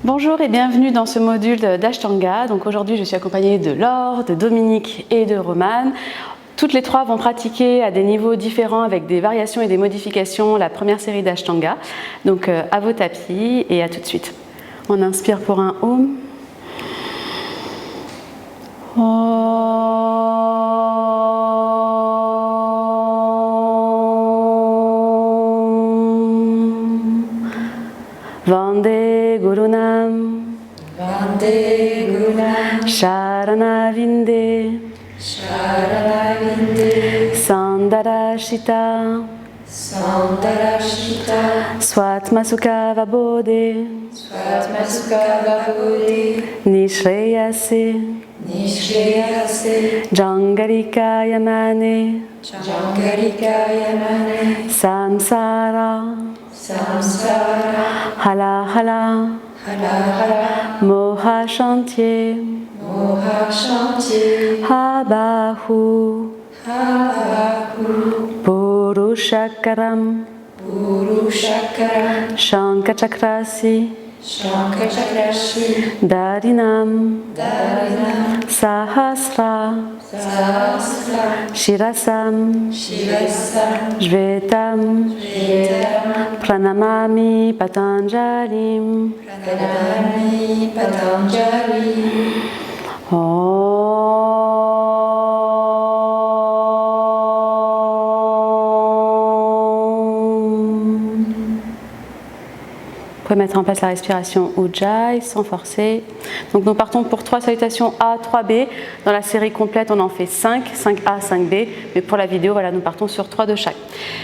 Bonjour et bienvenue dans ce module d'Ashtanga. Donc aujourd'hui, je suis accompagnée de Laure, de Dominique et de Romane. Toutes les trois vont pratiquer à des niveaux différents avec des variations et des modifications la première série d'Ashtanga. Donc à vos tapis et à tout de suite. On inspire pour un Om. Vande Gurunam, Vande Gurunam, Sharanavinde, Sharanavinde, Sandarashita, Sandarashita, Swatmasukha Vabodhe, Swatmasukha Vabodhe, Nishreyase, Nishreyase, Jangarika Yamane, Jangarika Yamane, Samsara, Samsara, Hala Hala, Hala Hala, Moha Shantye, Moha Shantye, Habahu, Habahu, Purushakaram, Purushakaram, Shankachakrasi, Shankachakrashi, Darinam, Darinam, Sahasra, Sahasra, Shirasam, Shirasam, Jvetam, Vetam, Pranamami Patanjalim. Pranamami Patanjali. Vous pouvez mettre en place la respiration Ujjayi sans forcer. Donc nous partons pour 3 salutations A, 3B. Dans la série complète, on en fait 5, 5A, 5B. Mais pour la vidéo, voilà, nous partons sur 3 de chaque.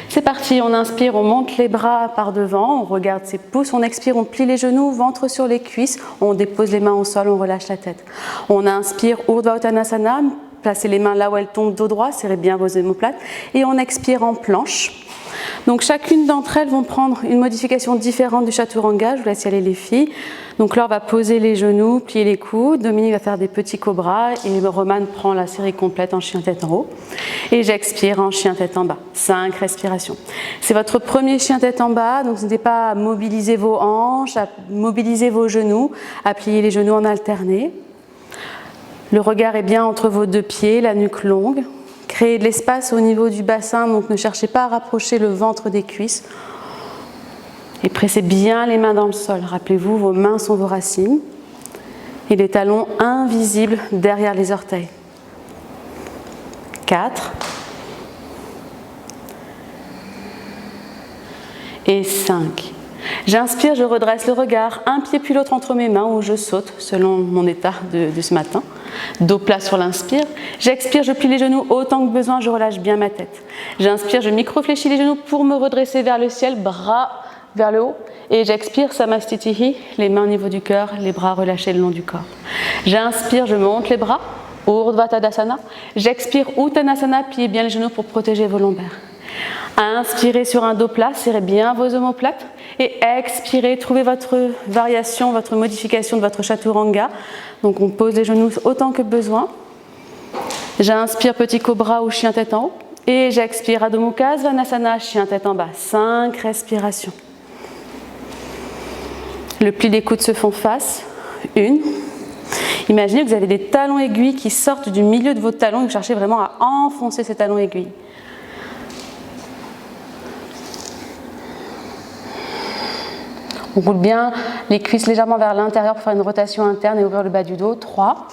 C'est parti, on inspire, on monte les bras par devant, on regarde ses pouces, on expire, on plie les genoux, ventre sur les cuisses, on dépose les mains au sol, on relâche la tête. On inspire, Urdhva Uttanasana, placez les mains là où elles tombent, dos droit, serrez bien vos omoplates. Et on expire en planche. Donc chacune d'entre elles vont prendre une modification différente du Chaturanga. Je vous laisse y aller les filles. Donc Laure va poser les genoux, plier les coudes. Dominique va faire des petits cobras et Romane prend la série complète en chien tête en haut. Et j'expire en chien tête en bas. 5 respirations. C'est votre premier chien tête en bas, donc n'hésitez pas à mobiliser vos hanches, à mobiliser vos genoux, à plier les genoux en alterné. Le regard est bien entre vos deux pieds, la nuque longue. Créez de l'espace au niveau du bassin, donc ne cherchez pas à rapprocher le ventre des cuisses. Et pressez bien les mains dans le sol. Rappelez-vous, vos mains sont vos racines. Et les talons invisibles derrière les orteils. 4. Et 5. J'inspire, je redresse le regard, un pied puis l'autre entre mes mains ou je saute selon mon état de ce matin. Dos plat sur l'inspire. J'expire, je plie les genoux autant que besoin, je relâche bien ma tête. J'inspire, je micro-fléchis les genoux pour me redresser vers le ciel, bras vers le haut. Et j'expire, Samastitihi, les mains au niveau du cœur, les bras relâchés le long du corps. J'inspire, je monte les bras, Urdhva Tadasana. J'expire, Uttanasana, pliez bien les genoux pour protéger vos lombaires. Inspirez sur un dos plat, serrez bien vos omoplates. Et expirez, trouvez votre variation, votre modification de votre Chaturanga. Donc on pose les genoux autant que besoin. J'inspire, petit cobra ou chien tête en haut. Et j'expire, Adho Mukha Svanasana, chien tête en bas. 5 respirations. Le pli des coudes se font face. 1. Imaginez que vous avez des talons aiguilles qui sortent du milieu de vos talons et vous cherchez vraiment à enfoncer ces talons aiguilles. On roule bien les cuisses légèrement vers l'intérieur pour faire une rotation interne et ouvrir le bas du dos. 3.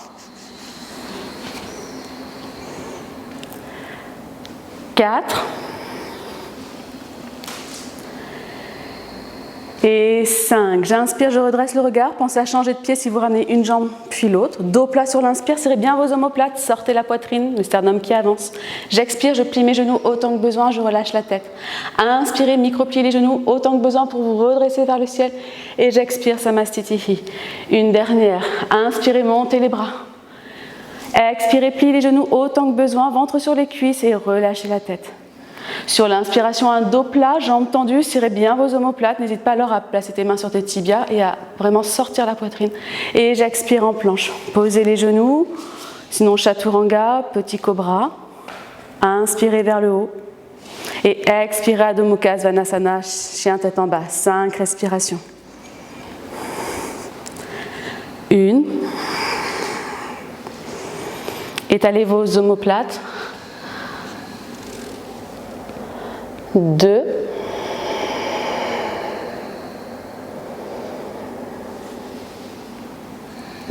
4. Et 5. J'inspire, je redresse le regard. Pensez à changer de pied si vous ramenez une jambe puis l'autre. Dos plat sur l'inspire, serrez bien vos omoplates, sortez la poitrine, le sternum qui avance. J'expire, je plie mes genoux autant que besoin, je relâche la tête. Inspirez, micro-pliez les genoux autant que besoin pour vous redresser vers le ciel. Et j'expire, Samastitihi. Une dernière. Inspirez, montez les bras. Expirez, pliez les genoux autant que besoin, ventre sur les cuisses et relâchez la tête. Sur l'inspiration, un dos plat, jambes tendues, serrez bien vos omoplates. N'hésite pas alors à placer tes mains sur tes tibias et à vraiment sortir la poitrine. Et j'expire en planche. Posez les genoux, sinon Chaturanga, petit cobra. Inspirez vers le haut. Et expirez Adho Mukha Svanasana, chien tête en bas. 5 respirations. 1. Étalez vos omoplates. 2.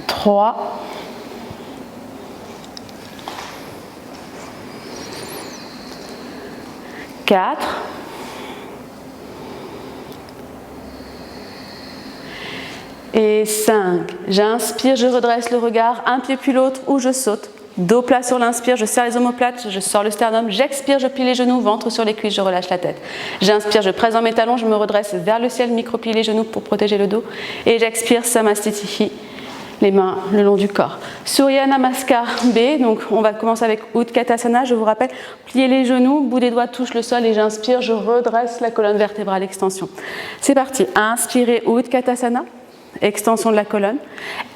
3. 4. Et 5. J'inspire, je redresse le regard, un pied puis l'autre ou je saute. Dos plat sur l'inspire, je serre les omoplates, je sors le sternum, j'expire, je plie les genoux, ventre sur les cuisses, je relâche la tête. J'inspire, je presse dans mes talons, je me redresse vers le ciel, micro-plie les genoux pour protéger le dos. Et j'expire, Samastitihi, les mains le long du corps. Surya Namaskar B, donc on va commencer avec Utkatasana, je vous rappelle, pliez les genoux, bout des doigts touche le sol et j'inspire, je redresse la colonne vertébrale, extension. C'est parti, inspirez Utkatasana. Extension de la colonne.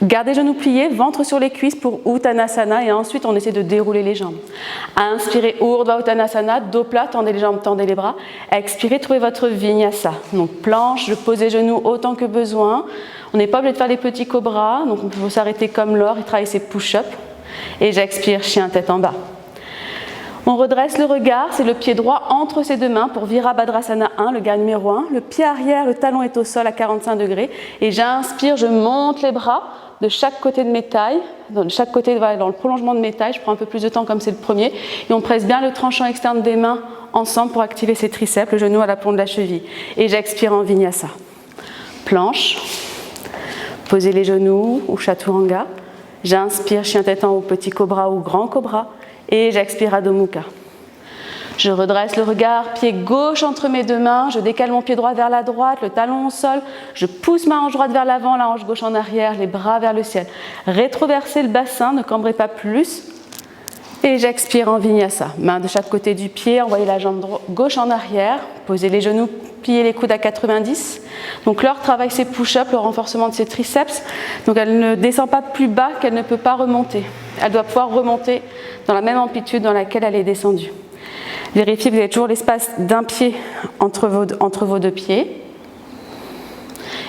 Gardez genoux pliés, ventre sur les cuisses pour Uttanasana et ensuite on essaie de dérouler les jambes. Inspirez Urdhva Uttanasana, dos plat, tendez les jambes, tendez les bras. Expirez, trouvez votre Vinyasa. Donc planche, je pose les genoux autant que besoin. On n'est pas obligé de faire des petits cobras, donc on peut s'arrêter comme l'or et travailler ses push-ups. Et j'expire, chien tête en bas. On redresse le regard, c'est le pied droit entre ses deux mains pour Virabhadrasana 1, le gars numéro 1. Le pied arrière, le talon est au sol à 45 degrés. Et j'inspire, je monte les bras de chaque côté de mes tailles, de chaque côté dans le prolongement de mes tailles. Je prends un peu plus de temps comme c'est le premier. Et on presse bien le tranchant externe des mains ensemble pour activer ses triceps, le genou à la plomb de la cheville. Et j'expire en Vinyasa. Planche, posez les genoux ou Chaturanga. J'inspire, chien tête en haut, petit cobra ou grand cobra. Et j'expire Adho Mukha. Je redresse le regard, pied gauche entre mes deux mains, je décale mon pied droit vers la droite, le talon au sol, je pousse ma hanche droite vers l'avant, la hanche gauche en arrière, les bras vers le ciel. Rétroversez le bassin, ne cambrez pas plus. Et j'expire en Vinyasa. Main de chaque côté du pied, envoyez la jambe gauche en arrière, posez les genoux, pliez les coudes à 90. Donc Laure travaille ses push-ups, le renforcement de ses triceps. Donc elle ne descend pas plus bas qu'elle ne peut pas remonter. Elle doit pouvoir remonter dans la même amplitude dans laquelle elle est descendue. Vérifiez que vous avez toujours l'espace d'un pied entre vos deux pieds.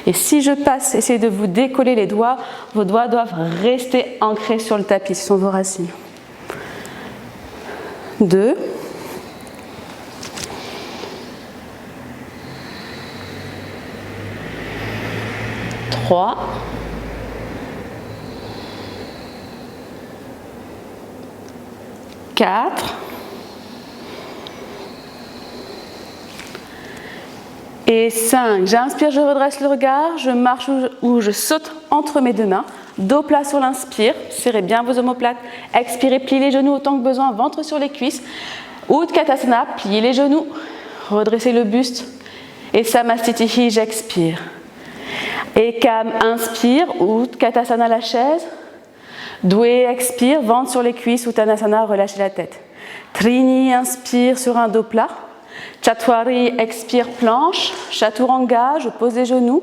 Et si je passe, essayez de vous décoller les doigts. Vos doigts doivent rester ancrés sur le tapis, ce sont vos racines. 2. 3. 4. Et 5. J'inspire, je redresse le regard, je marche ou je saute entre mes deux mains. Dos plat sur l'inspire, serrez bien vos omoplates. Expirez, pliez les genoux autant que besoin, ventre sur les cuisses. Utkatasana, pliez les genoux, redressez le buste. Et Samastitihi, j'expire. Ekam, inspire, Utkatasana, la chaise. Doué, expire, ventre sur les cuisses, Uttanasana, relâchez la tête. Trini, inspire sur un dos plat. Chatwari, expire, planche. Chaturanga, je pose les genoux.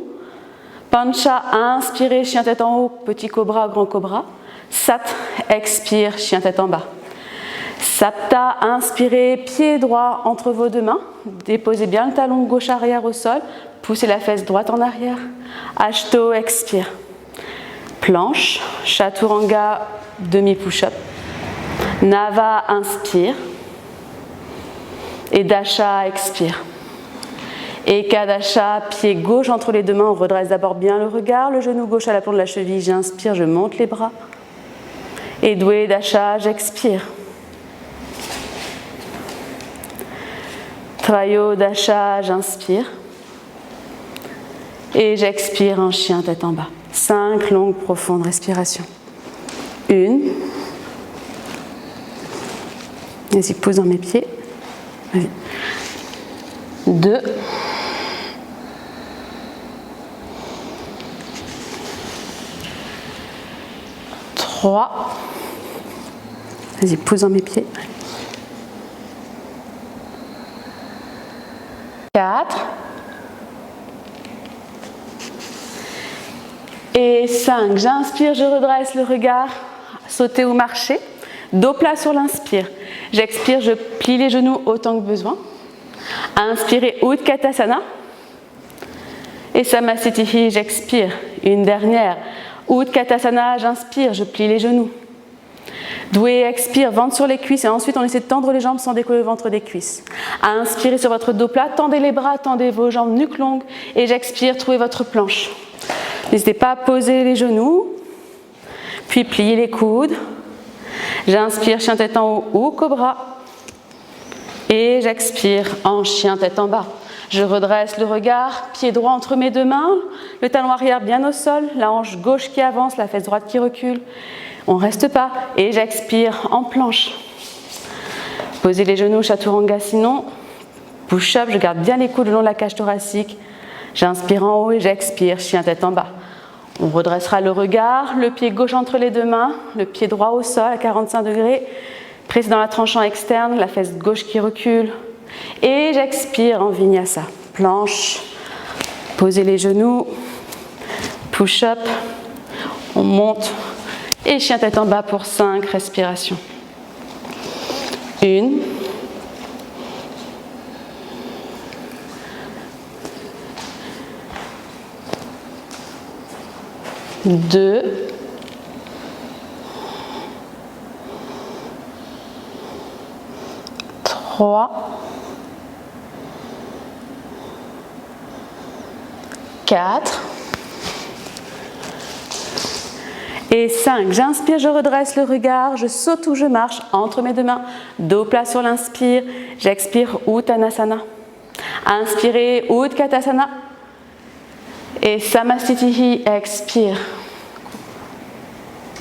Pancha, inspirez, chien tête en haut, petit cobra, grand cobra. Sat, expire, chien tête en bas. Sapta, inspirez, pied droit entre vos deux mains. Déposez bien le talon gauche arrière au sol. Poussez la fesse droite en arrière. Ashto, expire. Planche, Chaturanga, demi push-up. Nava, inspire. Et Dasha, expire. Ekadasha, pied gauche entre les deux mains, on redresse d'abord bien le regard, le genou gauche à la plomb de la cheville, j'inspire, je monte les bras. Et Doué Dasha, j'expire. Trayo Dasha, j'inspire. Et j'expire en chien tête en bas. 5 longues profondes respirations. 1. Vas-y, pousse dans mes pieds. Vas-y. 2. 3. Vas-y, pousse dans mes pieds. 4. Et 5. J'inspire, je redresse le regard, sauter ou marcher. Dos plat sur l'inspire. J'expire, je plie les genoux autant que besoin. Inspirez, Utkatasana. Et Samastitihi, j'expire. Une dernière. Utkatasana, j'inspire, je plie les genoux. Doué, expire, ventre sur les cuisses et ensuite on essaie de tendre les jambes sans décoller le ventre des cuisses. À inspirer sur votre dos plat, tendez les bras, tendez vos jambes nuque longue et j'expire, trouvez votre planche. N'hésitez pas à poser les genoux, puis pliez les coudes. J'inspire, chien tête en haut ou cobra. Et j'expire en chien tête en bas. Je redresse le regard, pied droit entre mes deux mains, le talon arrière bien au sol, la hanche gauche qui avance, la fesse droite qui recule. On ne reste pas et j'expire en planche. Posez les genoux, chaturanga sinon. Push-up, je garde bien les coudes le long de la cage thoracique. J'inspire en haut et j'expire, chien tête en bas. On redressera le regard, le pied gauche entre les deux mains, le pied droit au sol à 45 degrés. Pressé dans la tranchant externe, la fesse gauche qui recule. Et j'expire en vinyasa. Planche, posez les genoux, push-up, on monte et chien tête en bas pour 5 respirations. 1, 2, 3, 4 et 5. J'inspire, je redresse le regard, je saute ou je marche entre mes deux mains, dos plat sur l'inspire, j'expire Uttanasana. Inspirez Utkatasana et Samastitihi, expire.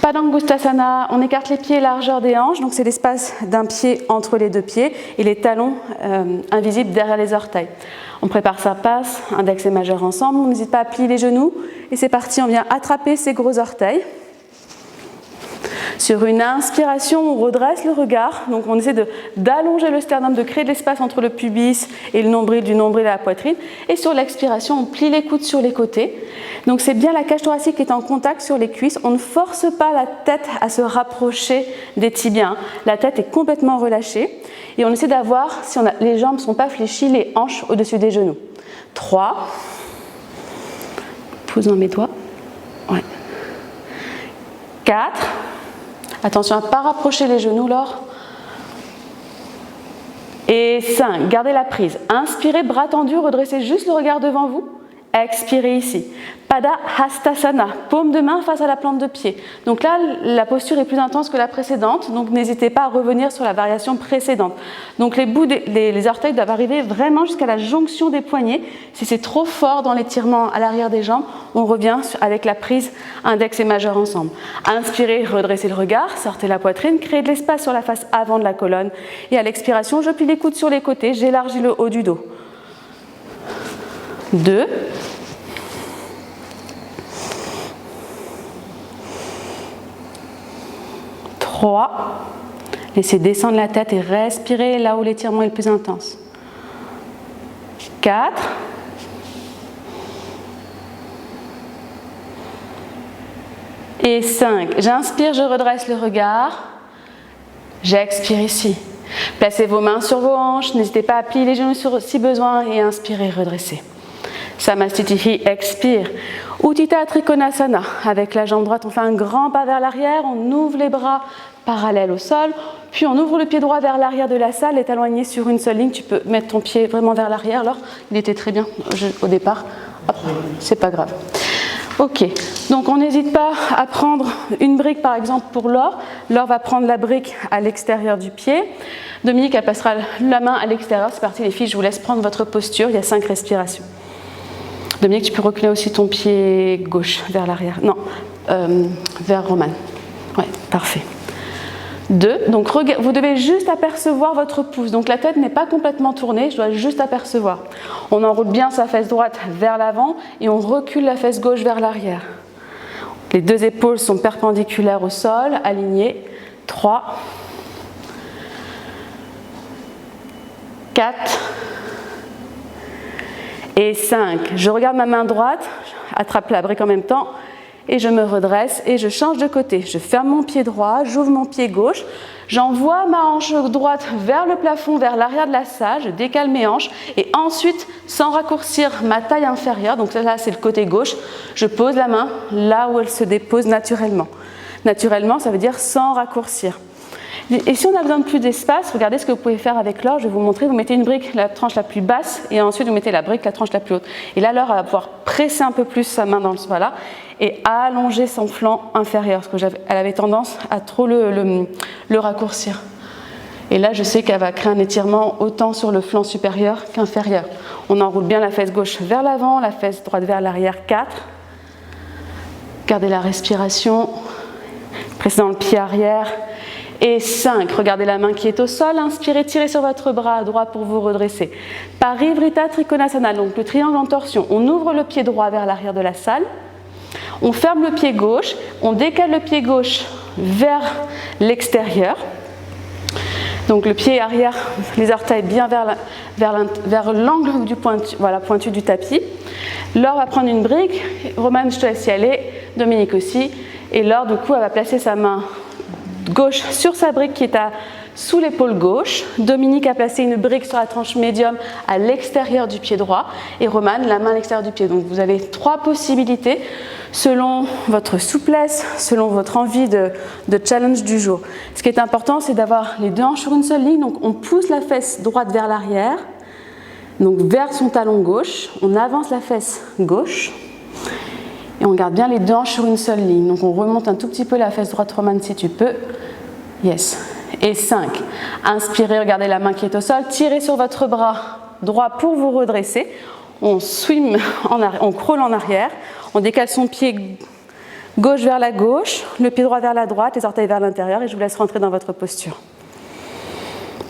Padangustasana, on écarte les pieds largeur des hanches, donc c'est l'espace d'un pied entre les deux pieds et les talons invisibles derrière les orteils. On prépare sa passe, index et majeur ensemble, on n'hésite pas à plier les genoux et c'est parti, on vient attraper ses gros orteils. Sur une inspiration, on redresse le regard, donc on essaie d'allonger le sternum, de créer de l'espace entre le pubis et le nombril, du nombril à la poitrine. Et sur l'expiration, on plie les coudes sur les côtés. Donc c'est bien la cage thoracique qui est en contact sur les cuisses. On ne force pas la tête à se rapprocher des tibias. La tête est complètement relâchée. Et on essaie d'avoir, si les jambes ne sont pas fléchies, les hanches au-dessus des genoux. 3. Pouce dans mes doigts. Ouais. 4. Attention à ne pas rapprocher les genoux, Laure. Et 5, gardez la prise. Inspirez, bras tendus, redressez juste le regard devant vous. Expirez ici. Pada Hastasana, paume de main face à la plante de pied. Donc là, la posture est plus intense que la précédente, donc n'hésitez pas à revenir sur la variation précédente. Donc les bouts les orteils doivent arriver vraiment jusqu'à la jonction des poignets. Si c'est trop fort dans l'étirement à l'arrière des jambes, on revient avec la prise index et majeur ensemble. Inspirez, redressez le regard, sortez la poitrine, créez de l'espace sur la face avant de la colonne. Et à l'expiration, je plie les coudes sur les côtés, j'élargis le haut du dos. 2. 3. Laissez descendre la tête et respirez là où l'étirement est le plus intense. 4. Et 5. J'inspire, je redresse le regard. J'expire ici. Placez vos mains sur vos hanches, n'hésitez pas à plier les genoux si besoin et inspirez, redressez. Samastitihi, expire. Utthita Trikonasana. Avec la jambe droite, on fait un grand pas vers l'arrière, on ouvre les bras parallèles au sol, puis on ouvre le pied droit vers l'arrière de la salle, les talons alignés sur une seule ligne. Tu peux mettre ton pied vraiment vers l'arrière. Alors, il était très bien au départ. Hop, c'est pas grave. Ok, donc on n'hésite pas à prendre une brique par exemple pour Laure. Laure va prendre la brique à l'extérieur du pied. Dominique, elle passera la main à l'extérieur. C'est parti les filles, je vous laisse prendre votre posture. Il y a 5 respirations. Dominique, tu peux reculer aussi ton pied gauche vers l'arrière. Non, vers Romane. Ouais, parfait. 2, donc vous devez juste apercevoir votre pouce. Donc la tête n'est pas complètement tournée, je dois juste apercevoir. On enroule bien sa fesse droite vers l'avant et on recule la fesse gauche vers l'arrière. Les 2 épaules sont perpendiculaires au sol, alignées. 3, 4 et 5. Je regarde ma main droite, attrape la brique en même temps et je me redresse et je change de côté. Je ferme mon pied droit, j'ouvre mon pied gauche, j'envoie ma hanche droite vers le plafond, vers l'arrière de la salle, je décale mes hanches et ensuite, sans raccourcir ma taille inférieure, donc là c'est le côté gauche, je pose la main là où elle se dépose naturellement. Naturellement, ça veut dire sans raccourcir. Et si on a besoin de plus d'espace, regardez ce que vous pouvez faire avec l'or. Je vais vous montrer. Vous mettez une brique, la tranche la plus basse, et ensuite vous mettez la brique, la tranche la plus haute. Et là, l'or va pouvoir presser un peu plus sa main dans ce voilà et allonger son flanc inférieur, parce qu'elle avait tendance à trop le raccourcir. Et là, je sais qu'elle va créer un étirement autant sur le flanc supérieur qu'inférieur. On enroule bien la fesse gauche vers l'avant, la fesse droite vers l'arrière. 4. Gardez la respiration. Pressez dans le pied arrière. Et 5, regardez la main qui est au sol, inspirez, tirez sur votre bras droit pour vous redresser. Parivrita Trikonasana, donc le triangle en torsion. On ouvre le pied droit vers l'arrière de la salle, on ferme le pied gauche, on décale le pied gauche vers l'extérieur. Donc le pied arrière, les orteils bien vers l'angle du pointu du tapis. Laure va prendre une brique, Romane, je te laisse y aller, Dominique aussi. Et Laure, du coup, elle va placer sa main gauche sur sa brique qui est sous l'épaule gauche. Dominique a placé une brique sur la tranche médium à l'extérieur du pied droit et Romane la main à l'extérieur du pied. Donc vous avez 3 possibilités selon votre souplesse, selon votre envie de challenge du jour. Ce qui est important, c'est d'avoir les 2 hanches sur une seule ligne. Donc on pousse la fesse droite vers l'arrière, donc vers son talon gauche. On avance la fesse gauche. Et on garde bien les 2 hanches sur une seule ligne. Donc on remonte un tout petit peu la fesse droite, Romane, si tu peux. Yes. Et 5. Inspirez, regardez la main qui est au sol. Tirez sur votre bras droit pour vous redresser. On swim, on crawl en arrière. On décale son pied gauche vers la gauche, le pied droit vers la droite, les orteils vers l'intérieur. Et je vous laisse rentrer dans votre posture.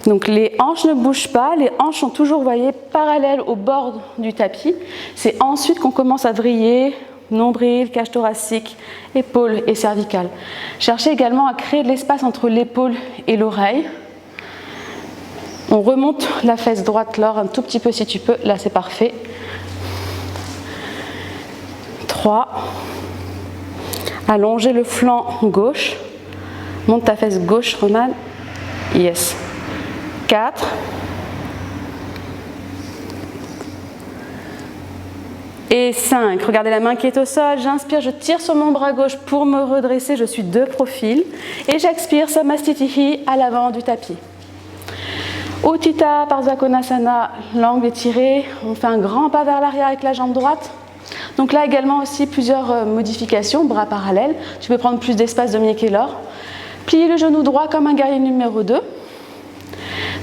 Donc les hanches ne bougent pas. Les hanches sont toujours, vous voyez, parallèles au bord du tapis. C'est ensuite qu'on commence à vriller. Nombril, cage thoracique, épaule et cervicale. Cherchez également à créer de l'espace entre l'épaule et l'oreille. On remonte la fesse droite, Laure, un tout petit peu si tu peux. Là, c'est parfait. 3. Allongez le flanc gauche. Monte ta fesse gauche, Romane. Yes. 4. Et 5, regardez la main qui est au sol, j'inspire, je tire sur mon bras gauche pour me redresser, je suis de profil. Et j'expire, Samastitihi à l'avant du tapis. Uttita Parsvakonasana, l'angle étiré, on fait un grand pas vers l'arrière avec la jambe droite. Donc là également aussi plusieurs modifications, bras parallèles. Tu peux prendre plus d'espace, Dominique et Laure. Plier le genou droit comme un guerrier numéro 2.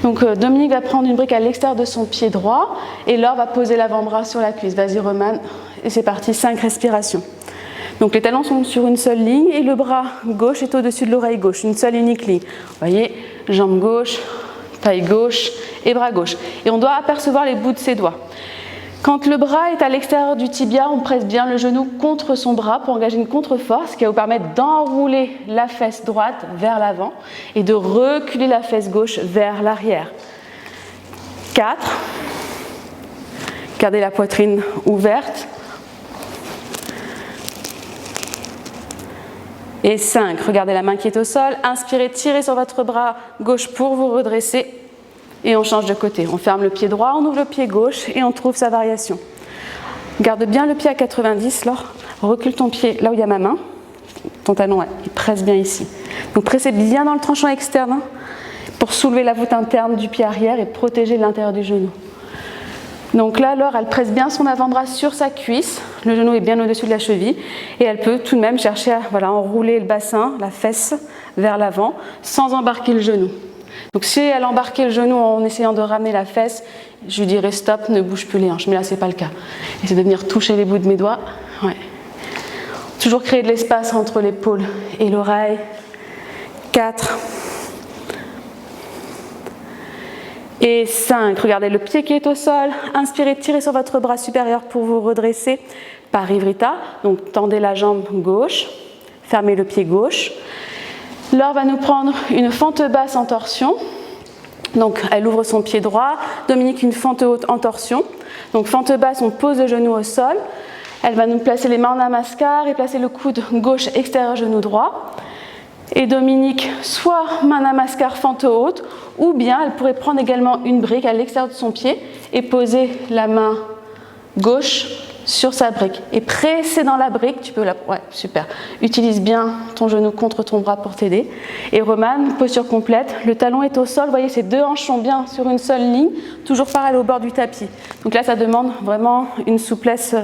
Donc Dominique va prendre une brique à l'extérieur de son pied droit et Laure va poser l'avant-bras sur la cuisse. Vas-y Romane, et c'est parti, 5 respirations. Donc les talons sont sur une seule ligne et le bras gauche est au-dessus de l'oreille gauche, une seule unique ligne. Vous voyez, jambe gauche, taille gauche et bras gauche. Et on doit apercevoir les bouts de ses doigts. Quand le bras est à l'extérieur du tibia, on presse bien le genou contre son bras pour engager une contre-force qui va vous permettre d'enrouler la fesse droite vers l'avant et de reculer la fesse gauche vers l'arrière. 4. Gardez la poitrine ouverte. Et 5. Regardez la main qui est au sol. Inspirez, tirez sur votre bras gauche pour vous redresser. Et on change de côté. On ferme le pied droit, on ouvre le pied gauche et on trouve sa variation. Garde bien le pied à 90, Laure. Recule ton pied là où il y a ma main. Ton talon, il presse bien ici. Donc pressez bien dans le tranchant externe pour soulever la voûte interne du pied arrière et protéger l'intérieur du genou. Donc là, Laure, elle presse bien son avant-bras sur sa cuisse. Le genou est bien au-dessus de la cheville. Et elle peut tout de même chercher à enrouler le bassin, la fesse vers l'avant, sans embarquer le genou. Donc si elle embarquait le genou en essayant de ramener la fesse, je lui dirais stop, ne bouge plus les hanches. Mais là, ce n'est pas le cas. Essaye de venir toucher les bouts de mes doigts. Ouais. Toujours créer de l'espace entre l'épaule et l'oreille. 4. Et 5. Regardez le pied qui est au sol. Inspirez, tirez sur votre bras supérieur pour vous redresser. Parivrita. Donc tendez la jambe gauche. Fermez le pied gauche. Laure va nous prendre une fente basse en torsion. Donc elle ouvre son pied droit. Dominique, une fente haute en torsion. Donc fente basse, on pose le genou au sol. Elle va nous placer les mains en namaskar et placer le coude gauche extérieur genou droit. Et Dominique, soit main namaskar fente haute, ou bien elle pourrait prendre également une brique à l'extérieur de son pied et poser la main gauche sur sa brique. Et presser dans la brique, tu peux la... Ouais, super. Utilise bien ton genou contre ton bras pour t'aider. Et Romane, posture complète. Le talon est au sol. Vous voyez, ces deux hanches sont bien sur une seule ligne, toujours pareil au bord du tapis. Donc là, ça demande vraiment une souplesse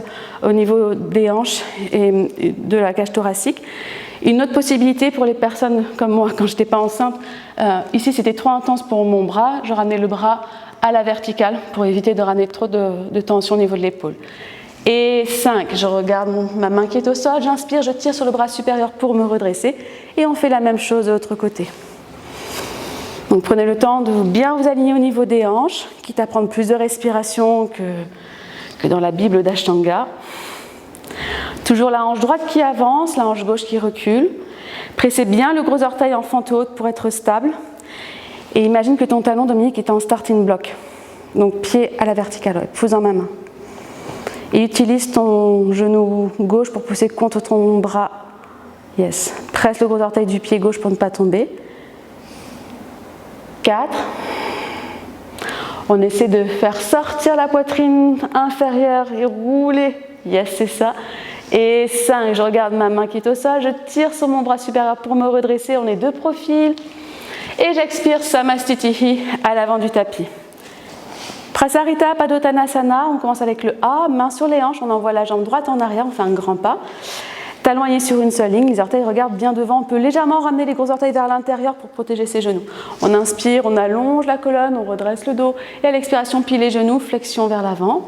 au niveau des hanches et de la cage thoracique. Une autre possibilité pour les personnes comme moi, quand je n'étais pas enceinte, ici c'était trop intense pour mon bras, je ramenais le bras à la verticale pour éviter de ramener trop de tension au niveau de l'épaule. Et 5, je regarde ma main qui est au sol, j'inspire, je tire sur le bras supérieur pour me redresser et on fait la même chose de l'autre côté. Donc prenez le temps de bien vous aligner au niveau des hanches, quitte à prendre plus de respiration que dans la Bible d'Ashtanga. Toujours la hanche droite qui avance, la hanche gauche qui recule. Pressez bien le gros orteil en fente haute pour être stable. Et imagine que ton talon, Dominique, est en starting block. Donc pied à la verticale, pouce dans ma main. Et utilise ton genou gauche pour pousser contre ton bras. Yes. Presse le gros orteil du pied gauche pour ne pas tomber. 4. On essaie de faire sortir la poitrine inférieure et rouler. Yes, c'est ça. Et 5, je regarde ma main qui est au sol, je tire sur mon bras supérieur pour me redresser, on est de profil. Et j'expire Samastitihi à l'avant du tapis. Prasarita Padottanasana, on commence avec le A, main sur les hanches, on envoie la jambe droite en arrière, on fait un grand pas. Talons alignés sur une seule ligne, les orteils regardent bien devant, on peut légèrement ramener les gros orteils vers l'intérieur pour protéger ses genoux. On inspire, on allonge la colonne, on redresse le dos, et à l'expiration, plie les genoux, flexion vers l'avant.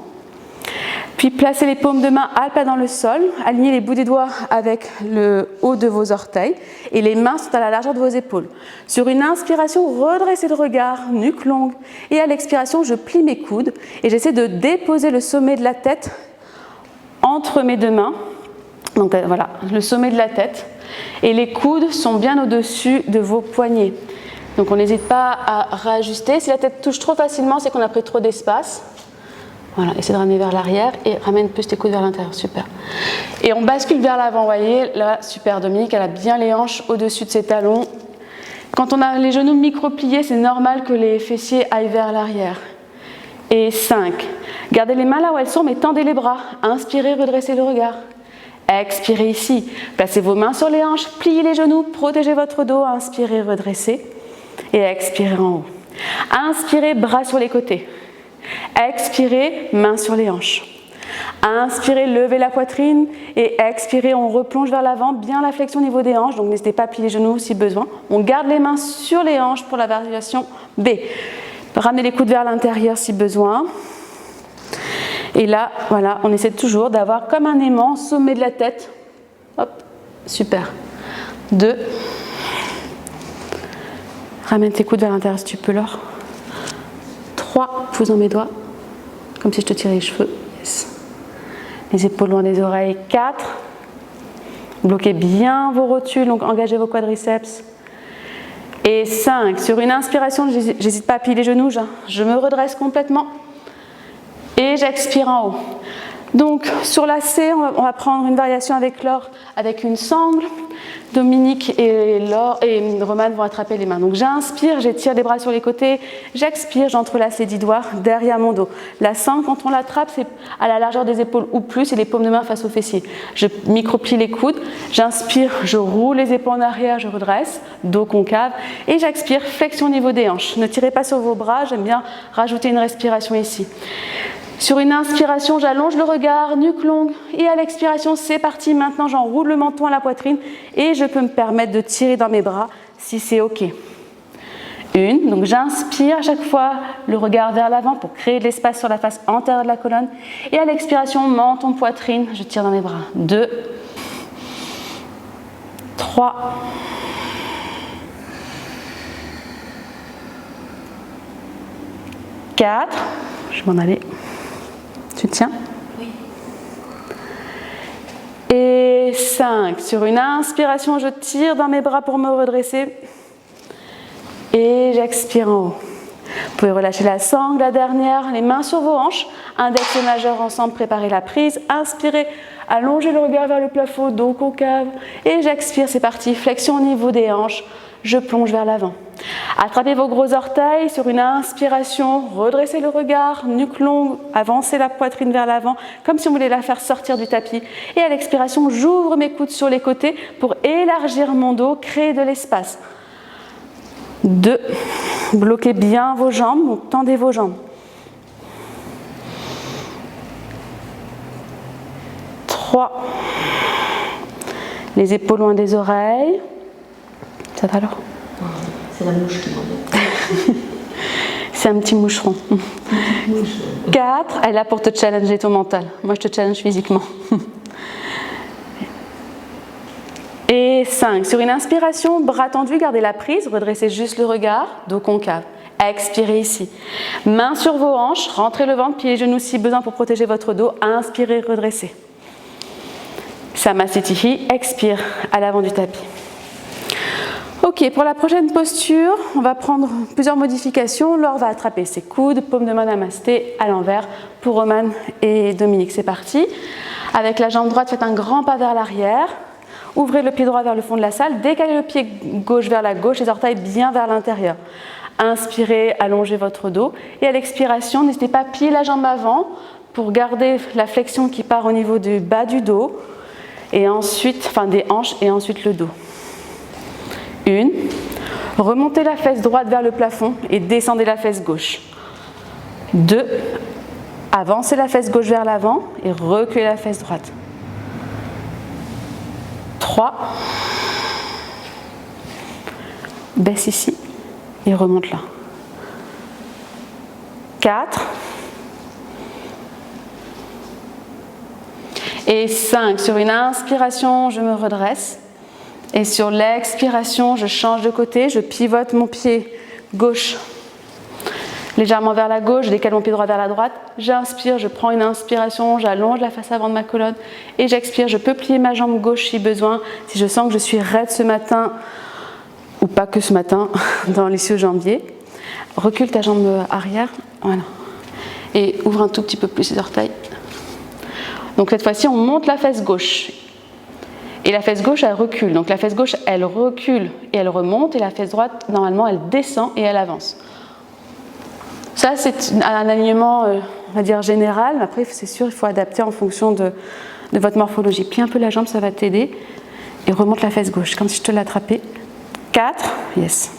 Puis placez les paumes de main à plat dans le sol, alignez les bouts des doigts avec le haut de vos orteils et les mains sont à la largeur de vos épaules. Sur une inspiration, redressez le regard, nuque longue, et à l'expiration, je plie mes coudes et j'essaie de déposer le sommet de la tête entre mes deux mains. Donc voilà, le sommet de la tête et les coudes sont bien au-dessus de vos poignets. Donc on n'hésite pas à réajuster. Si la tête touche trop facilement, c'est qu'on a pris trop d'espace. Voilà, essaie de ramener vers l'arrière et ramène plus tes coudes vers l'intérieur, super. Et on bascule vers l'avant, vous voyez, là, super, Dominique, elle a bien les hanches au-dessus de ses talons. Quand on a les genoux micro-pliés, c'est normal que les fessiers aillent vers l'arrière. Et 5, gardez les mains là où elles sont, mais tendez les bras. Inspirez, redressez le regard. Expirez ici, placez vos mains sur les hanches, pliez les genoux, protégez votre dos, inspirez, redressez. Et expirez en haut. Inspirez, bras sur les côtés. Expirez, mains sur les hanches. Inspirez, levez la poitrine et expirez, on replonge vers l'avant, bien la flexion au niveau des hanches, donc n'hésitez pas à plier les genoux si besoin. On garde les mains sur les hanches pour la variation B. Ramenez les coudes vers l'intérieur si besoin. Et là, voilà, on essaie toujours d'avoir comme un aimant, sommet de la tête. Hop, super. 2. Ramène tes coudes vers l'intérieur si tu peux, Laure. 3, pouce dans mes doigts, comme si je te tirais les cheveux. Yes. Les épaules loin des oreilles. 4. Bloquez bien vos rotules, donc engagez vos quadriceps. Et 5. Sur une inspiration, j'hésite pas à plier les genoux, je me redresse complètement. Et j'expire en haut. Donc sur la C, on va prendre une variation avec Laure, avec une sangle. Dominique et Romane vont attraper les mains. Donc j'inspire, j'étire les bras sur les côtés, j'expire, j'entrelace les 10 doigts derrière mon dos. La sangle, quand on l'attrape, c'est à la largeur des épaules ou plus et les paumes de main face aux fessiers. Je micro-plie les coudes, j'inspire, je roule les épaules en arrière, je redresse, dos concave, et j'expire, flexion au niveau des hanches. Ne tirez pas sur vos bras, j'aime bien rajouter une respiration ici. Sur une inspiration, j'allonge le regard, nuque longue, et à l'expiration, c'est parti. Maintenant, j'enroule le menton à la poitrine et je peux me permettre de tirer dans mes bras si c'est OK. Donc j'inspire à chaque fois le regard vers l'avant pour créer de l'espace sur la face antérieure de la colonne. Et à l'expiration, menton, poitrine, je tire dans mes bras. 2, 3, 4, je vais m'en aller. Tu tiens? Oui. Et 5. Sur une inspiration, je tire dans mes bras pour me redresser. Et j'expire en haut. Vous pouvez relâcher la sangle, la dernière, les mains sur vos hanches, index et majeur ensemble, préparez la prise, inspirez, allongez le regard vers le plafond, dos concave, et j'expire, c'est parti, flexion au niveau des hanches, je plonge vers l'avant. Attrapez vos gros orteils sur une inspiration, redressez le regard, nuque longue, avancez la poitrine vers l'avant, comme si on voulait la faire sortir du tapis. Et à l'expiration, j'ouvre mes coudes sur les côtés pour élargir mon dos, créer de l'espace. 2, bloquez bien vos jambes, donc tendez vos jambes. 3, les épaules loin des oreilles. Ça va alors? C'est la mouche qui m'embête. C'est un petit moucheron. 4, elle est là pour te challenger ton mental. Moi, je te challenge physiquement. Et 5, sur une inspiration, bras tendus, gardez la prise, redressez juste le regard, dos concave. Expirez ici. Mains sur vos hanches, rentrez le ventre, pieds et genoux si besoin pour protéger votre dos. Inspirez, redressez. Samastitihi, expire à l'avant du tapis. Ok, pour la prochaine posture, on va prendre plusieurs modifications. Laure va attraper ses coudes, paume de main namasté à l'envers pour Romane et Dominique. C'est parti. Avec la jambe droite, faites un grand pas vers l'arrière. Ouvrez le pied droit vers le fond de la salle. Décalez le pied gauche vers la gauche, les orteils bien vers l'intérieur. Inspirez, allongez votre dos. Et à l'expiration, n'hésitez pas à plier la jambe avant pour garder la flexion qui part au niveau du bas du dos. Et ensuite, enfin des hanches et ensuite le dos. 1, remontez la fesse droite vers le plafond et descendez la fesse gauche. 2, avancez la fesse gauche vers l'avant et reculez la fesse droite. 3, baisse ici et remonte là. 4, et 5, sur une inspiration, je me redresse. Et sur l'expiration, je change de côté, je pivote mon pied gauche légèrement vers la gauche, je décale mon pied droit vers la droite. J'inspire, je prends une inspiration, j'allonge la face avant de ma colonne et j'expire. Je peux plier ma jambe gauche si besoin, si je sens que je suis raide ce matin, ou pas que ce matin, dans l'ischio-jambier. Recule ta jambe arrière, voilà. Et ouvre un tout petit peu plus les orteils. Donc cette fois-ci, on monte la fesse gauche. Et la fesse gauche, elle recule. Donc la fesse gauche, elle recule et elle remonte. Et la fesse droite, normalement, elle descend et elle avance. Ça, c'est un alignement, on va dire, général. Après, c'est sûr, il faut adapter en fonction de votre morphologie. Plie un peu la jambe, ça va t'aider. Et remonte la fesse gauche, comme si je te l'attrapais. 4, yes.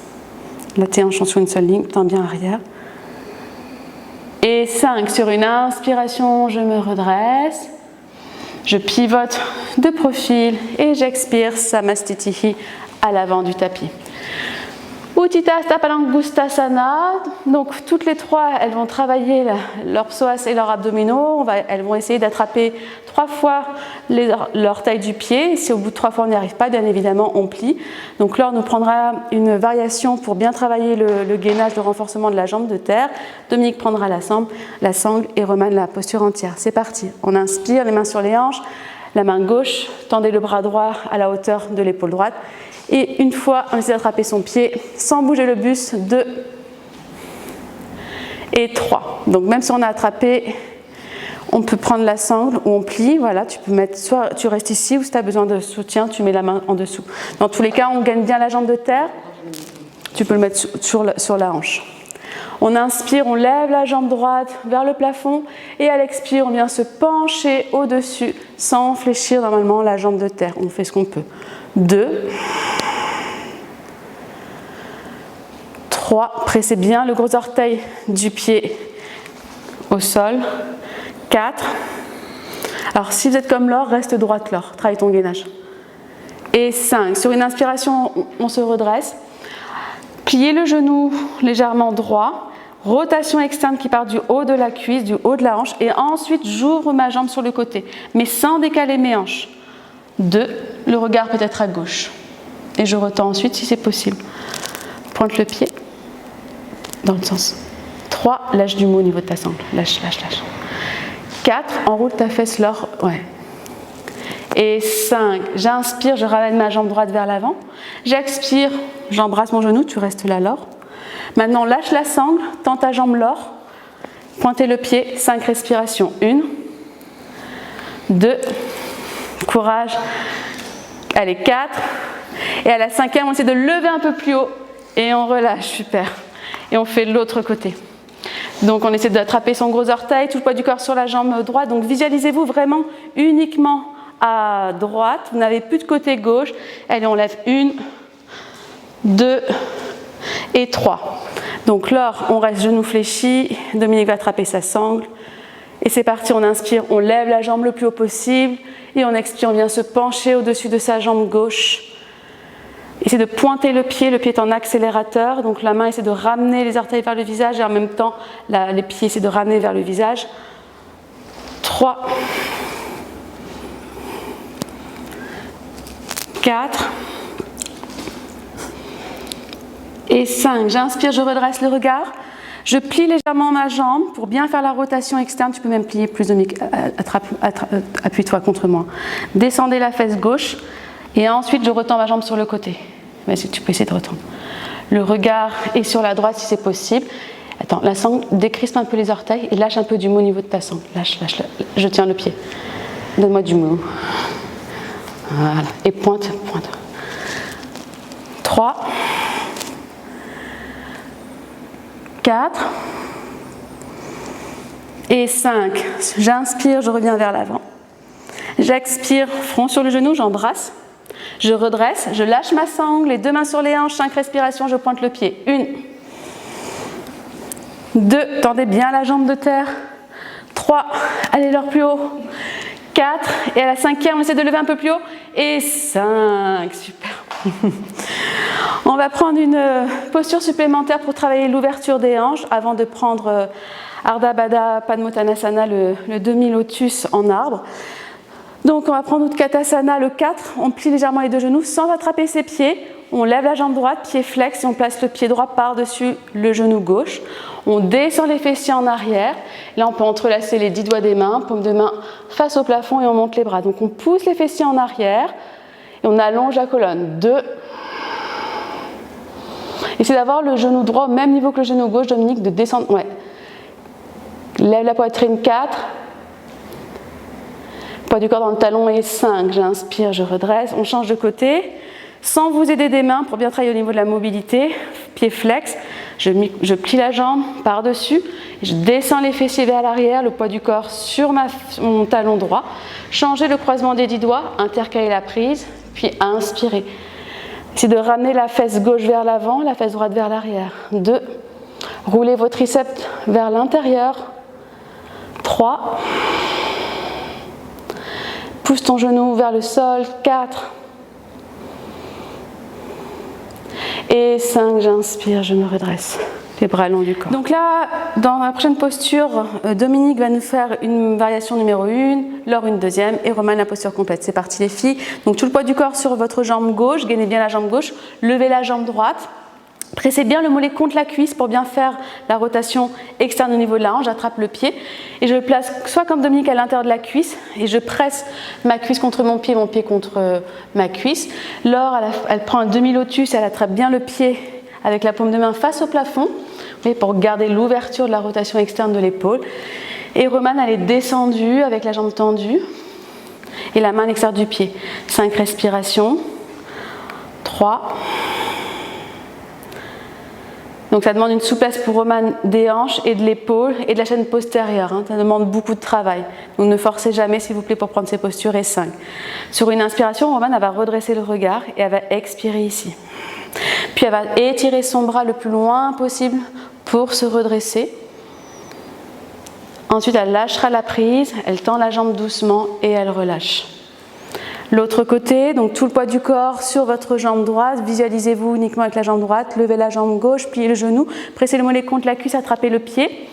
Là, tes hanches sont sur une seule ligne, tends bien arrière. Et 5, sur une inspiration, je me redresse. Je pivote de profil et j'expire Samastitihi à l'avant du tapis. Utthita Palangustasana. Donc toutes les trois, elles vont travailler leur psoas et leurs abdominaux. Elles vont essayer d'attraper 3 fois l'orteil du pied. Si au bout de 3 fois on n'y arrive pas, bien évidemment on plie. Donc Laure nous prendra une variation pour bien travailler le gainage, le renforcement de la jambe de terre. Dominique prendra la sangle et Romane la posture entière. C'est parti. On inspire, les mains sur les hanches. La main gauche, tendez le bras droit à la hauteur de l'épaule droite. Et une fois, on essaie d'attraper son pied sans bouger le buste. 2 et 3. Donc même si on a attrapé, on peut prendre la sangle ou on plie. Voilà, tu peux mettre, soit tu restes ici ou si tu as besoin de soutien, tu mets la main en dessous. Dans tous les cas, on gagne bien la jambe de terre. Tu peux le mettre sur la hanche. On inspire, on lève la jambe droite vers le plafond et à l'expire, on vient se pencher au-dessus sans fléchir normalement la jambe de terre. On fait ce qu'on peut. 2, 3, pressez bien le gros orteil du pied au sol. 4, alors si vous êtes comme Laure, reste droite Laure, travaille ton gainage. Et 5, sur une inspiration, on se redresse. Pliez le genou légèrement droit, rotation externe qui part du haut de la cuisse, du haut de la hanche, et ensuite j'ouvre ma jambe sur le côté, mais sans décaler mes hanches. 2, le regard peut être à gauche, et je retends ensuite si c'est possible. Pointe le pied dans le sens. 3, lâche du mot au niveau de ta sangle, lâche, lâche, lâche. 4, enroule ta fesse Laure, ouais. Et 5, j'inspire, je ramène ma jambe droite vers l'avant. J'expire, j'embrasse mon genou, tu restes là Laure. Maintenant, lâche la sangle, tends ta jambe Laure, pointez le pied, 5 respirations. 1, 2, courage, allez 4, et à la 5e, on essaie de lever un peu plus haut et on relâche, super. Et on fait l'autre côté. Donc on essaie d'attraper son gros orteil, tout le poids du corps sur la jambe droite. Donc visualisez-vous vraiment uniquement à droite. Vous n'avez plus de côté gauche. Allez, on lève 1, 2 et 3. Donc Laure, on reste genou fléchi. Dominique va attraper sa sangle. Et c'est parti, on inspire, on lève la jambe le plus haut possible. Et on expire, on vient se pencher au-dessus de sa jambe gauche. Essayez de pointer le pied est en accélérateur, donc la main essaie de ramener les orteils vers le visage et en même temps les pieds essaient de ramener vers le visage. 3, 4 et 5. J'inspire, je redresse le regard. Je plie légèrement ma jambe pour bien faire la rotation externe. Tu peux même plier plus, Dominique, appuie-toi contre moi. Descendez la fesse gauche. Et ensuite, je retends ma jambe sur le côté. Vas-y, tu peux essayer de retendre. Le regard est sur la droite si c'est possible. Attends, la sangle, décrispe un peu les orteils et lâche un peu du mou au niveau de ta sangle. Lâche. Je tiens le pied. Donne-moi du mou. Voilà. Et pointe. 3, 4 et 5. J'inspire, je reviens vers l'avant. J'expire, front sur le genou, j'embrasse. Je redresse, je lâche ma sangle, les 2 mains sur les hanches, 5 respirations, je pointe le pied. 1, 2, tendez bien la jambe de terre. 3, allez leur plus haut. 4, et à la 5e, on essaie de lever un peu plus haut. Et 5, super. On va prendre une posture supplémentaire pour travailler l'ouverture des hanches avant de prendre Ardha Baddha Padmottanasana, le demi-lotus en arbre. Donc on va prendre Utkatasana, le 4, on plie légèrement les 2 genoux sans attraper ses pieds, on lève la jambe droite, pied flex et on place le pied droit par-dessus le genou gauche. On descend les fessiers en arrière, là on peut entrelacer les 10 doigts des mains, paume de main face au plafond et on monte les bras. Donc on pousse les fessiers en arrière et on allonge la colonne. 2. Essayez d'avoir le genou droit au même niveau que le genou gauche, Dominique, de descendre. Ouais. Lève la poitrine, 4. Poids du corps dans le talon et 5. J'inspire, je redresse. On change de côté. Sans vous aider des mains pour bien travailler au niveau de la mobilité. Pied flex. Je plie la jambe par-dessus. Je descends les fessiers vers l'arrière. Le poids du corps sur mon talon droit. Changez le croisement des 10 doigts. Intercalez la prise. Puis inspirez. Essayez de ramener la fesse gauche vers l'avant, la fesse droite vers l'arrière. 2. Roulez vos triceps vers l'intérieur. 3. Pousse ton genou vers le sol. 4. Et 5. J'inspire, je me redresse. Les bras longs du corps. Donc là, dans la prochaine posture, Dominique va nous faire une variation numéro 1, Laure une deuxième et Romane la posture complète. C'est parti les filles. Donc tout le poids du corps sur votre jambe gauche, gainez bien la jambe gauche, levez la jambe droite. Pressez bien le mollet contre la cuisse pour bien faire la rotation externe au niveau de la hanche. J'attrape le pied et je le place soit comme Dominique à l'intérieur de la cuisse et je presse ma cuisse contre mon pied contre ma cuisse. Laure, elle prend un demi-lotus, elle attrape bien le pied avec la paume de main face au plafond pour garder l'ouverture de la rotation externe de l'épaule. Et Romane, elle est descendue avec la jambe tendue et la main à l'extérieur du pied. 5 respirations. 3. Donc ça demande une souplesse pour Romane des hanches et de l'épaule et de la chaîne postérieure. Ça demande beaucoup de travail. Donc ne forcez jamais s'il vous plaît pour prendre ces postures. Et 5. Sur une inspiration, Romane elle va redresser le regard et elle va expirer ici. Puis elle va étirer son bras le plus loin possible pour se redresser. Ensuite elle lâchera la prise, elle tend la jambe doucement et elle relâche. L'autre côté, donc tout le poids du corps sur votre jambe droite, visualisez-vous uniquement avec la jambe droite, levez la jambe gauche, pliez le genou, pressez le mollet contre la cuisse, attrapez le pied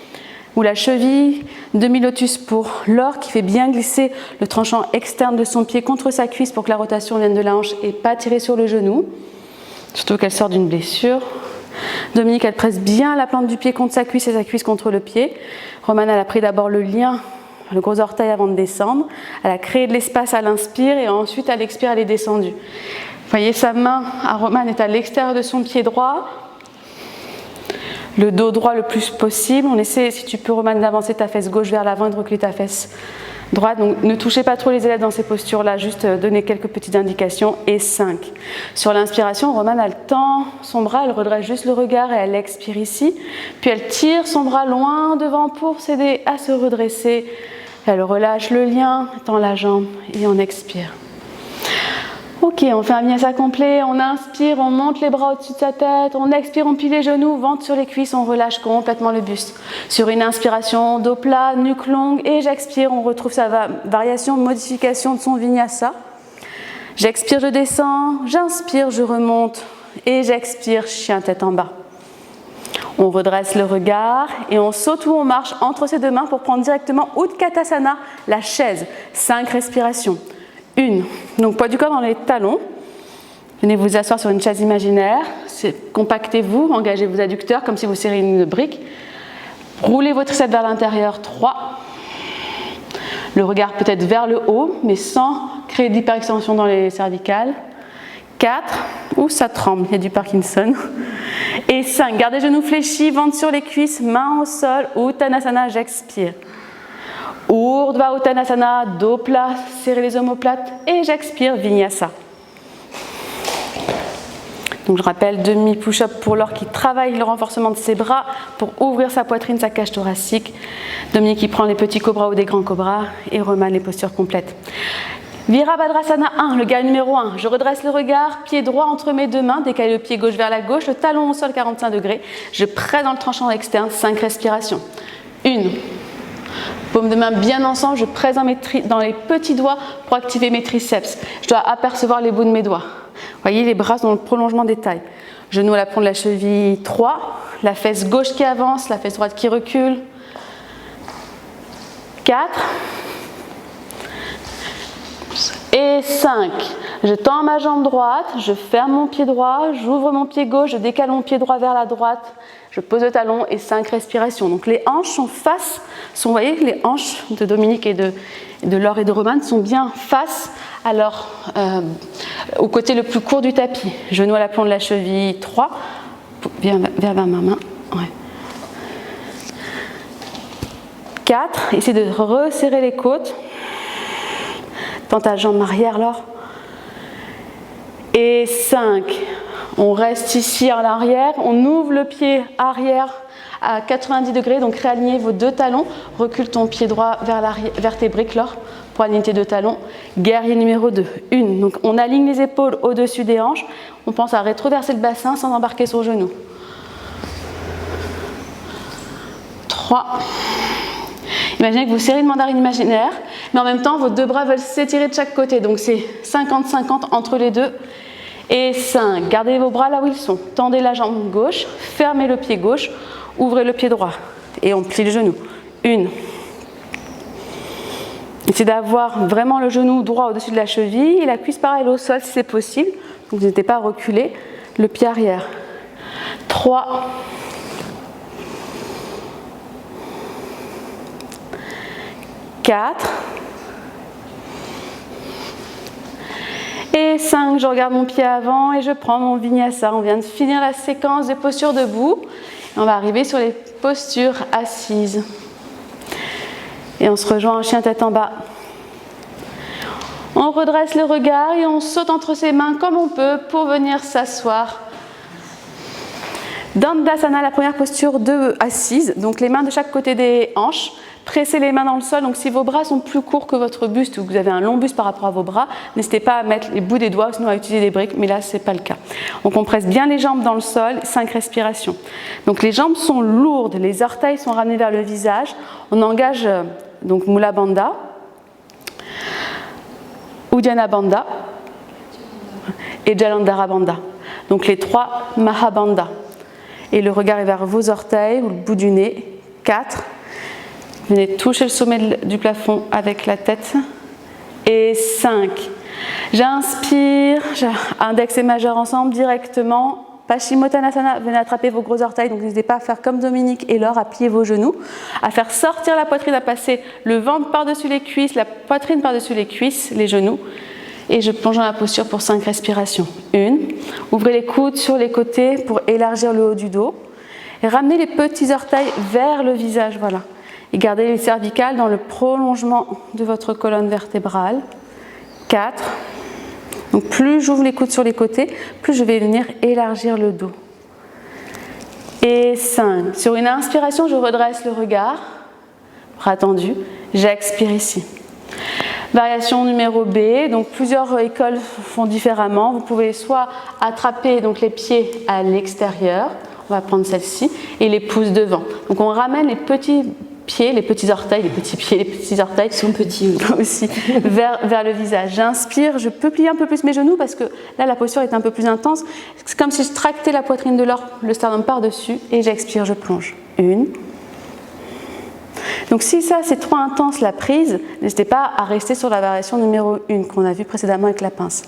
ou la cheville, demi-lotus pour Laure qui fait bien glisser le tranchant externe de son pied contre sa cuisse pour que la rotation vienne de la hanche et pas tirer sur le genou, surtout qu'elle sort d'une blessure. Dominique, elle presse bien la plante du pied contre sa cuisse et sa cuisse contre le pied. Romane, elle a pris d'abord le lien, le gros orteil avant de descendre. Elle a créé de l'espace à l'inspire et ensuite à l'expire, elle est descendue. Vous voyez, sa main à Romane est à l'extérieur de son pied droit. le dos droit le plus possible. On essaie, si tu peux, Romane, d'avancer ta fesse gauche vers l'avant et de reculer ta fesse droite. Donc ne touchez pas trop les élèves dans ces postures-là, juste donner quelques petites indications. Et 5. Sur l'inspiration, Romane, elle tend son bras, elle redresse juste le regard et elle expire ici. Puis elle tire son bras loin devant pour s'aider à se redresser. Elle relâche le lien, tend la jambe et on expire. Ok, on fait un vinyasa complet, on inspire, on monte les bras au-dessus de sa tête, on expire, on plie les genoux, ventre sur les cuisses, on relâche complètement le buste. Sur une inspiration, dos plat, nuque longue, et j'expire, on retrouve sa variation, modification de son vinyasa. J'expire, je descends, j'inspire, je remonte, et j'expire, chien tête en bas. On redresse le regard et on saute ou on marche entre ses deux mains pour prendre directement Utkatasana, la chaise. 5 respirations. 1. Donc poids du corps dans les talons. Venez vous asseoir sur une chaise imaginaire. Compactez-vous, engagez vos adducteurs comme si vous serrez une brique. Roulez vos triceps vers l'intérieur. 3. Le regard peut-être vers le haut, mais sans créer d'hyperextension dans les cervicales. 4. Ouh, ça tremble, il y a du Parkinson. Et 5. Gardez genoux fléchis, ventre sur les cuisses, mains au sol. Uttanasana, j'expire. Urdhva Uttanasana, dos plat, serrez les omoplates et j'expire, Vinyasa. Donc je rappelle, demi push-up pour Laure qui travaille le renforcement de ses bras pour ouvrir sa poitrine, sa cage thoracique. Dominique qui prend les petits cobras ou des grands cobras et Romane les postures complètes. Virabhadrasana 1, le gars numéro 1. Je redresse le regard, pied droit entre mes deux mains, décalez le pied gauche vers la gauche, le talon au sol 45 degrés. Je presse dans le tranchant externe, 5 respirations. 1. Paume de main bien ensemble, je presse dans les petits doigts pour activer mes triceps. Je dois apercevoir les bouts de mes doigts. Vous voyez, les bras sont dans le prolongement des tailles. Genou à l'aplomb de la cheville 3. La fesse gauche qui avance, la fesse droite qui recule. 4. Et 5. Je tends ma jambe droite, je ferme mon pied droit, j'ouvre mon pied gauche, je décale mon pied droit vers la droite, je pose le talon et 5 respirations. Donc les hanches sont face, vous voyez, les hanches de Dominique et de Laure et de Romane sont bien face à au côté le plus court du tapis. Genou à l'aplomb de la cheville 3, vers ma main. Ouais. 4, essayez de resserrer les côtes. Tends ta jambe arrière, Laure. Et 5. On reste ici en arrière. On ouvre le pied arrière à 90 degrés. Donc réalignez vos deux talons. Recule ton pied droit vers tes briques, Laure, pour aligner tes deux talons. Guerrier numéro 2. 1. Donc on aligne les épaules au-dessus des hanches. On pense à rétroverser le bassin sans embarquer son genou. 3. Imaginez que vous serrez une mandarine imaginaire, mais en même temps, vos deux bras veulent s'étirer de chaque côté. Donc, c'est 50-50 entre les deux. Et 5. Gardez vos bras là où ils sont. Tendez la jambe gauche, fermez le pied gauche, ouvrez le pied droit. Et on plie le genou. 1. Essayez d'avoir vraiment le genou droit au-dessus de la cheville et la cuisse parallèle au sol si c'est possible. Donc, n'hésitez pas à reculer le pied arrière. 3. 4 et 5, je regarde mon pied avant et je prends mon vinyasa. On vient de finir la séquence des postures debout. On va arriver sur les postures assises. Et on se rejoint en chien tête en bas. On redresse le regard et on saute entre ses mains comme on peut pour venir s'asseoir. Dandasana, la première posture assise. Donc les mains de chaque côté des hanches. Pressez les mains dans le sol, donc si vos bras sont plus courts que votre buste ou que vous avez un long buste par rapport à vos bras, n'hésitez pas à mettre les bouts des doigts, sinon à utiliser des briques, mais là ce n'est pas le cas. Donc on presse bien les jambes dans le sol, 5 respirations. Donc les jambes sont lourdes, les orteils sont ramenés vers le visage, on engage donc Mula Bandha, Uddiyana Bandha et Jalandhara Bandha. Donc les 3 Mahabandha. Et le regard est vers vos orteils ou le bout du nez, 4. Venez toucher le sommet du plafond avec la tête. Et 5. J'inspire, index et majeur ensemble directement. Paschimottanasana, venez attraper vos gros orteils. Donc n'hésitez pas à faire comme Dominique et Laure, à plier vos genoux, à faire sortir la poitrine, à passer le ventre par-dessus les cuisses, la poitrine par-dessus les cuisses, les genoux. Et je plonge dans la posture pour 5 respirations. 1. Ouvrez les coudes sur les côtés pour élargir le haut du dos. Et ramenez les petits orteils vers le visage, voilà. Et gardez les cervicales dans le prolongement de votre colonne vertébrale. 4. Donc plus j'ouvre les coudes sur les côtés, plus je vais venir élargir le dos. Et 5. Sur une inspiration, je redresse le regard, bras tendus, j'expire ici. Variation numéro B, donc plusieurs écoles font différemment. Vous pouvez soit attraper donc les pieds à l'extérieur, on va prendre celle-ci, et les pouces devant. Donc on ramène les petits pieds, les petits orteils, les petits pieds, les petits orteils Ils sont petits aussi vers le visage. J'inspire, je peux plier un peu plus mes genoux parce que là la posture est un peu plus intense. C'est comme si je tractais la poitrine de le sternum par-dessus et j'expire, je plonge. 1. Donc si ça c'est trop intense la prise, n'hésitez pas à rester sur la variation numéro 1 qu'on a vue précédemment avec la pince.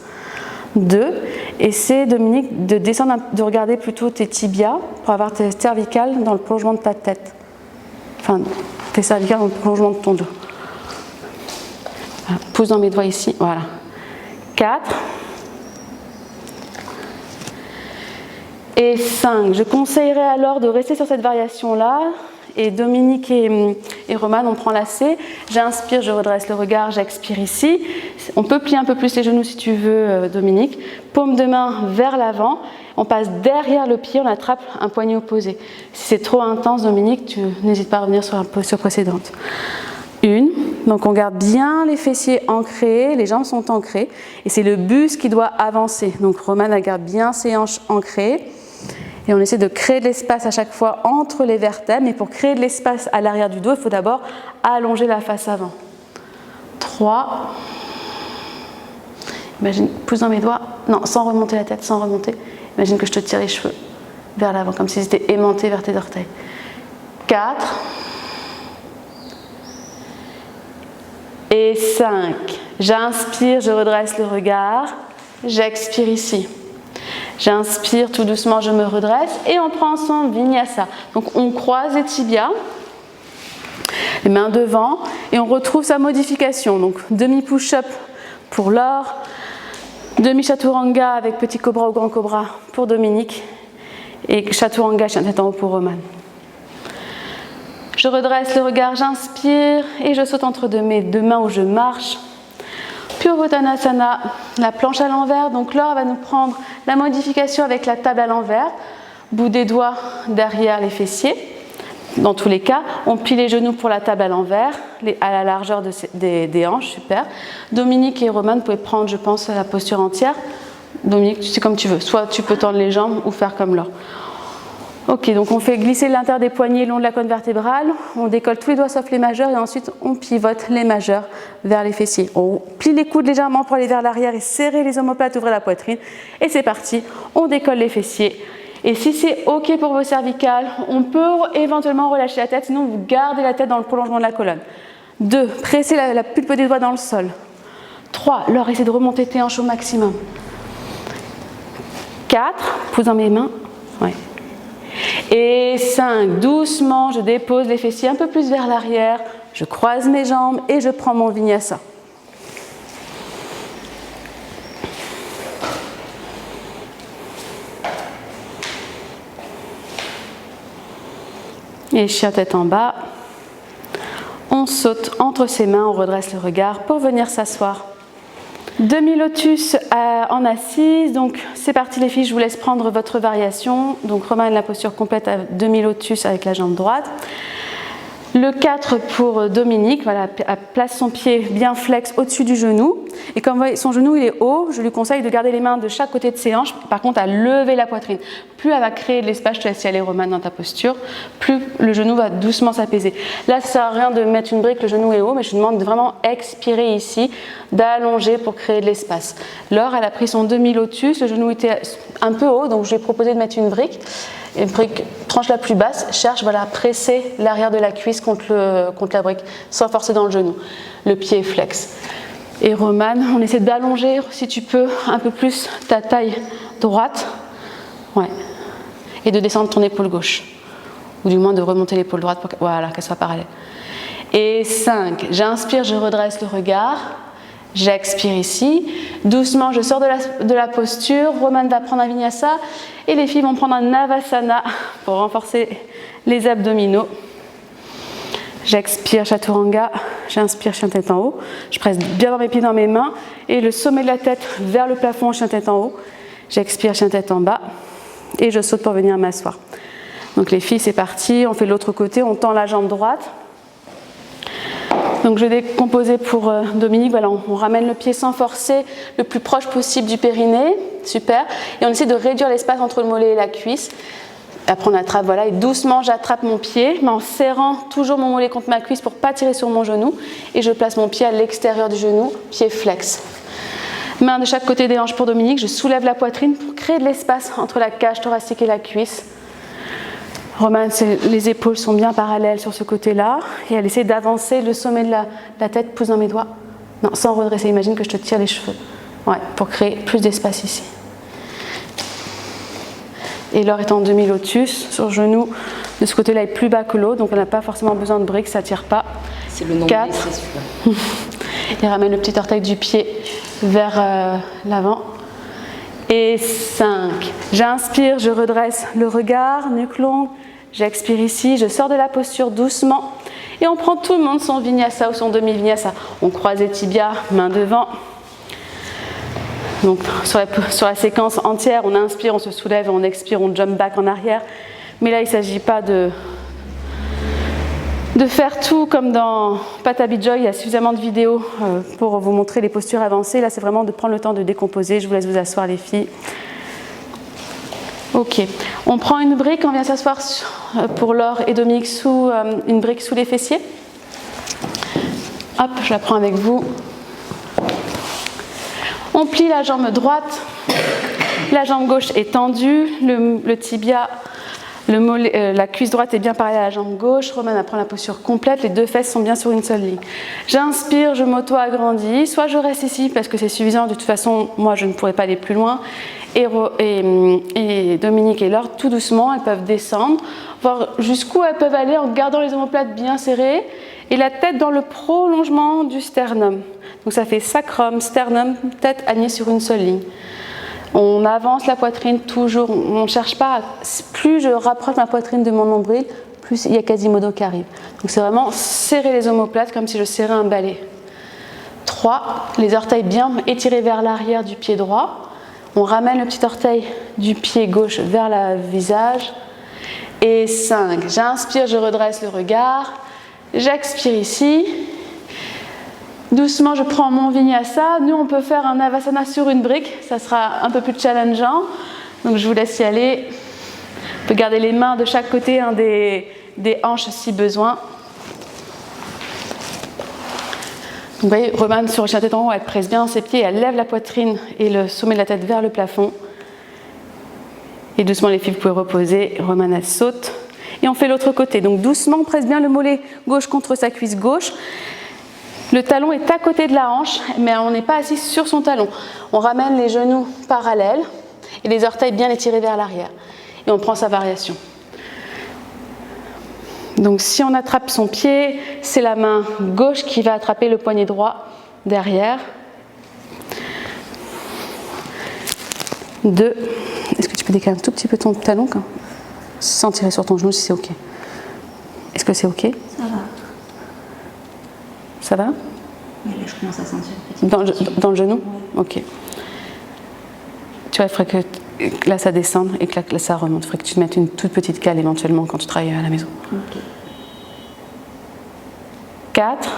2. Essaie Dominique de descendre, de regarder plutôt tes tibias pour avoir tes cervicales dans le prolongement de ta tête. Enfin, tes cervicales dans le prolongement de ton dos. Voilà, pouce dans mes doigts ici, voilà. 4. Et 5. Je conseillerais alors de rester sur cette variation-là. Et Dominique et Roman, on prend la C. J'inspire, je redresse le regard, j'expire ici. On peut plier un peu plus les genoux si tu veux, Dominique. Paume de main vers l'avant. On passe derrière le pied, on attrape un poignet opposé. Si c'est trop intense, Dominique, tu n'hésites pas à revenir sur la posture précédente. 1. Donc on garde bien les fessiers ancrés, les jambes sont ancrées. Et c'est le buste qui doit avancer. Donc Roman garde bien ses hanches ancrées. Et on essaie de créer de l'espace à chaque fois entre les vertèbres. Mais pour créer de l'espace à l'arrière du dos, il faut d'abord allonger la face avant. 3. Imagine, pouce dans mes doigts. Non, sans remonter la tête, sans remonter. Imagine que je te tire les cheveux vers l'avant, comme s'ils étaient aimantés vers tes orteils. 4. Et 5. J'inspire, je redresse le regard. J'expire ici. J'inspire tout doucement, je me redresse et on prend ensemble Vinyasa. Donc on croise les tibias, les mains devant et on retrouve sa modification. Donc demi push-up pour Laure, demi chaturanga avec petit cobra ou grand cobra pour Dominique et chaturanga chien tête en haut pour Roman. Je redresse le regard, j'inspire et je saute entre mes deux mains où je marche. Purvottanasana, la planche à l'envers. Donc Laure va nous prendre la modification avec la table à l'envers. Bout des doigts derrière les fessiers. Dans tous les cas, on plie les genoux pour la table à l'envers, à la largeur des hanches, super. Dominique et Roman, vous pouvez prendre, je pense, la posture entière. Dominique, tu sais comme tu veux. Soit tu peux tendre les jambes ou faire comme Laure. Ok, donc on fait glisser l'intérieur des poignets le long de la colonne vertébrale, on décolle tous les doigts sauf les majeurs et ensuite on pivote les majeurs vers les fessiers. On plie les coudes légèrement pour aller vers l'arrière et serrer les omoplates, ouvrir la poitrine. Et c'est parti, on décolle les fessiers. Et si c'est ok pour vos cervicales, on peut éventuellement relâcher la tête, sinon vous gardez la tête dans le prolongement de la colonne. 2, pressez la pulpe des doigts dans le sol. 3, Laure, essayez de remonter tes hanches au maximum. 4, pouce dans mes mains. Ouais. Et 5, doucement, je dépose les fessiers un peu plus vers l'arrière, je croise mes jambes et je prends mon Vinyasa. Et chien tête en bas, on saute entre ses mains, on redresse le regard pour venir s'asseoir. Demi-lotus en assise, donc c'est parti les filles, je vous laisse prendre votre variation. Donc Roman, la posture complète à demi-lotus avec la jambe droite. Le 4 pour Dominique, voilà, place son pied bien flex au-dessus du genou. Et comme vous voyez, son genou il est haut, je lui conseille de garder les mains de chaque côté de ses hanches, par contre à lever la poitrine. Plus elle va créer de l'espace, je te laisse y aller Roman dans ta posture, plus le genou va doucement s'apaiser. Là, ça ne sert à rien de mettre une brique, le genou est haut, mais je vous demande de vraiment expirer ici, d'allonger pour créer de l'espace. Laure, elle a pris son demi-lotus, le genou était un peu haut, donc je lui ai proposé de mettre une brique. Et brique, tranche la plus basse, cherche voilà, à presser l'arrière de la cuisse contre la brique, sans forcer dans le genou. Le pied est flex. Et Roman, on essaie d'allonger, si tu peux, un peu plus ta taille droite. Ouais. Et de descendre ton épaule gauche. Ou du moins de remonter l'épaule droite pour qu'elle soit parallèle. Et 5, j'inspire, je redresse le regard. J'expire ici. Doucement, je sors de la posture. Romane va prendre un vinyasa et les filles vont prendre un navasana pour renforcer les abdominaux. J'expire chaturanga, j'inspire chien tête en haut. Je presse bien dans mes pieds, dans mes mains et le sommet de la tête vers le plafond, chien tête en haut. J'expire chien tête en bas et je saute pour venir m'asseoir. Donc les filles, c'est parti. On fait l'autre côté, on tend la jambe droite. Donc je vais décomposer pour Dominique. Voilà, on ramène le pied sans forcer, le plus proche possible du périnée. Super. Et on essaie de réduire l'espace entre le mollet et la cuisse. Après on attrape, voilà, et doucement j'attrape mon pied, mais en serrant toujours mon mollet contre ma cuisse pour ne pas tirer sur mon genou. Et je place mon pied à l'extérieur du genou, pied flex. Main de chaque côté des hanches pour Dominique. Je soulève la poitrine pour créer de l'espace entre la cage thoracique et la cuisse. Romane, les épaules sont bien parallèles sur ce côté-là. Et elle essaie d'avancer le sommet de la tête, pousse dans mes doigts. Non, sans redresser, imagine que je te tire les cheveux. Ouais, pour créer plus d'espace ici. Et l'or est en demi-lotus, sur genou. De ce côté-là est plus bas que l'autre, donc on n'a pas forcément besoin de briques, ça ne tire pas. C'est le nombril, c'est super. Et ramène le petit orteil du pied vers l'avant. Et 5. J'inspire, je redresse le regard, nuque longue. J'expire ici, je sors de la posture doucement. Et on prend tout le monde son vinyasa ou son demi-vinyasa. On croise les tibias, main devant. Donc sur la séquence entière, on inspire, on se soulève, on expire, on jump back en arrière. Mais là, il ne s'agit pas de faire tout comme dans Patabi Joy. Il y a suffisamment de vidéos pour vous montrer les postures avancées. Là, c'est vraiment de prendre le temps de décomposer. Je vous laisse vous asseoir, les filles. Ok. On prend une brique, on vient s'asseoir pour Laure et Dominique sous une brique sous les fessiers. Hop, je la prends avec vous. On plie la jambe droite, la jambe gauche est tendue, le tibia, la cuisse droite est bien parallèle à la jambe gauche. Romane prend la posture complète, les deux fesses sont bien sur une seule ligne. J'inspire, je m'auto-agrandis, soit je reste ici parce que c'est suffisant, de toute façon moi je ne pourrais pas aller plus loin. Et Dominique et Laure, tout doucement, elles peuvent descendre, voir jusqu'où elles peuvent aller en gardant les omoplates bien serrées et la tête dans le prolongement du sternum. Donc ça fait sacrum, sternum, tête alignée sur une seule ligne. On avance la poitrine toujours, on ne cherche pas, plus je rapproche ma poitrine de mon nombril, plus il y a Quasimodo qui arrive. Donc c'est vraiment serrer les omoplates comme si je serrais un balai. 3, les orteils bien étirés vers l'arrière du pied droit. On ramène le petit orteil du pied gauche vers le visage. Et 5, j'inspire, je redresse le regard. J'expire ici. Doucement, je prends mon vinyasa. Nous, on peut faire un navasana sur une brique. Ça sera un peu plus challengeant. Donc, je vous laisse y aller. On peut garder les mains de chaque côté des hanches si besoin. Donc, vous voyez, Romane sur le chien tête en haut, elle presse bien ses pieds, elle lève la poitrine et le sommet de la tête vers le plafond. Et doucement, les filles, vous pouvez reposer. Romane, elle saute. Et on fait l'autre côté. Donc, doucement, on presse bien le mollet gauche contre sa cuisse gauche. Le talon est à côté de la hanche, mais on n'est pas assis sur son talon. On ramène les genoux parallèles et les orteils bien étirés vers l'arrière. Et on prend sa variation. Donc si on attrape son pied, c'est la main gauche qui va attraper le poignet droit derrière. 2. Est-ce que tu peux décaler un tout petit peu ton talon sans tirer sur ton genou si c'est OK? Est-ce que c'est OK? Ça va. Ça va? Oui, là, je commence à sentir une petite dans le genou? OK. Tu vois, il faudrait que là, ça descende et que là, ça remonte. Il faudrait que tu te mettes une toute petite cale éventuellement quand tu travailles à la maison. OK. 4.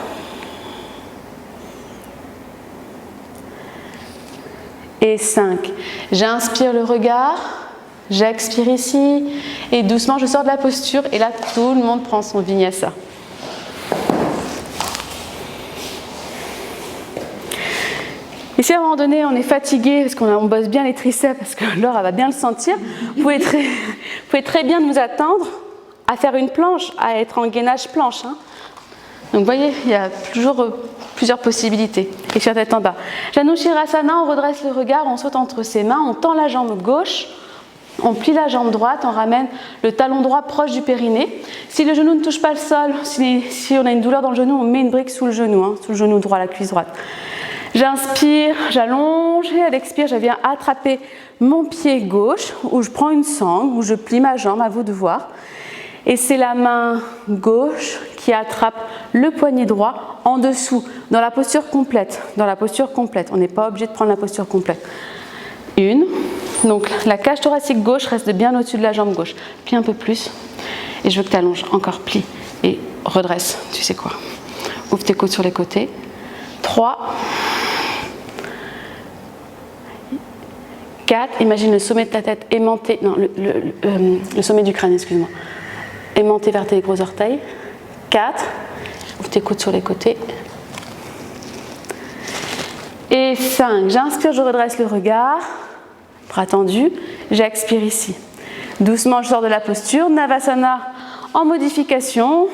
Et 5. J'inspire le regard. J'expire ici. Et doucement, je sors de la posture. Et là, tout le monde prend son vinyasa. Et si à un moment donné on est fatigué parce qu'on bosse bien les triceps, parce que Laure elle va bien le sentir, vous pouvez très bien nous attendre à faire une planche, à être en gainage planche. Hein. Donc vous voyez, il y a toujours plusieurs possibilités. Et sur la tête en bas. Janushirasana, on redresse le regard, on saute entre ses mains, on tend la jambe gauche, on plie la jambe droite, on ramène le talon droit proche du périnée. Si le genou ne touche pas le sol, si on a une douleur dans le genou, on met une brique sous le genou, hein, sous le genou droit, la cuisse droite. J'inspire, j'allonge et à l'expire, je viens attraper mon pied gauche où je prends une sangle, où je plie ma jambe, à vous de voir. Et c'est la main gauche qui attrape le poignet droit en dessous, dans la posture complète. Dans la posture complète, on n'est pas obligé de prendre la posture complète. Une, donc la cage thoracique gauche reste bien au-dessus de la jambe gauche. Plie un peu plus et je veux que tu allonges encore, plie et redresse, tu sais quoi. Ouvre tes côtes sur les côtés. 3, 4, imagine le sommet de ta tête aimanté, non, le sommet du crâne, excuse-moi, aimanté vers tes gros orteils. 4, ouvre tes coudes sur les côtés. Et 5, j'inspire, je redresse le regard, bras tendus, j'expire ici. Doucement, je sors de la posture, Navasana en modification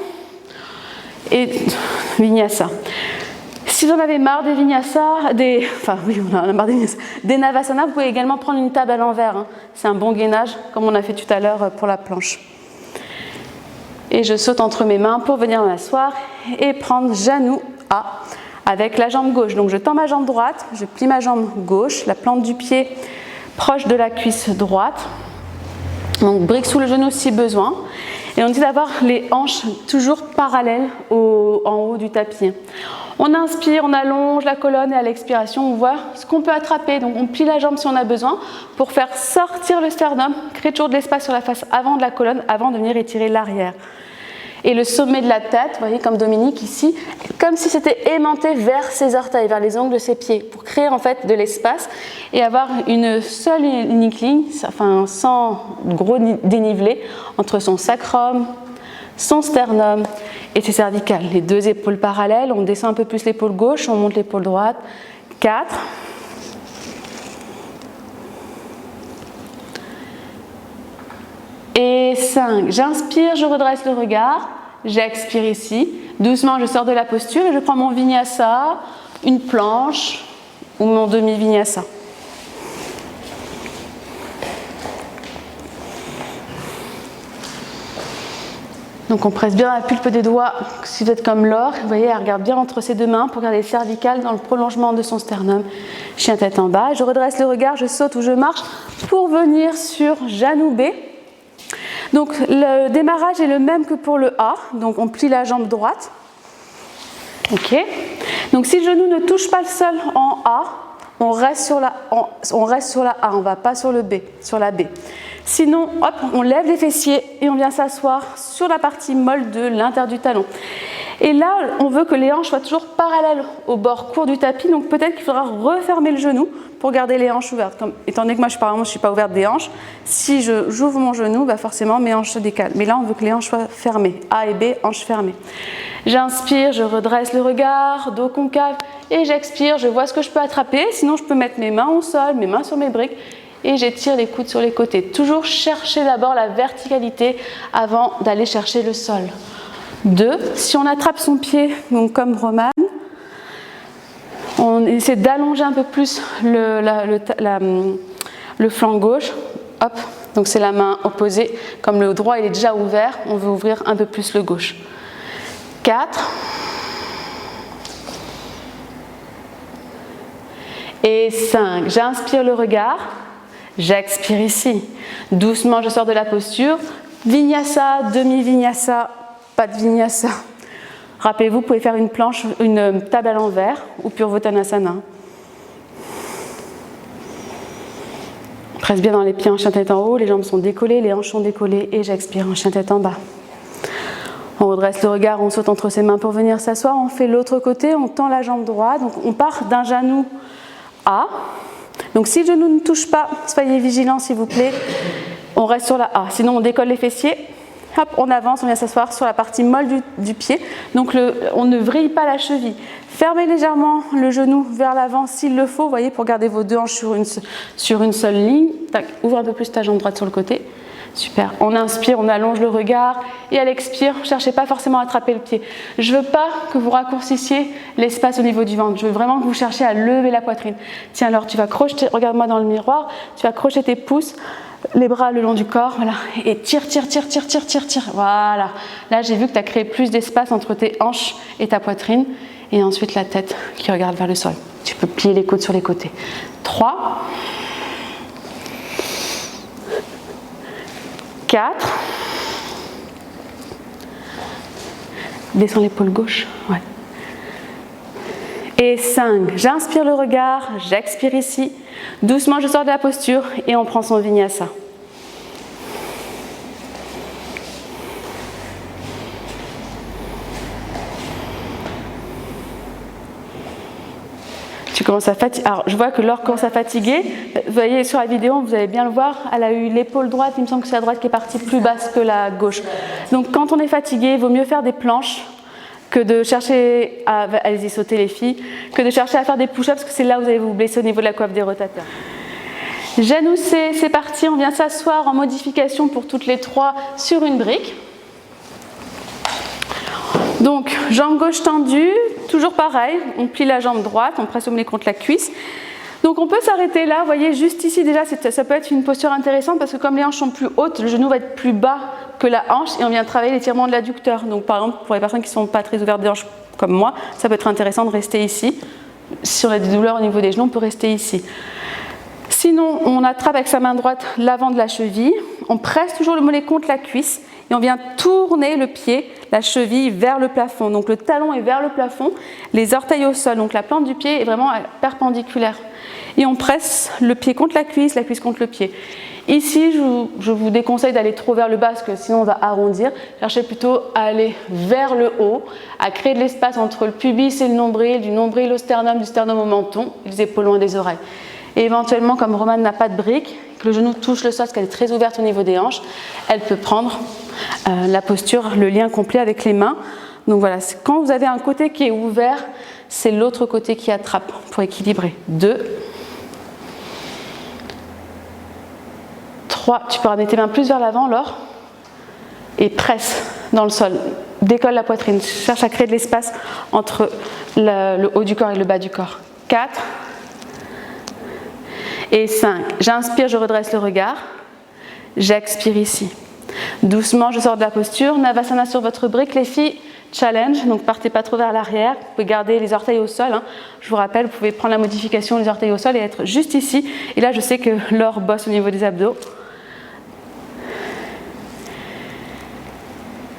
et Vinyasa. Si vous en avez marre des Vinyasa, des Navasana, vous pouvez également prendre une table à l'envers. Hein. C'est un bon gainage, comme on a fait tout à l'heure pour la planche. Et je saute entre mes mains pour venir m'asseoir et prendre Janu A avec la jambe gauche. Donc je tends ma jambe droite, je plie ma jambe gauche, la plante du pied proche de la cuisse droite. Donc brique sous le genou si besoin. Et on dit d'avoir les hanches toujours parallèles en haut du tapis. On inspire, on allonge la colonne et à l'expiration, on voit ce qu'on peut attraper. Donc on plie la jambe si on a besoin pour faire sortir le sternum, créer toujours de l'espace sur la face avant de la colonne avant de venir étirer l'arrière. Et le sommet de la tête, vous voyez comme Dominique ici, comme si c'était aimanté vers ses orteils, vers les ongles de ses pieds, pour créer en fait de l'espace et avoir une seule unique ligne, enfin sans gros dénivelé, entre son sacrum, son sternum et ses cervicales. Les deux épaules parallèles, on descend un peu plus l'épaule gauche, on monte l'épaule droite. 4. Et 5. J'inspire, je redresse le regard, j'expire ici. Doucement, je sors de la posture et je prends mon vinyasa, une planche ou mon demi-vinyasa. Donc on presse bien la pulpe des doigts, si vous êtes comme Laure, vous voyez, elle regarde bien entre ses deux mains pour garder les cervicales dans le prolongement de son sternum. Chien tête en bas, je redresse le regard, je saute ou je marche pour venir sur Janu B. Donc le démarrage est le même que pour le A, donc on plie la jambe droite. Ok. Donc si le genou ne touche pas le sol en A, on reste sur la A, on ne va pas sur le B, sur la B. Sinon, hop, on lève les fessiers et on vient s'asseoir sur la partie molle de l'intérieur du talon. Et là, on veut que les hanches soient toujours parallèles au bord court du tapis, donc peut-être qu'il faudra refermer le genou pour garder les hanches ouvertes. Étant donné que moi, je ne suis pas ouverte des hanches, si j'ouvre mon genou, bah forcément, mes hanches se décalent. Mais là, on veut que les hanches soient fermées. A et B, hanches fermées. J'inspire, je redresse le regard, dos concave, et j'expire, je vois ce que je peux attraper. Sinon, je peux mettre mes mains au sol, mes mains sur mes briques, et j'étire les coudes sur les côtés. Toujours chercher d'abord la verticalité avant d'aller chercher le sol. 2. Si on attrape son pied, donc comme Romane, on essaie d'allonger un peu plus le flanc gauche. Hop, donc c'est la main opposée. Comme le droit il est déjà ouvert, on veut ouvrir un peu plus le gauche. 4. Et 5. J'inspire le regard. J'expire ici. Doucement, je sors de la posture. Vinyasa, demi-vinyasa, pas de vinyasa. Rappelez-vous, vous pouvez faire une planche, une table à l'envers ou Purvottanasana. Presse bien dans les pieds en chien tête en haut, les jambes sont décollées, les hanches sont décollées et j'expire en chien tête en bas. On redresse le regard, on saute entre ses mains pour venir s'asseoir. On fait l'autre côté, on tend la jambe droite. Donc on part d'un genou A. Donc si le genou ne touche pas, soyez vigilants s'il vous plaît, on reste sur la A. Sinon on décolle les fessiers, hop, on avance, on vient s'asseoir sur la partie molle du pied. Donc on ne vrille pas la cheville. Fermez légèrement le genou vers l'avant s'il le faut, vous voyez, pour garder vos deux hanches sur une seule ligne. Tac, ouvre un peu plus ta jambe droite sur le côté. Super. On inspire, on allonge le regard et à l'expire, ne cherchez pas forcément à attraper le pied. Je ne veux pas que vous raccourcissiez l'espace au niveau du ventre. Je veux vraiment que vous cherchiez à lever la poitrine. Tiens, alors tu vas crocheter, regarde-moi dans le miroir, tu vas crocheter tes pouces, les bras le long du corps, voilà, et tire. Voilà. Là, j'ai vu que tu as créé plus d'espace entre tes hanches et ta poitrine et ensuite la tête qui regarde vers le sol. Tu peux peux plier les coudes sur les côtés. 3, 4, descends l'épaule gauche, ouais. Et 5, j'inspire le regard, j'expire ici. Doucement, je sors de la posture et on prend son vinyasa. Tu commences à fatiguer. Alors, je vois que Laure commence à fatiguer. Vous voyez sur la vidéo, vous allez bien le voir, elle a eu l'épaule droite. Il me semble que c'est la droite qui est partie plus basse que la gauche. Donc, quand on est fatigué, il vaut mieux faire des planches que de chercher à, allez-y sauter les filles, que de chercher à faire des push-ups parce que c'est là où vous allez vous blesser au niveau de la coiffe des rotateurs. Genoux C, c'est parti, on vient s'asseoir en modification pour toutes les trois sur une brique. Donc, jambe gauche tendue, toujours pareil, on plie la jambe droite, on presse au mollet contre la cuisse. Donc on peut s'arrêter là, vous voyez, juste ici déjà, ça peut être une posture intéressante parce que comme les hanches sont plus hautes, le genou va être plus bas que la hanche et on vient travailler l'étirement de l'adducteur. Donc par exemple, pour les personnes qui ne sont pas très ouvertes des hanches comme moi, ça peut être intéressant de rester ici. Si on a des douleurs au niveau des genoux, on peut rester ici. Sinon, on attrape avec sa main droite l'avant de la cheville, on presse toujours le mollet contre la cuisse et on vient tourner le pied, la cheville vers le plafond. Donc le talon est vers le plafond, les orteils au sol, donc la plante du pied est vraiment perpendiculaire. Et on presse le pied contre la cuisse contre le pied. Ici, je vous déconseille d'aller trop vers le bas parce que sinon on va arrondir. Cherchez plutôt à aller vers le haut, à créer de l'espace entre le pubis et le nombril, du nombril au sternum, du sternum au menton, et les épaules loin des oreilles. Et éventuellement, comme Romane n'a pas de brique, que le genou touche le sol parce qu'elle est très ouverte au niveau des hanches, elle peut prendre la posture, le lien complet avec les mains. Donc voilà, quand vous avez un côté qui est ouvert, c'est l'autre côté qui attrape pour équilibrer. 2, 3, tu peux ramener tes mains plus vers l'avant, Laure, et presse dans le sol. Décolle la poitrine, cherche à créer de l'espace entre le haut du corps et le bas du corps. 4 et 5. J'inspire, je redresse le regard. J'expire ici. Doucement, je sors de la posture. Navasana sur votre brique, les filles. Challenge, donc partez pas trop vers l'arrière. Vous pouvez garder les orteils au sol. Je vous rappelle, vous pouvez prendre la modification des orteils au sol et être juste ici. Et là, je sais que Laure bosse au niveau des abdos.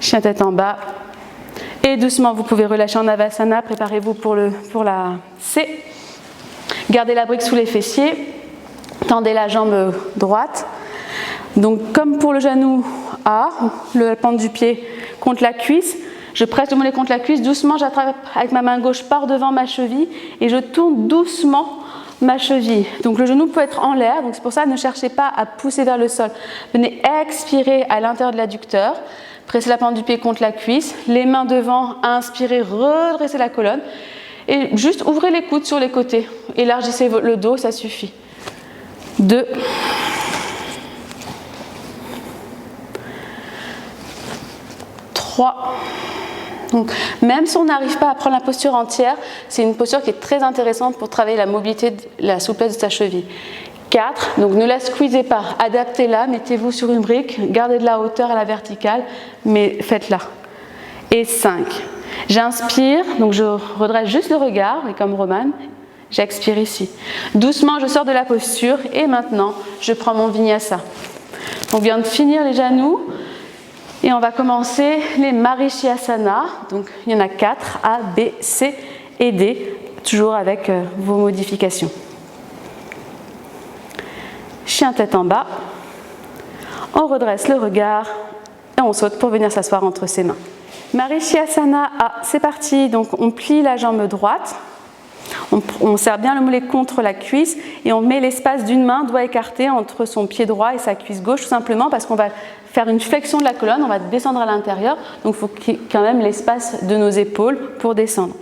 Chien tête en bas. Et doucement, vous pouvez relâcher en Navasana. Préparez-vous pour la C. Gardez la brique sous les fessiers. Tendez la jambe droite. Donc comme pour le genou A, la pente du pied contre la cuisse, je presse le mollet contre la cuisse, doucement j'attrape avec ma main gauche par devant ma cheville et je tourne doucement ma cheville. Donc le genou peut être en l'air, donc c'est pour ça ne cherchez pas à pousser vers le sol. Venez expirer à l'intérieur de l'adducteur, pressez la pente du pied contre la cuisse, les mains devant, inspirez, redressez la colonne et juste ouvrez les coudes sur les côtés, élargissez le dos, ça suffit. 2, 3. Donc, même si on n'arrive pas à prendre la posture entière, c'est une posture qui est très intéressante pour travailler la mobilité, la souplesse de sa cheville. 4, donc ne la squeezez pas, adaptez-la, mettez-vous sur une brique, gardez de la hauteur à la verticale, mais faites-la. Et 5, j'inspire, donc je redresse juste le regard, et comme Romane, j'expire ici. Doucement, je sors de la posture et maintenant, je prends mon vinyasa. On vient de finir les genoux et on va commencer les Marichyasana. Donc, il y en a 4, A, B, C et D, toujours avec vos modifications. Chien tête en bas. On redresse le regard et on saute pour venir s'asseoir entre ses mains. Marichyasana A, c'est parti. Donc, on plie la jambe droite. On serre bien le mollet contre la cuisse et on met l'espace d'une main, doigt écarté, entre son pied droit et sa cuisse gauche, tout simplement parce qu'on va faire une flexion de la colonne, on va descendre à l'intérieur, donc il faut qu'il y ait quand même l'espace de nos épaules pour descendre.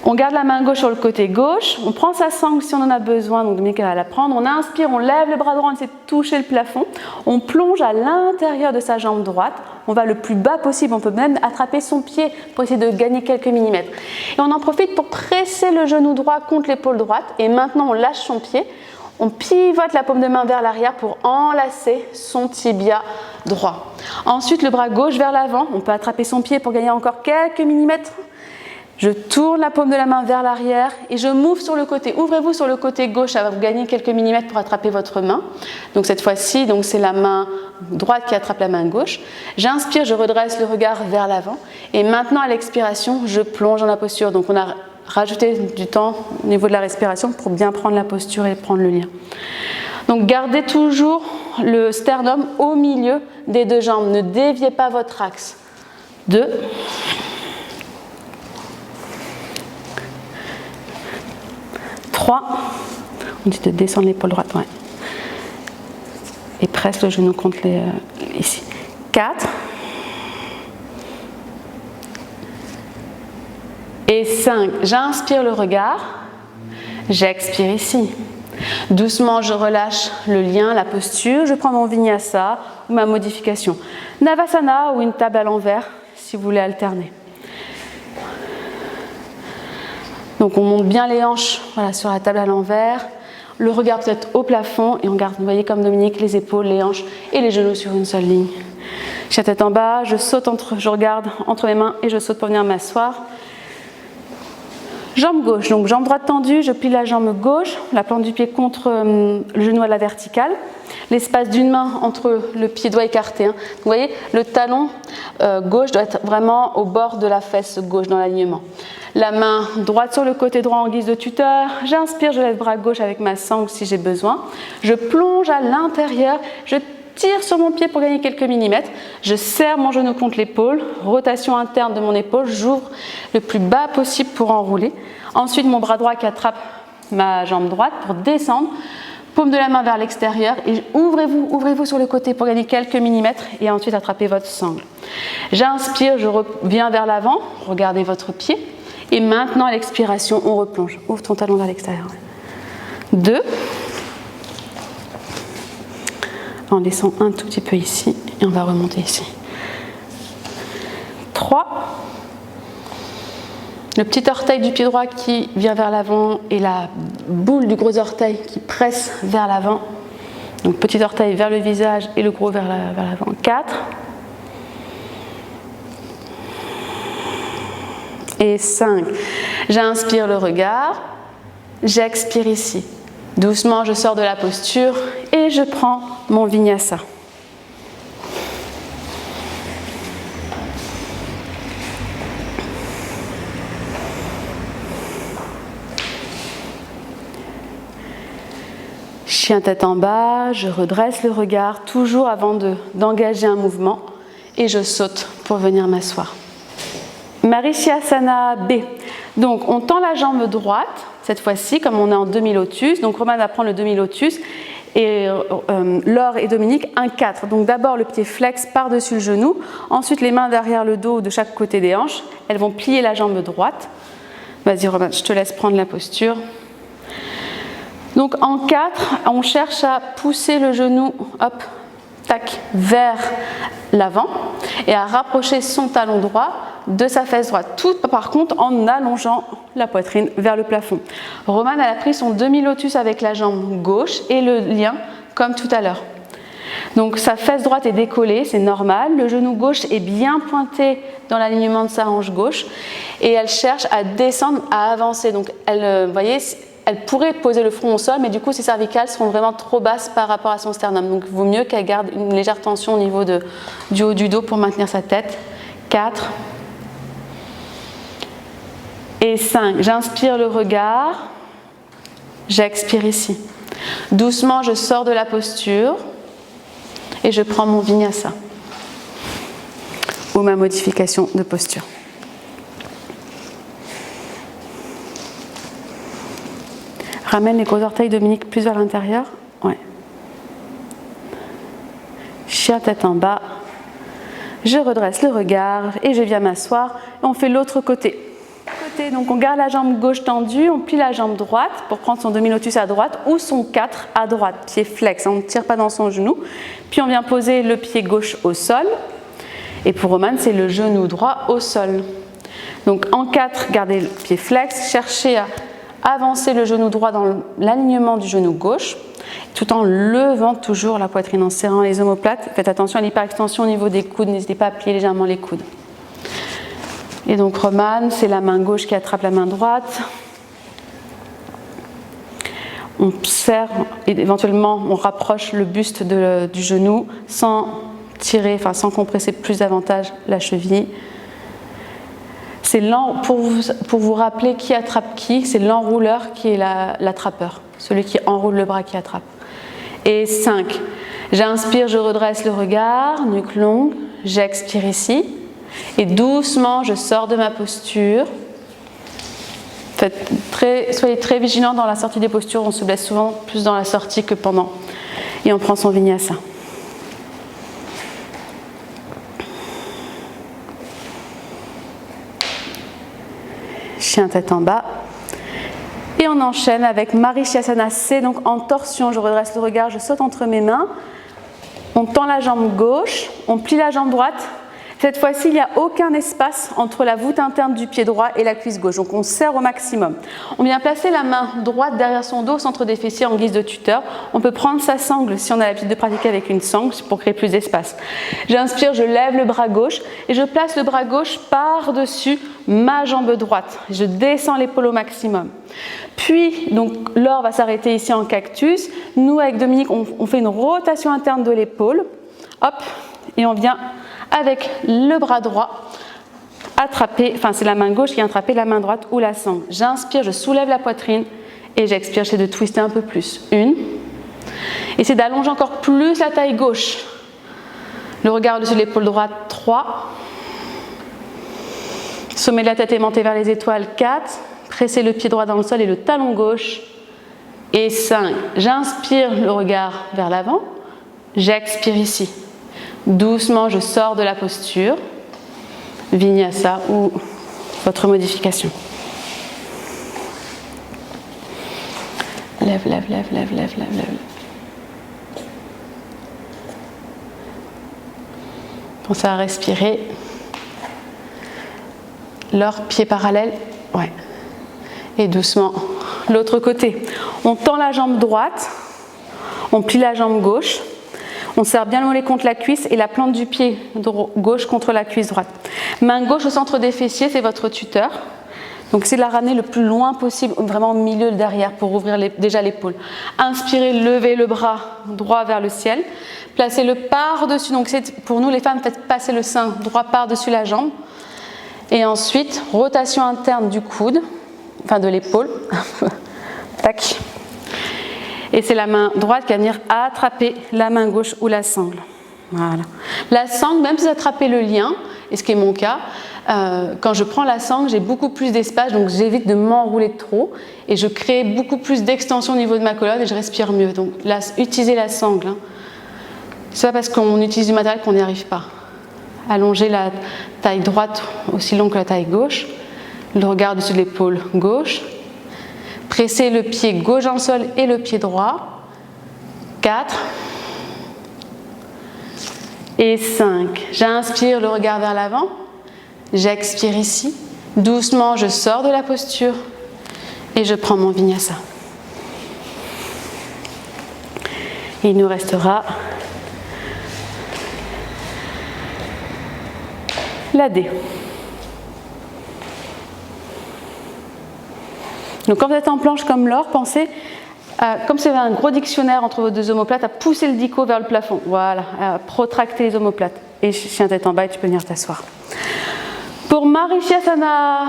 On garde la main gauche sur le côté gauche, on prend sa sangle si on en a besoin, donc Dominique va la prendre, on inspire, on lève le bras droit, on essaie de toucher le plafond, on plonge à l'intérieur de sa jambe droite, on va le plus bas possible, on peut même attraper son pied pour essayer de gagner quelques millimètres. Et on en profite pour presser le genou droit contre l'épaule droite et maintenant on lâche son pied, on pivote la paume de main vers l'arrière pour enlacer son tibia droit. Ensuite le bras gauche vers l'avant, on peut attraper son pied pour gagner encore quelques millimètres. Je tourne la paume de la main vers l'arrière et je m'ouvre sur le côté. Ouvrez-vous sur le côté gauche, ça va vous gagner quelques millimètres pour attraper votre main. Donc cette fois-ci, c'est la main droite qui attrape la main gauche. J'inspire, je redresse le regard vers l'avant. Et maintenant, à l'expiration, je plonge dans la posture. Donc on a rajouté du temps au niveau de la respiration pour bien prendre la posture et prendre le lien. Donc gardez toujours le sternum au milieu des deux jambes. Ne déviez pas votre axe. 2. 3. On dit de descendre l'épaule droite. Ouais. Et presse le genou contre ici. 4. Et 5. J'inspire le regard. J'expire ici. Doucement, je relâche le lien, la posture. Je prends mon vinyasa ou ma modification. Navasana ou une table à l'envers si vous voulez alterner. Donc on monte bien les hanches sur la table à l'envers. Le regard peut-être au plafond et on garde, vous voyez comme Dominique, les épaules, les hanches et les genoux sur une seule ligne. J'ai la tête en bas, je regarde entre mes mains et je saute pour venir m'asseoir. Jambe gauche, donc jambe droite tendue, je plie la jambe gauche, la plante du pied contre le genou à la verticale, l'espace d'une main entre le pied doigt écarté. Vous voyez, le talon gauche doit être vraiment au bord de la fesse gauche dans l'alignement. La main droite sur le côté droit en guise de tuteur, j'inspire, je lève le bras gauche avec ma sangle si j'ai besoin, je plonge à l'intérieur, je tire sur mon pied pour gagner quelques millimètres, je serre mon genou contre l'épaule, rotation interne de mon épaule, j'ouvre le plus bas possible pour enrouler. Ensuite, mon bras droit qui attrape ma jambe droite pour descendre, paume de la main vers l'extérieur et ouvrez-vous sur le côté pour gagner quelques millimètres et ensuite attrapez votre sangle. J'inspire, je reviens vers l'avant, regardez votre pied et maintenant à l'expiration, on replonge. Ouvre ton talon vers l'extérieur. 2. On descend un tout petit peu ici et on va remonter ici. 3. Le petit orteil du pied droit qui vient vers l'avant et la boule du gros orteil qui presse vers l'avant. Donc petit orteil vers le visage et le gros vers l'avant. 4. Et 5. J'inspire le regard, j'expire ici. Doucement, je sors de la posture et je prends mon vinyasa. Chien tête en bas, je redresse le regard, toujours avant d'engager un mouvement, et je saute pour venir m'asseoir. Marichyasana B. Donc, on tend la jambe droite, cette fois-ci, comme on est en demi-lotus. Donc, Roman va prendre le demi-lotus et Laure et Dominique, un 4. Donc, d'abord, le pied flex par-dessus le genou. Ensuite, les mains derrière le dos de chaque côté des hanches. Elles vont plier la jambe droite. Vas-y, Roman, je te laisse prendre la posture. Donc, en 4, on cherche à pousser le genou, hop, tac, vers l'avant et à rapprocher son talon droit de sa fesse droite, tout par contre en allongeant la poitrine vers le plafond. Romane, elle a pris son demi-lotus avec la jambe gauche et le lien comme tout à l'heure. Donc sa fesse droite est décollée, c'est normal, le genou gauche est bien pointé dans l'alignement de sa hanche gauche et elle cherche à descendre, à avancer. Donc elle, vous voyez, elle pourrait poser le front au sol, mais du coup ses cervicales seront vraiment trop basses par rapport à son sternum. Donc il vaut mieux qu'elle garde une légère tension au niveau du haut du dos pour maintenir sa tête. 4 et 5. J'inspire le regard, j'expire ici. Doucement, je sors de la posture et je prends mon vinyasa ou ma modification de posture. Ramène les gros orteils, Dominique, plus vers l'intérieur. Ouais. Chien tête en bas. Je redresse le regard et je viens m'asseoir. Et on fait l'autre côté. Donc on garde la jambe gauche tendue, on plie la jambe droite pour prendre son demi-lotus à droite ou son 4 à droite, pied flex, on ne tire pas dans son genou. Puis on vient poser le pied gauche au sol. Et pour Romane, c'est le genou droit au sol. Donc en 4, gardez le pied flex, cherchez à avancer le genou droit dans l'alignement du genou gauche, tout en levant toujours la poitrine, en serrant les omoplates. Faites attention à l'hyperextension au niveau des coudes, n'hésitez pas à plier légèrement les coudes. Et donc Romane, c'est la main gauche qui attrape la main droite. On serre et éventuellement on rapproche le buste du genou sans tirer, enfin sans compresser plus davantage la cheville. C'est pour vous rappeler qui attrape qui, c'est l'enrouleur qui est l'attrapeur, celui qui enroule le bras qui attrape. Et 5. J'inspire, je redresse le regard, nuque longue, j'expire ici. Et doucement, je sors de ma posture. Soyez très vigilants dans la sortie des postures, on se blesse souvent plus dans la sortie que pendant. Et on prend son vinyasa. Chien tête en bas. Et on enchaîne avec Marichyasana C, donc en torsion, je redresse le regard, je saute entre mes mains. On tend la jambe gauche, on plie la jambe droite. Cette fois-ci, il n'y a aucun espace entre la voûte interne du pied droit et la cuisse gauche. Donc on serre au maximum. On vient placer la main droite derrière son dos, au centre des fessiers en guise de tuteur. On peut prendre sa sangle si on a l'habitude de pratiquer avec une sangle pour créer plus d'espace. J'inspire, je lève le bras gauche et je place le bras gauche par-dessus ma jambe droite. Je descends l'épaule au maximum. Puis, donc Laure va s'arrêter ici en cactus. Nous, avec Dominique, on fait une rotation interne de l'épaule. Hop, et on vient avec le bras droit attraper, enfin c'est la main gauche qui vient attraper la main droite ou la sangle. J'inspire, je soulève la poitrine et j'expire, j'essaie de twister un peu plus. 1. Essayez d'allonger encore plus la taille gauche. Le regard au-dessus de l'épaule droite. 3. Sommet de la tête aimanté vers les étoiles. 4. Pressez le pied droit dans le sol et le talon gauche. Et 5. J'inspire, le regard vers l'avant. J'expire ici. Doucement, je sors de la posture. Vinyasa ou votre modification. Lève, lève, lève, lève, lève, lève, lève. Pensez à respirer. Leur pied parallèle. Ouais. Et doucement, l'autre côté. On tend la jambe droite. On plie la jambe gauche. On serre bien le mollet contre la cuisse et la plante du pied gauche contre la cuisse droite. Main gauche au centre des fessiers, c'est votre tuteur. Donc essayez de la ramener le plus loin possible, vraiment au milieu derrière pour ouvrir déjà l'épaule. Inspirez, levez le bras droit vers le ciel. Placez-le par-dessus. Donc pour nous les femmes, faites passer le sein droit par-dessus la jambe. Et ensuite, rotation interne du coude, enfin de l'épaule. Tac. Et c'est la main droite qui va venir attraper la main gauche ou la sangle. Voilà. La sangle, même si vous attrapez le lien, et ce qui est mon cas, quand je prends la sangle, j'ai beaucoup plus d'espace, donc j'évite de m'enrouler trop et je crée beaucoup plus d'extension au niveau de ma colonne et je respire mieux. Donc là, utilisez la sangle. Hein. C'est pas parce qu'on utilise du matériel qu'on n'y arrive pas. Allongez la taille droite aussi longue que la taille gauche, le regard dessus de l'épaule gauche. Pressez le pied gauche dans le sol et le pied droit. 4. Et 5. J'inspire, le regard vers l'avant. J'expire ici. Doucement, je sors de la posture et je prends mon vinyasa. Et il nous restera la D. Donc quand vous êtes en planche comme Laure, pensez, comme si vous avez un gros dictionnaire entre vos deux omoplates, à pousser le dico vers le plafond. Voilà, à protracter les omoplates. Et chien tête en bas, et tu peux venir t'asseoir. Pour Marichyasana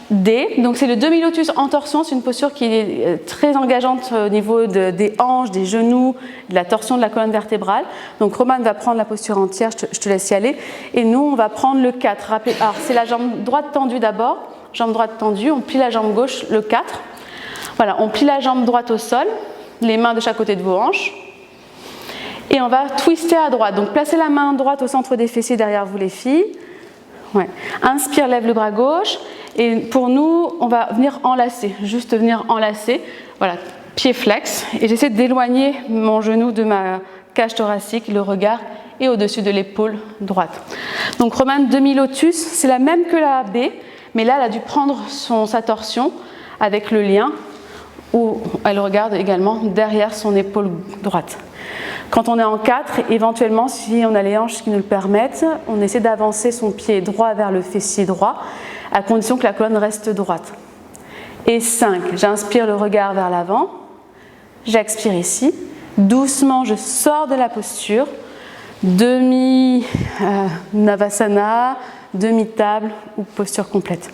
D, donc c'est le demi-lotus en torsion, c'est une posture qui est très engageante au niveau des hanches, des genoux, de la torsion de la colonne vertébrale. Donc Romane va prendre la posture entière, je te laisse y aller. Et nous, on va prendre le 4. Alors c'est la jambe droite tendue d'abord. Jambe droite tendue, on plie la jambe gauche, le 4. Voilà, on plie la jambe droite au sol, les mains de chaque côté de vos hanches. Et on va twister à droite. Donc placez la main droite au centre des fessiers derrière vous les filles. Ouais. Inspire, lève le bras gauche. Et pour nous, on va venir enlacer, juste venir enlacer. Voilà, pied flex. Et j'essaie d'éloigner mon genou de ma cage thoracique, le regard et au-dessus de l'épaule droite. Donc Romane demi-lotus, c'est la même que la B. Mais là, elle a dû prendre sa torsion avec le lien où elle regarde également derrière son épaule droite. Quand on est en 4, éventuellement, si on a les hanches qui nous le permettent, on essaie d'avancer son pied droit vers le fessier droit. à condition que la colonne reste droite. Et 5, j'inspire le regard vers l'avant, j'expire ici, doucement je sors de la posture, demi-navasana, demi-table ou posture complète.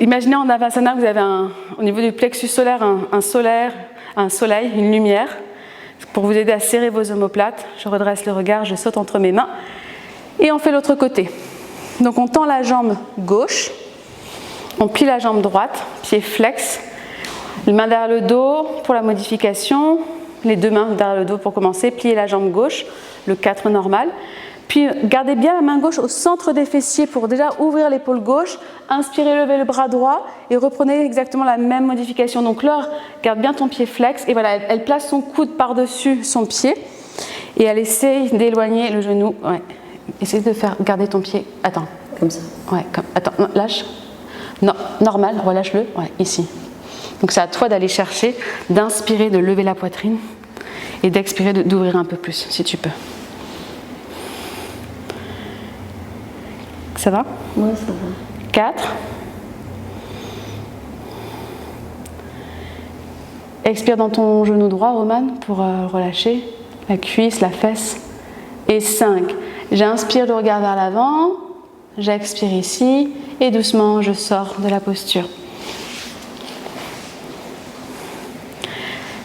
Imaginez en Navasana, vous avez au niveau du plexus solaire un soleil, une lumière. Pour vous aider à serrer vos omoplates, je redresse le regard, je saute entre mes mains et on fait l'autre côté. Donc on tend la jambe gauche, on plie la jambe droite, pied flex, les mains derrière le dos pour la modification, les deux mains derrière le dos pour commencer, pliez la jambe gauche, le 4 normal. Puis gardez bien la main gauche au centre des fessiers pour déjà ouvrir l'épaule gauche, inspirez, levez le bras droit et reprenez exactement la même modification. Donc Laure, garde bien ton pied flex et voilà, elle place son coude par-dessus son pied et elle essaye d'éloigner le genou. Ouais. Essaye de faire garder ton pied. Attends. Comme ça. Ouais, attends, non, lâche. Non, normal, relâche-le. Ouais, ici. Donc c'est à toi d'aller chercher, d'inspirer, de lever la poitrine et d'expirer, d'ouvrir un peu plus si tu peux. Ça va? Oui, ça va. 4. Expire dans ton genou droit, Romane, pour relâcher la cuisse, la fesse. Et 5. J'inspire le regard vers l'avant, j'expire ici et doucement je sors de la posture.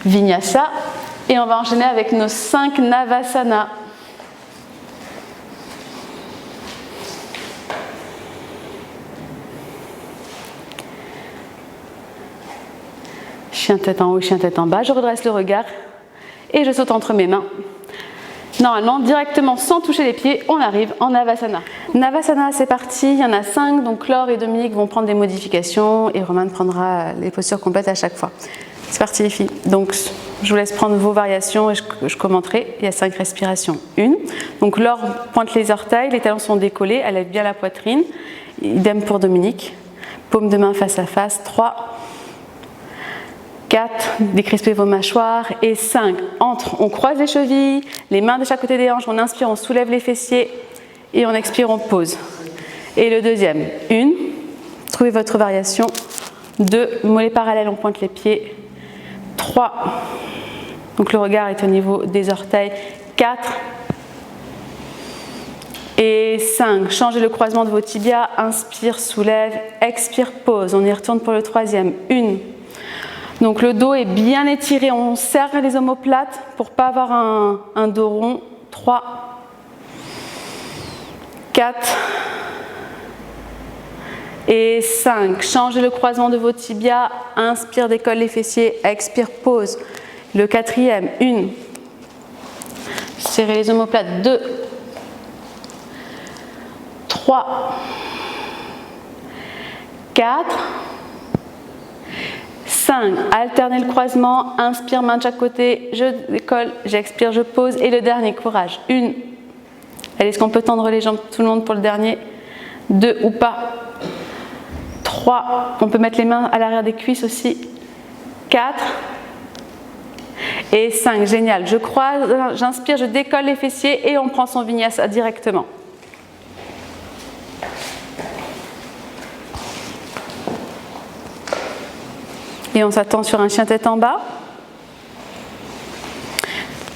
Vinyasa. Et on va enchaîner avec nos 5 Navasana. Chien tête en haut, chien tête en bas. Je redresse le regard et je saute entre mes mains. Normalement, directement sans toucher les pieds, on arrive en Navasana. Navasana, c'est parti. Il y en a 5. Donc Laure et Dominique vont prendre des modifications et Romane prendra les postures complètes à chaque fois. C'est parti les filles. Donc je vous laisse prendre vos variations et je commenterai. Il y a 5 respirations. 1. Donc Laure pointe les orteils, les talons sont décollés, elle lève bien la poitrine. Idem pour Dominique. Paume de main face à face. 3. 4, décrispez vos mâchoires. Et 5, entre, on croise les chevilles, les mains de chaque côté des hanches, on inspire, on soulève les fessiers et on expire, on pose. Et le deuxième, 1, trouvez votre variation. 2, mollets parallèles, on pointe les pieds. 3, donc le regard est au niveau des orteils. 4 et 5, changez le croisement de vos tibias, inspire, soulève, expire, pose. On y retourne pour le troisième. 1. Donc le dos est bien étiré, on serre les omoplates pour ne pas avoir un dos rond. 3, 4 et 5. Changez le croisement de vos tibias, inspire, décolle les fessiers, expire, pose. Le quatrième, 1. Serrez les omoplates, 2, 3, 4, 5, alternez le croisement, inspire, main de chaque côté, je décolle, j'expire, je pose. Et le dernier, courage. 1. Allez, est-ce qu'on peut tendre les jambes, tout le monde, pour le dernier? 2 ou pas. 3, on peut mettre les mains à l'arrière des cuisses aussi. 4 et 5, génial. Je croise, j'inspire, je décolle les fessiers et on prend son vinyasa directement. Et on s'attend sur un chien tête en bas.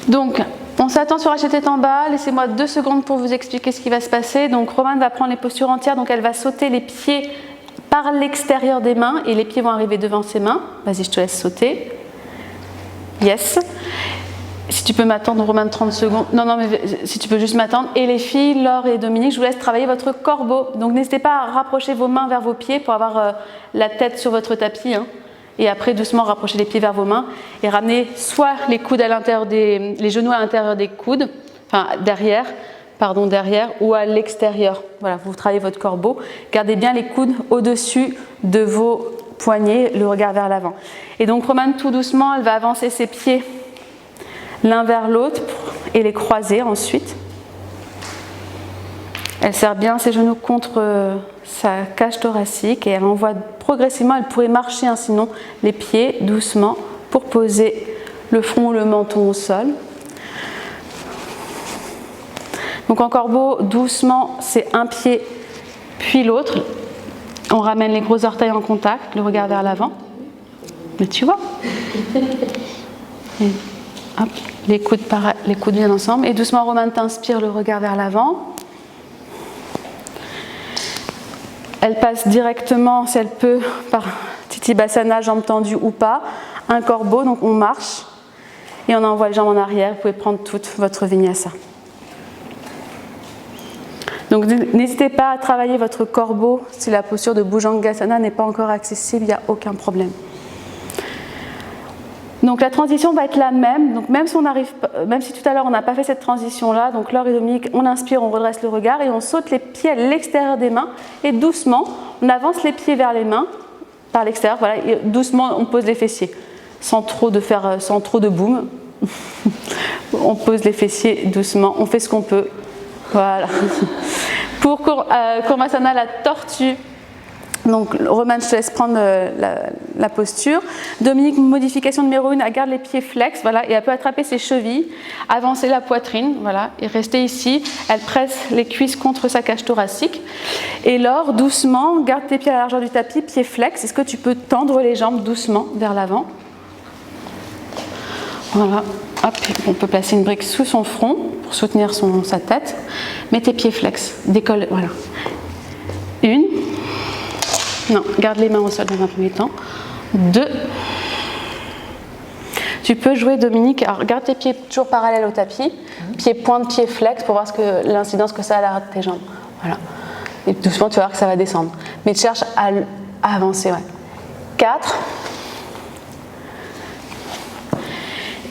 Donc, on s'attend sur un chien tête en bas. Laissez-moi 2 secondes pour vous expliquer ce qui va se passer. Donc, Romane va prendre les postures entières. Donc, elle va sauter les pieds par l'extérieur des mains et les pieds vont arriver devant ses mains. Vas-y, je te laisse sauter. Yes. Si tu peux m'attendre, Romane, 30 secondes. Non, mais si tu peux juste m'attendre. Et les filles, Laure et Dominique, je vous laisse travailler votre corbeau. Donc, n'hésitez pas à rapprocher vos mains vers vos pieds pour avoir la tête sur votre tapis. Et après, doucement, rapprochez les pieds vers vos mains et ramenez soit les coudes à l'intérieur les genoux à l'intérieur des coudes, enfin derrière, ou à l'extérieur. Voilà, vous travaillez votre corbeau. Gardez bien les coudes au-dessus de vos poignets, le regard vers l'avant. Et donc, Romane, tout doucement, elle va avancer ses pieds l'un vers l'autre et les croiser ensuite. Elle serre bien ses genoux contre sa cage thoracique et elle envoie progressivement, elle pourrait marcher sinon les pieds doucement pour poser le front ou le menton au sol. Donc Donc en corbeau, doucement, c'est un pied puis l'autre. On ramène les gros orteils en contact, le regard vers l'avant. Mais tu vois. Et hop, les coudes viennent ensemble. Et doucement, Romane, t'inspire le regard vers l'avant. Elle passe directement, si elle peut, par Titibhasana, jambes tendues ou pas. Un corbeau, donc on marche. Et on envoie les jambes en arrière. Vous pouvez prendre toute votre vinyasa. Donc n'hésitez pas à travailler votre corbeau si la posture de Bhujangasana n'est pas encore accessible, il n'y a aucun problème. Donc la transition va être la même. Donc même si tout à l'heure on n'a pas fait cette transition-là, donc Laure et Dominique, on inspire, on redresse le regard et on saute les pieds à l'extérieur des mains et doucement, on avance les pieds vers les mains par l'extérieur. Voilà, et doucement on pose les fessiers, sans trop de boum. On pose les fessiers doucement, on fait ce qu'on peut. Voilà. Pour Kurmasana, la tortue. Donc, Romane, je te laisse prendre la posture. Dominique, modification numéro 1, elle garde les pieds flex, voilà, et elle peut attraper ses chevilles, avancer la poitrine, voilà, et rester ici. Elle presse les cuisses contre sa cage thoracique. Et Laure, doucement, garde tes pieds à la largeur du tapis, pieds flex. Est-ce que tu peux tendre les jambes doucement vers l'avant? Voilà. Hop, on peut placer une brique sous son front pour soutenir sa tête. Mets tes pieds flex, décolle, voilà. Une. Non, garde les mains au sol dans un premier temps. 2. Tu peux jouer, Dominique. Alors, garde tes pieds toujours parallèles au tapis. Pieds pointe, pieds flex pour voir l'incidence que ça a à l'arrière de tes jambes. Voilà. Et doucement, tu vas voir que ça va descendre. Mais tu cherches à avancer. Ouais. 4.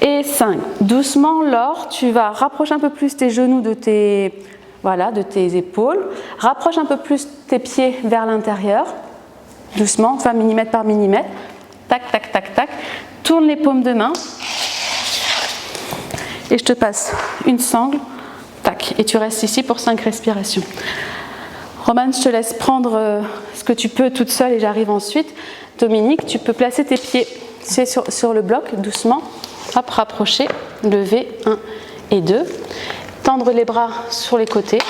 Et 5. Doucement, Laure, tu vas rapprocher un peu plus tes genoux de tes épaules. Rapproche un peu plus tes pieds vers l'intérieur. Doucement, enfin millimètre par millimètre. Tac, tac, tac, tac. Tourne les paumes de main. Et je te passe une sangle. Tac. Et tu restes ici pour 5 respirations. Romane, je te laisse prendre ce que tu peux toute seule et j'arrive ensuite. Dominique, tu peux placer tes pieds sur le bloc, doucement. Hop, rapprocher, lever, 1 et 2. Tendre les bras sur les côtés.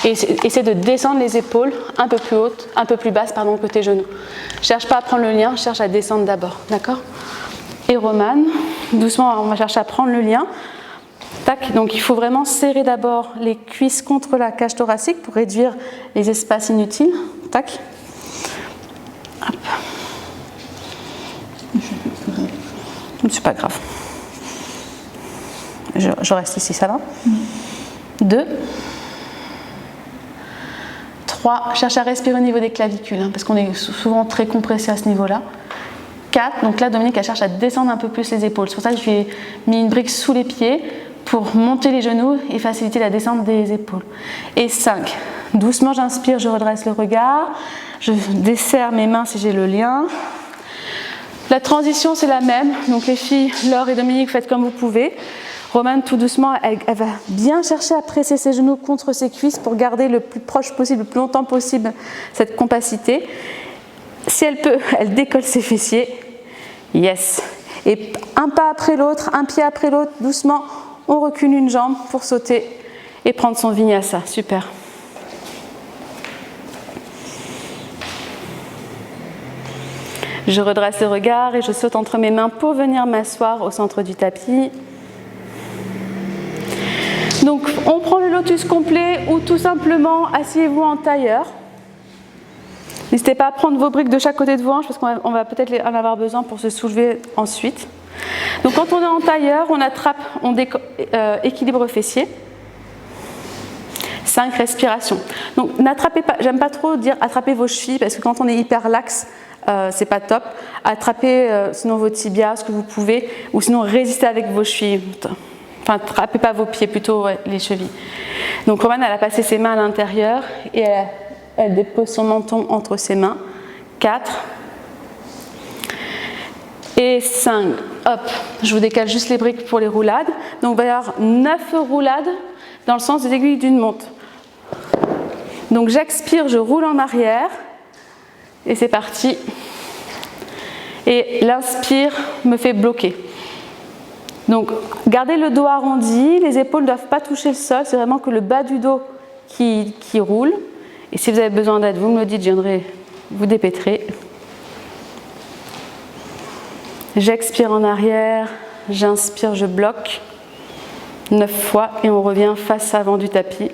Et essaie de descendre les épaules un peu plus hautes, un peu plus basses que tes genoux. Cherche pas à prendre le lien, cherche à descendre d'abord, d'accord? Et Romane, doucement, on va chercher à prendre le lien. Tac, donc il faut vraiment serrer d'abord les cuisses contre la cage thoracique pour réduire les espaces inutiles. Tac. Hop. C'est pas grave. Je reste ici, ça va? 2. 3. Cherche à respirer au niveau des clavicules, parce qu'on est souvent très compressé à ce niveau-là. 4. Donc là, Dominique, elle cherche à descendre un peu plus les épaules. C'est pour ça que je lui ai mis une brique sous les pieds pour monter les genoux et faciliter la descente des épaules. Et 5. Doucement, j'inspire, je redresse le regard. Je desserre mes mains si j'ai le lien. La transition, c'est la même. Donc les filles, Laure et Dominique, faites comme vous pouvez. Romane, tout doucement, elle va bien chercher à presser ses genoux contre ses cuisses pour garder le plus proche possible, le plus longtemps possible cette compacité. Si elle peut, elle décolle ses fessiers. Yes. Et un pas après l'autre, un pied après l'autre, doucement, on recule une jambe pour sauter et prendre son vinyasa. Super. Je redresse le regard et je saute entre mes mains pour venir m'asseoir au centre du tapis. Donc, on prend le lotus complet ou tout simplement asseyez-vous en tailleur. N'hésitez pas à prendre vos briques de chaque côté de vos hanches parce qu'on va peut-être en avoir besoin pour se soulever ensuite. Donc, quand on est en tailleur, on attrape, équilibre fessier. 5 respirations. Donc, n'attrapez pas, j'aime pas trop dire attrapez vos chevilles parce que quand on est hyper laxe, c'est pas top. Attrapez sinon vos tibias, ce que vous pouvez, ou sinon résistez avec vos chevilles. Enfin, attrapez pas vos pieds, plutôt les chevilles. Donc Romane, elle a passé ses mains à l'intérieur et elle dépose son menton entre ses mains. 4 et 5. Hop, je vous décale juste les briques pour les roulades. Donc il va y avoir 9 roulades dans le sens des aiguilles d'une montre. Donc j'expire, je roule en arrière. Et c'est parti. Et l'inspire me fait bloquer. Donc, gardez le dos arrondi, les épaules ne doivent pas toucher le sol, c'est vraiment que le bas du dos qui roule. Et si vous avez besoin d'aide, vous me le dites, je viendrai vous dépêtrer. J'expire en arrière, j'inspire, je bloque 9 fois et on revient face avant du tapis.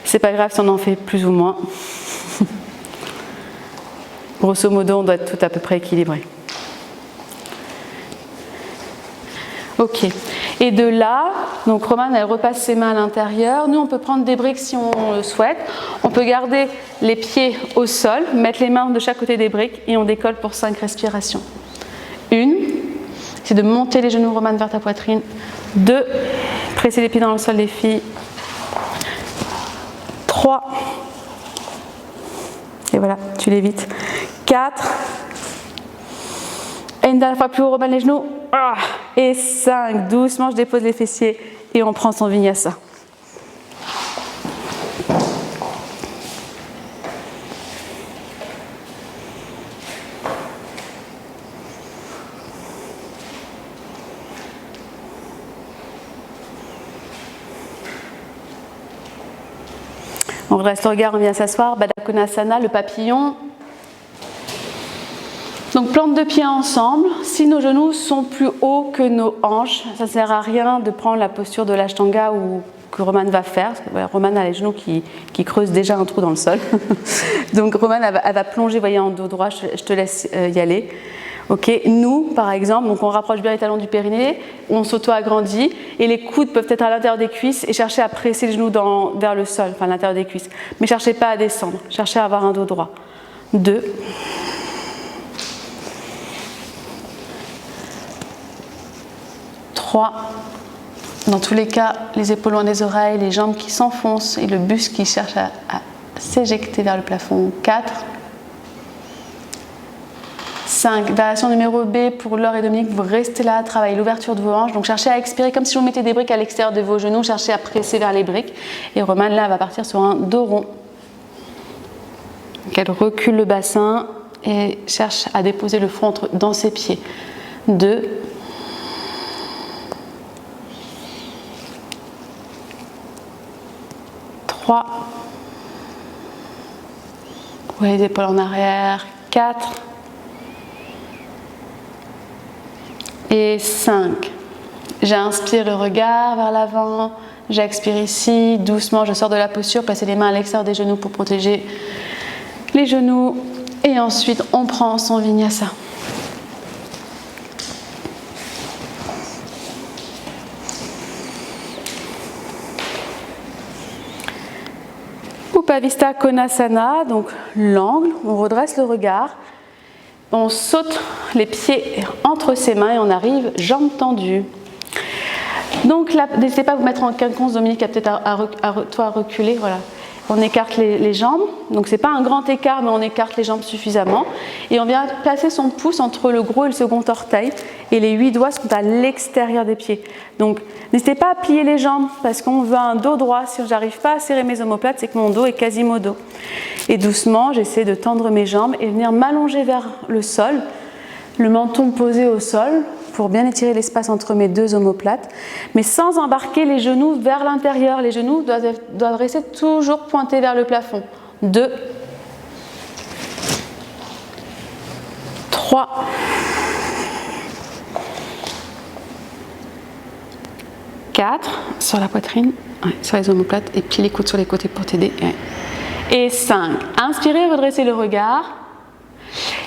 C'est pas grave si on en fait plus ou moins. Grosso modo, on doit être tout à peu près équilibré. Ok. Et de là, donc Romane, elle repasse ses mains à l'intérieur. Nous, on peut prendre des briques si on le souhaite. On peut garder les pieds au sol, mettre les mains de chaque côté des briques et on décolle pour 5 respirations. 1, c'est de monter les genoux, Romane, vers ta poitrine. 2, presser les pieds dans le sol, les filles. 3, et voilà, tu l'évites. 4, et une dernière fois plus haut, Romane, les genoux. Et 5, doucement, je dépose les fessiers et on prend son vinyasa. On redresse le regard, on vient s'asseoir. Baddha Konasana, le papillon. Donc plante deux pieds ensemble. Si nos genoux sont plus hauts que nos hanches, ça ne sert à rien de prendre la posture de l'Ashtanga ou que Romane va faire. Parce que, voilà, Romane a les genoux qui creusent déjà un trou dans le sol. Donc Romane, elle va plonger, voyez, en dos droit. Je te laisse y aller. Ok, nous, par exemple, donc on rapproche bien les talons du périnée, on s'auto-agrandit et les coudes peuvent être à l'intérieur des cuisses et chercher à presser les genoux vers le sol, enfin à l'intérieur des cuisses. Mais cherchez pas à descendre, cherchez à avoir un dos droit. 2. 3. Dans tous les cas, les épaules loin des oreilles, les jambes qui s'enfoncent et le buste qui cherche à s'éjecter vers le plafond. 4. 5. Variation numéro B pour Laure et Dominique, vous restez là, travaillez l'ouverture de vos hanches. Donc cherchez à expirer comme si vous mettez des briques à l'extérieur de vos genoux, cherchez à presser vers les briques. Et Romane, là, va partir sur un dos rond. Donc elle recule le bassin et cherche à déposer le front dans ses pieds. 2. 3. Vous voyez les épaules en arrière. 4. Et 5. J'inspire le regard vers l'avant, j'expire ici, doucement je sors de la posture, passez les mains à l'extérieur des genoux pour protéger les genoux et ensuite on prend son vinyasa. Upavista Konasana, donc l'angle, on redresse le regard. On saute les pieds entre ses mains et on arrive jambes tendues. Donc là, n'hésitez pas à vous mettre en quinconce, Dominique a peut-être toi à reculer. Voilà. On écarte les jambes. Donc c'est pas un grand écart, mais on écarte les jambes suffisamment. Et on vient placer son pouce entre le gros et le second orteil. Et les 8 doigts sont à l'extérieur des pieds. Donc n'hésitez pas à plier les jambes parce qu'on veut un dos droit. Si je n'arrive pas à serrer mes omoplates, c'est que mon dos est quasimodo. Et doucement, j'essaie de tendre mes jambes et venir m'allonger vers le sol, le menton posé au sol pour bien étirer l'espace entre mes deux omoplates, mais sans embarquer les genoux vers l'intérieur. Les genoux doivent rester toujours pointés vers le plafond. 2, 3, 4, sur la poitrine, sur les omoplates, et puis les coudes sur les côtés pour t'aider. Et 5. Inspirez, redressez le regard.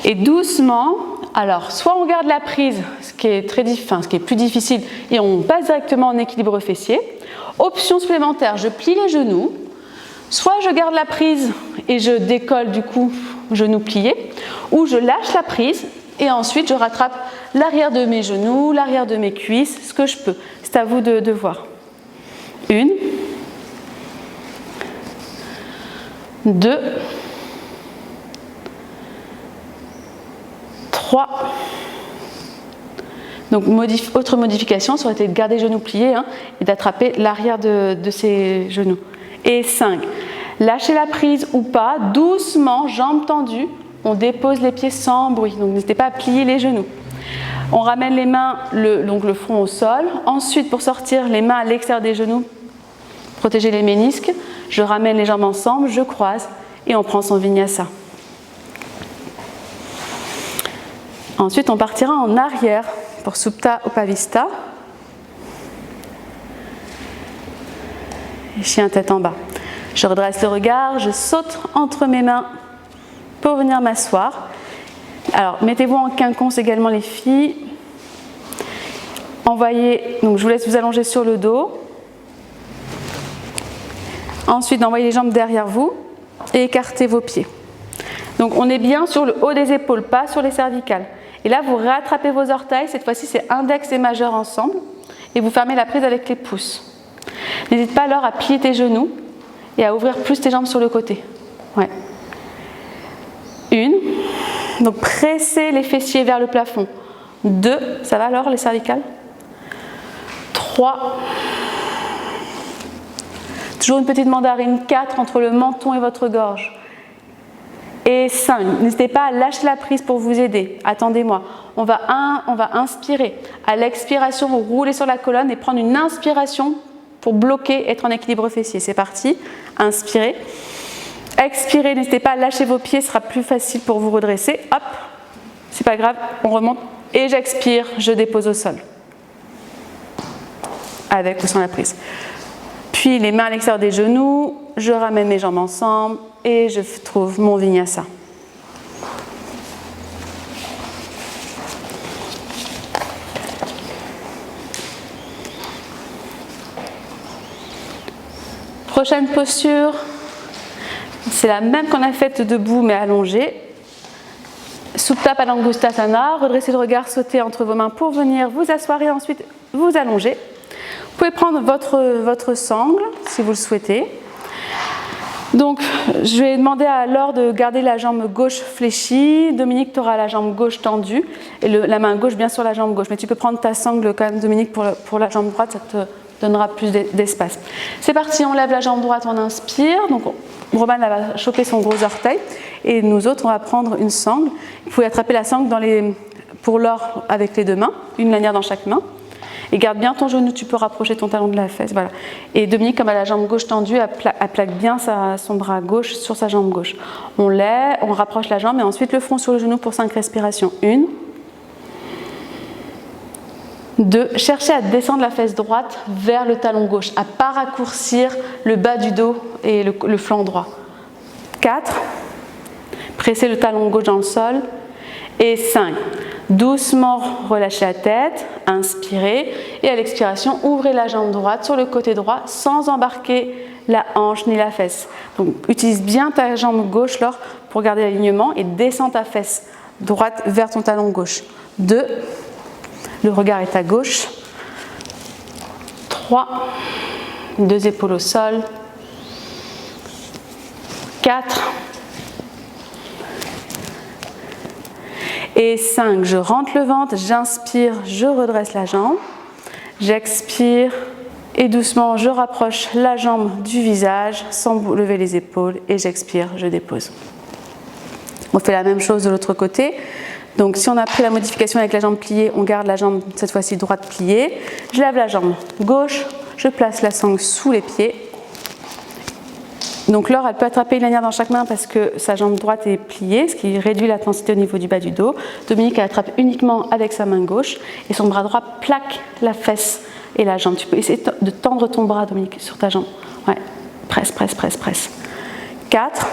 Et doucement, alors soit on garde la prise, ce qui est plus difficile, et on passe directement en équilibre fessier. Option supplémentaire, je plie les genoux. Soit je garde la prise et je décolle du coup, genoux pliés, ou je lâche la prise et ensuite je rattrape l'arrière de mes genoux, l'arrière de mes cuisses, ce que je peux. C'est à vous de voir. 1, 2, 3. Donc autre modification, ça aurait été de garder les genoux pliés et d'attraper l'arrière de ses genoux. Et 5. Lâchez la prise ou pas, doucement, jambes tendues, on dépose les pieds sans bruit. Donc n'hésitez pas à plier les genoux. On ramène les mains, donc le front au sol. Ensuite, pour sortir, les mains à l'extérieur des genoux, protéger les ménisques. Je ramène les jambes ensemble, je croise et on prend son vinyasa. Ensuite, on partira en arrière pour Supta Upavista. Chien tête en bas. Je redresse le regard, je saute entre mes mains pour venir m'asseoir. Alors, mettez-vous en quinconce également les filles. Envoyez, donc je vous laisse vous allonger sur le dos. Ensuite, envoyez les jambes derrière vous et écartez vos pieds. Donc, on est bien sur le haut des épaules, pas sur les cervicales. Et là, vous rattrapez vos orteils. Cette fois-ci, c'est index et majeur ensemble. Et vous fermez la prise avec les pouces. N'hésite pas alors à plier tes genoux et à ouvrir plus tes jambes sur le côté. Ouais. 1. Donc, pressez les fessiers vers le plafond. 2. Ça va alors, les cervicales? 3. Toujours une petite mandarine. 4 entre le menton et votre gorge. Et 5. N'hésitez pas à lâcher la prise pour vous aider. Attendez-moi. On va inspirer. À l'expiration, vous roulez sur la colonne et prendre une inspiration pour bloquer, être en équilibre fessier. C'est parti. Inspirez. Expirez. N'hésitez pas à lâcher vos pieds. Ce sera plus facile pour vous redresser. Hop. C'est pas grave. On remonte. Et j'expire. Je dépose au sol. Avec ou sans la prise. Puis les mains à l'extérieur des genoux, je ramène mes jambes ensemble et je trouve mon vinyasa. Prochaine posture, c'est la même qu'on a faite debout mais allongée. Supta Padangusthasana, redressez le regard, sautez entre vos mains pour venir vous asseoir et ensuite vous allonger. Vous pouvez prendre votre sangle si vous le souhaitez. Donc, je vais demander à Laure de garder la jambe gauche fléchie. Dominique, tu auras la jambe gauche tendue et la main gauche bien sur la jambe gauche. Mais tu peux prendre ta sangle quand même, Dominique, pour la jambe droite, ça te donnera plus d'espace. C'est parti, on lève la jambe droite, on inspire. Donc, Roman va choper son gros orteil et nous autres, on va prendre une sangle. Vous pouvez attraper la sangle pour Laure avec les deux mains, une lanière dans chaque main. Et garde bien ton genou, tu peux rapprocher ton talon de la fesse. Voilà. Et Dominique, comme elle a la jambe gauche tendue, elle plaque bien son bras gauche sur sa jambe gauche. On lève, on rapproche la jambe et ensuite le front sur le genou pour 5 respirations. 1. 2. Cherchez à descendre la fesse droite vers le talon gauche, à ne pas raccourcir le bas du dos et le flanc droit. 4. Pressez le talon gauche dans le sol. Et 5. Doucement relâchez la tête, inspirez et à l'expiration, ouvrez la jambe droite sur le côté droit sans embarquer la hanche ni la fesse. Donc utilise bien ta jambe gauche Laure pour garder l'alignement et descends ta fesse droite vers ton talon gauche. 2. Le regard est à gauche. 3. 2 épaules au sol. 4. Et 5, je rentre le ventre, j'inspire, je redresse la jambe. J'expire et doucement, je rapproche la jambe du visage sans lever les épaules et j'expire, je dépose. On fait la même chose de l'autre côté. Donc si on a pris la modification avec la jambe pliée, on garde la jambe cette fois-ci droite pliée. Je lève la jambe gauche, je place la sangle sous les pieds. Donc Laure, elle peut attraper une lanière dans chaque main parce que sa jambe droite est pliée, ce qui réduit la densité au niveau du bas du dos. Dominique, elle attrape uniquement avec sa main gauche et son bras droit plaque la fesse et la jambe. Tu peux essayer de tendre ton bras, Dominique, sur ta jambe. Ouais, presse, presse, presse, presse. 4.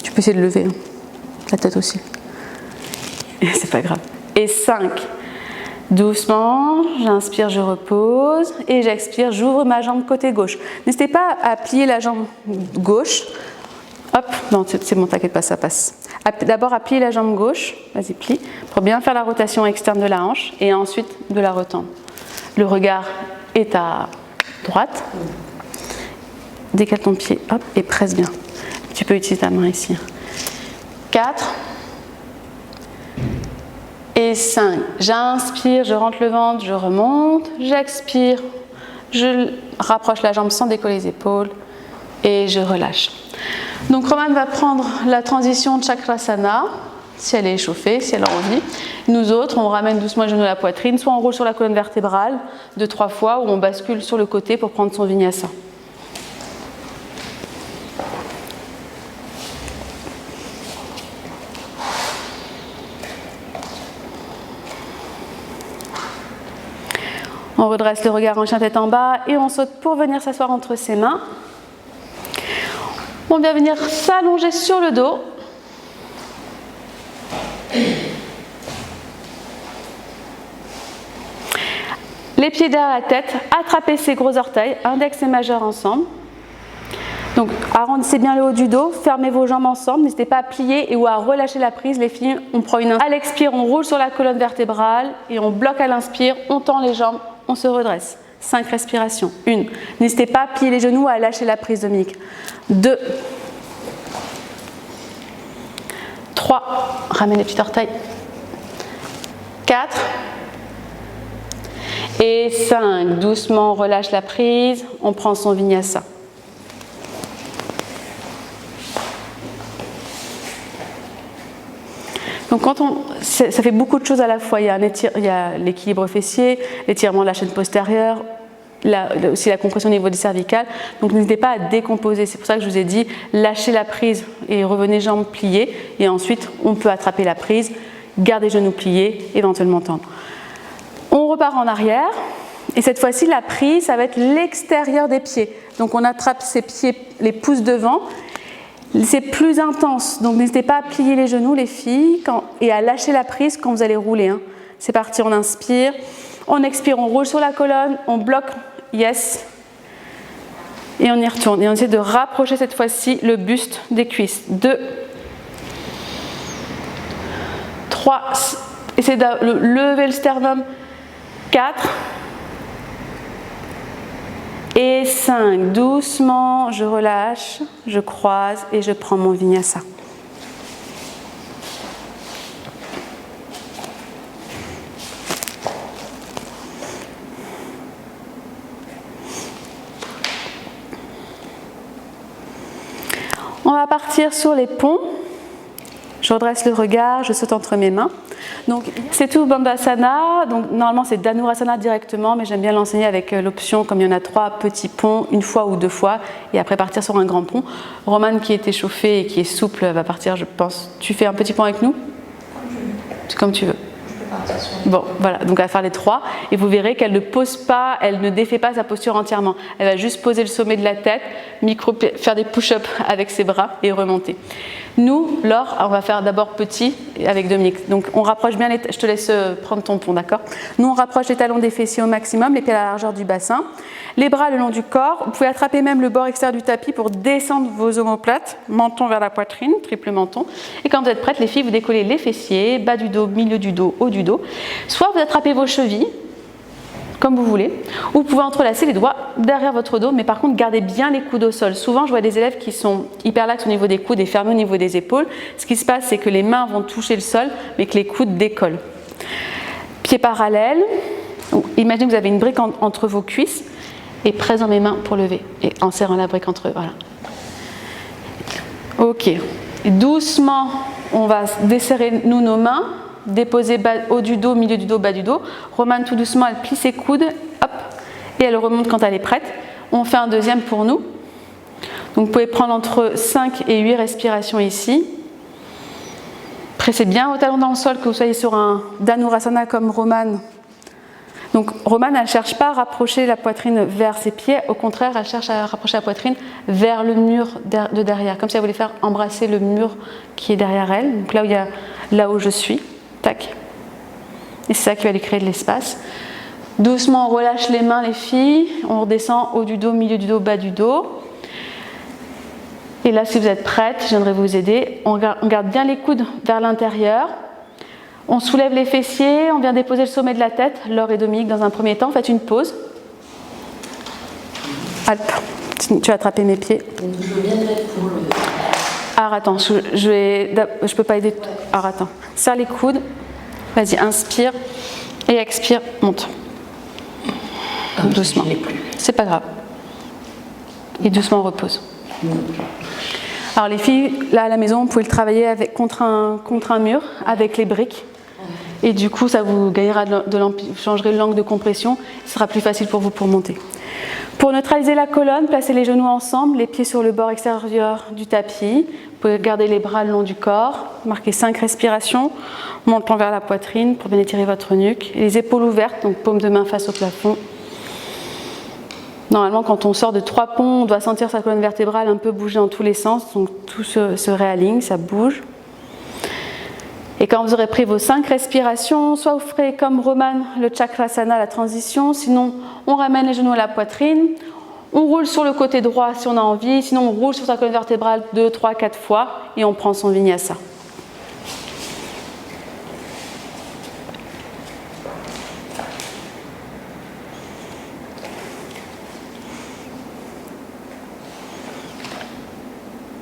Tu peux essayer de lever la tête aussi. C'est pas grave. Et 5. Doucement, j'inspire, je repose et j'expire, j'ouvre ma jambe côté gauche. N'hésitez pas à plier la jambe gauche. Hop, non, c'est bon, t'inquiète pas, ça passe. D'abord à plier la jambe gauche, vas-y plie, pour bien faire la rotation externe de la hanche et ensuite de la retendre. Le regard est à droite. Décale ton pied, hop, et presse bien. Tu peux utiliser ta main ici. 4. Et 5. J'inspire, je rentre le ventre, je remonte. J'expire, je rapproche la jambe sans décoller les épaules et je relâche. Donc Roman va prendre la transition de Chakrasana. si elle est échauffée, si elle a envie. Nous autres, on ramène doucement les genoux à la poitrine, soit on roule sur la colonne vertébrale 2-3 fois, ou on bascule sur le côté pour prendre son vinyasa. On redresse le regard en chien tête en bas et on saute pour venir s'asseoir entre ses mains. On vient venir s'allonger sur le dos. Les pieds derrière la tête, attrapez ses gros orteils, index et majeur ensemble. Donc arrondissez bien le haut du dos, fermez vos jambes ensemble, n'hésitez pas à plier et ou à relâcher la prise. Les filles, on prend une inspire. À l'expire, on roule sur la colonne vertébrale et on bloque à l'inspire, on tend les jambes, on se redresse. 5 respirations. 1. N'hésitez pas à plier les genoux, à lâcher la prise, Dominique. 2. 3. Ramène les petits orteils. 4. Et 5. Doucement, on relâche la prise. On prend son vinyasa. Donc ça fait beaucoup de choses à la fois. Il y a l'équilibre fessier, l'étirement de la chaîne postérieure, aussi la compression au niveau des cervicales. Donc n'hésitez pas à décomposer. C'est pour ça que je vous ai dit, lâchez la prise et revenez jambes pliées. Et ensuite, on peut attraper la prise, garder genoux pliés, éventuellement tendre. On repart en arrière. Et cette fois-ci, la prise, ça va être l'extérieur des pieds. Donc on attrape ses pieds, les pouces devant. C'est plus intense, donc n'hésitez pas à plier les genoux, les filles, et à lâcher la prise quand vous allez rouler. Hein. C'est parti, on inspire, on expire, on roule sur la colonne, on bloque, yes, et on y retourne. Et on essaie de rapprocher cette fois-ci le buste des cuisses. 2, 3, essayez de lever le sternum. 4, et 5, doucement, je relâche, je croise et je prends mon vinyasa. On va partir sur les ponts. Je redresse le regard, je saute entre mes mains. Donc c'est tout Bandhasana. Donc normalement c'est Dhanurasana directement, mais j'aime bien l'enseigner avec l'option, comme il y en a 3 petits ponts, 1 fois ou 2 fois, et après partir sur un grand pont. Romane qui est échauffée et qui est souple va partir, je pense. Tu fais un petit pont avec nous ? Comme tu veux. Bon, voilà, donc elle va faire les 3 et vous verrez qu'elle ne pose pas, elle ne défait pas sa posture entièrement. Elle va juste poser le sommet de la tête, faire des push-ups avec ses bras et remonter. Nous, Laure, on va faire d'abord petit avec Dominique. Donc on rapproche bien je te laisse prendre ton pont, d'accord ? Nous, on rapproche les talons des fessiers au maximum, les pieds à la largeur du bassin, les bras le long du corps. Vous pouvez attraper même le bord extérieur du tapis pour descendre vos omoplates, menton vers la poitrine, triple menton. Et quand vous êtes prêtes, les filles, vous décollez les fessiers, bas du dos, milieu du dos, haut du dos. Soit vous attrapez vos chevilles, comme vous voulez, ou vous pouvez entrelacer les doigts derrière votre dos, mais par contre gardez bien les coudes au sol. Souvent je vois des élèves qui sont hyper laxes au niveau des coudes et fermés au niveau des épaules. Ce qui se passe, c'est que les mains vont toucher le sol, mais que les coudes décollent. Pieds parallèles, imaginez que vous avez une brique entre vos cuisses et presse dans mes mains pour lever, et en serrant la brique entre eux, voilà. Ok, et doucement on va desserrer nos mains, déposer haut du dos, milieu du dos, bas du dos. Romane tout doucement, elle plie ses coudes, hop, et elle remonte quand elle est prête. On fait un deuxième pour nous. Donc vous pouvez prendre entre 5 et 8 respirations ici. Pressez bien vos talons dans le sol, que vous soyez sur un Dhanurasana comme Romane. Donc Romane, elle ne cherche pas à rapprocher la poitrine vers ses pieds, au contraire, elle cherche à rapprocher la poitrine vers le mur de derrière, comme si elle voulait faire embrasser le mur qui est derrière elle, donc là où je suis. Tac. Et c'est ça qui va lui créer de l'espace. Doucement, on relâche les mains, les filles. On redescend haut du dos, milieu du dos, bas du dos. Et là, si vous êtes prêtes, je viendrai vous aider. On garde bien les coudes vers l'intérieur. On soulève les fessiers. On vient déposer le sommet de la tête. Laure et Dominique, dans un premier temps, faites une pause. Hop. Tu vas attraper mes pieds. Je viendrai pour le... Alors attends, je peux pas aider. Alors attends, serre les coudes. Vas-y, inspire et expire, monte. Doucement. C'est pas grave. Et doucement, repose. Alors les filles, là à la maison, vous pouvez le travailler contre un mur avec les briques. Et du coup, ça vous gagnera vous changerez l'angle de compression. Ce sera plus facile pour vous pour monter. Pour neutraliser la colonne, placez les genoux ensemble, les pieds sur le bord extérieur du tapis. Vous pouvez garder les bras le long du corps. Marquez 5 respirations, montant vers la poitrine pour bien étirer votre nuque. Et les épaules ouvertes, donc paume de main face au plafond. Normalement, quand on sort de 3 ponts, on doit sentir sa colonne vertébrale un peu bouger dans tous les sens. Donc tout se réaligne, ça bouge. Et quand vous aurez pris vos 5 respirations, soit vous ferez comme Roman le Chakrasana, la transition, sinon on ramène les genoux à la poitrine, on roule sur le côté droit si on a envie, sinon on roule sur sa colonne vertébrale 2, 3, 4 fois et on prend son vinyasa.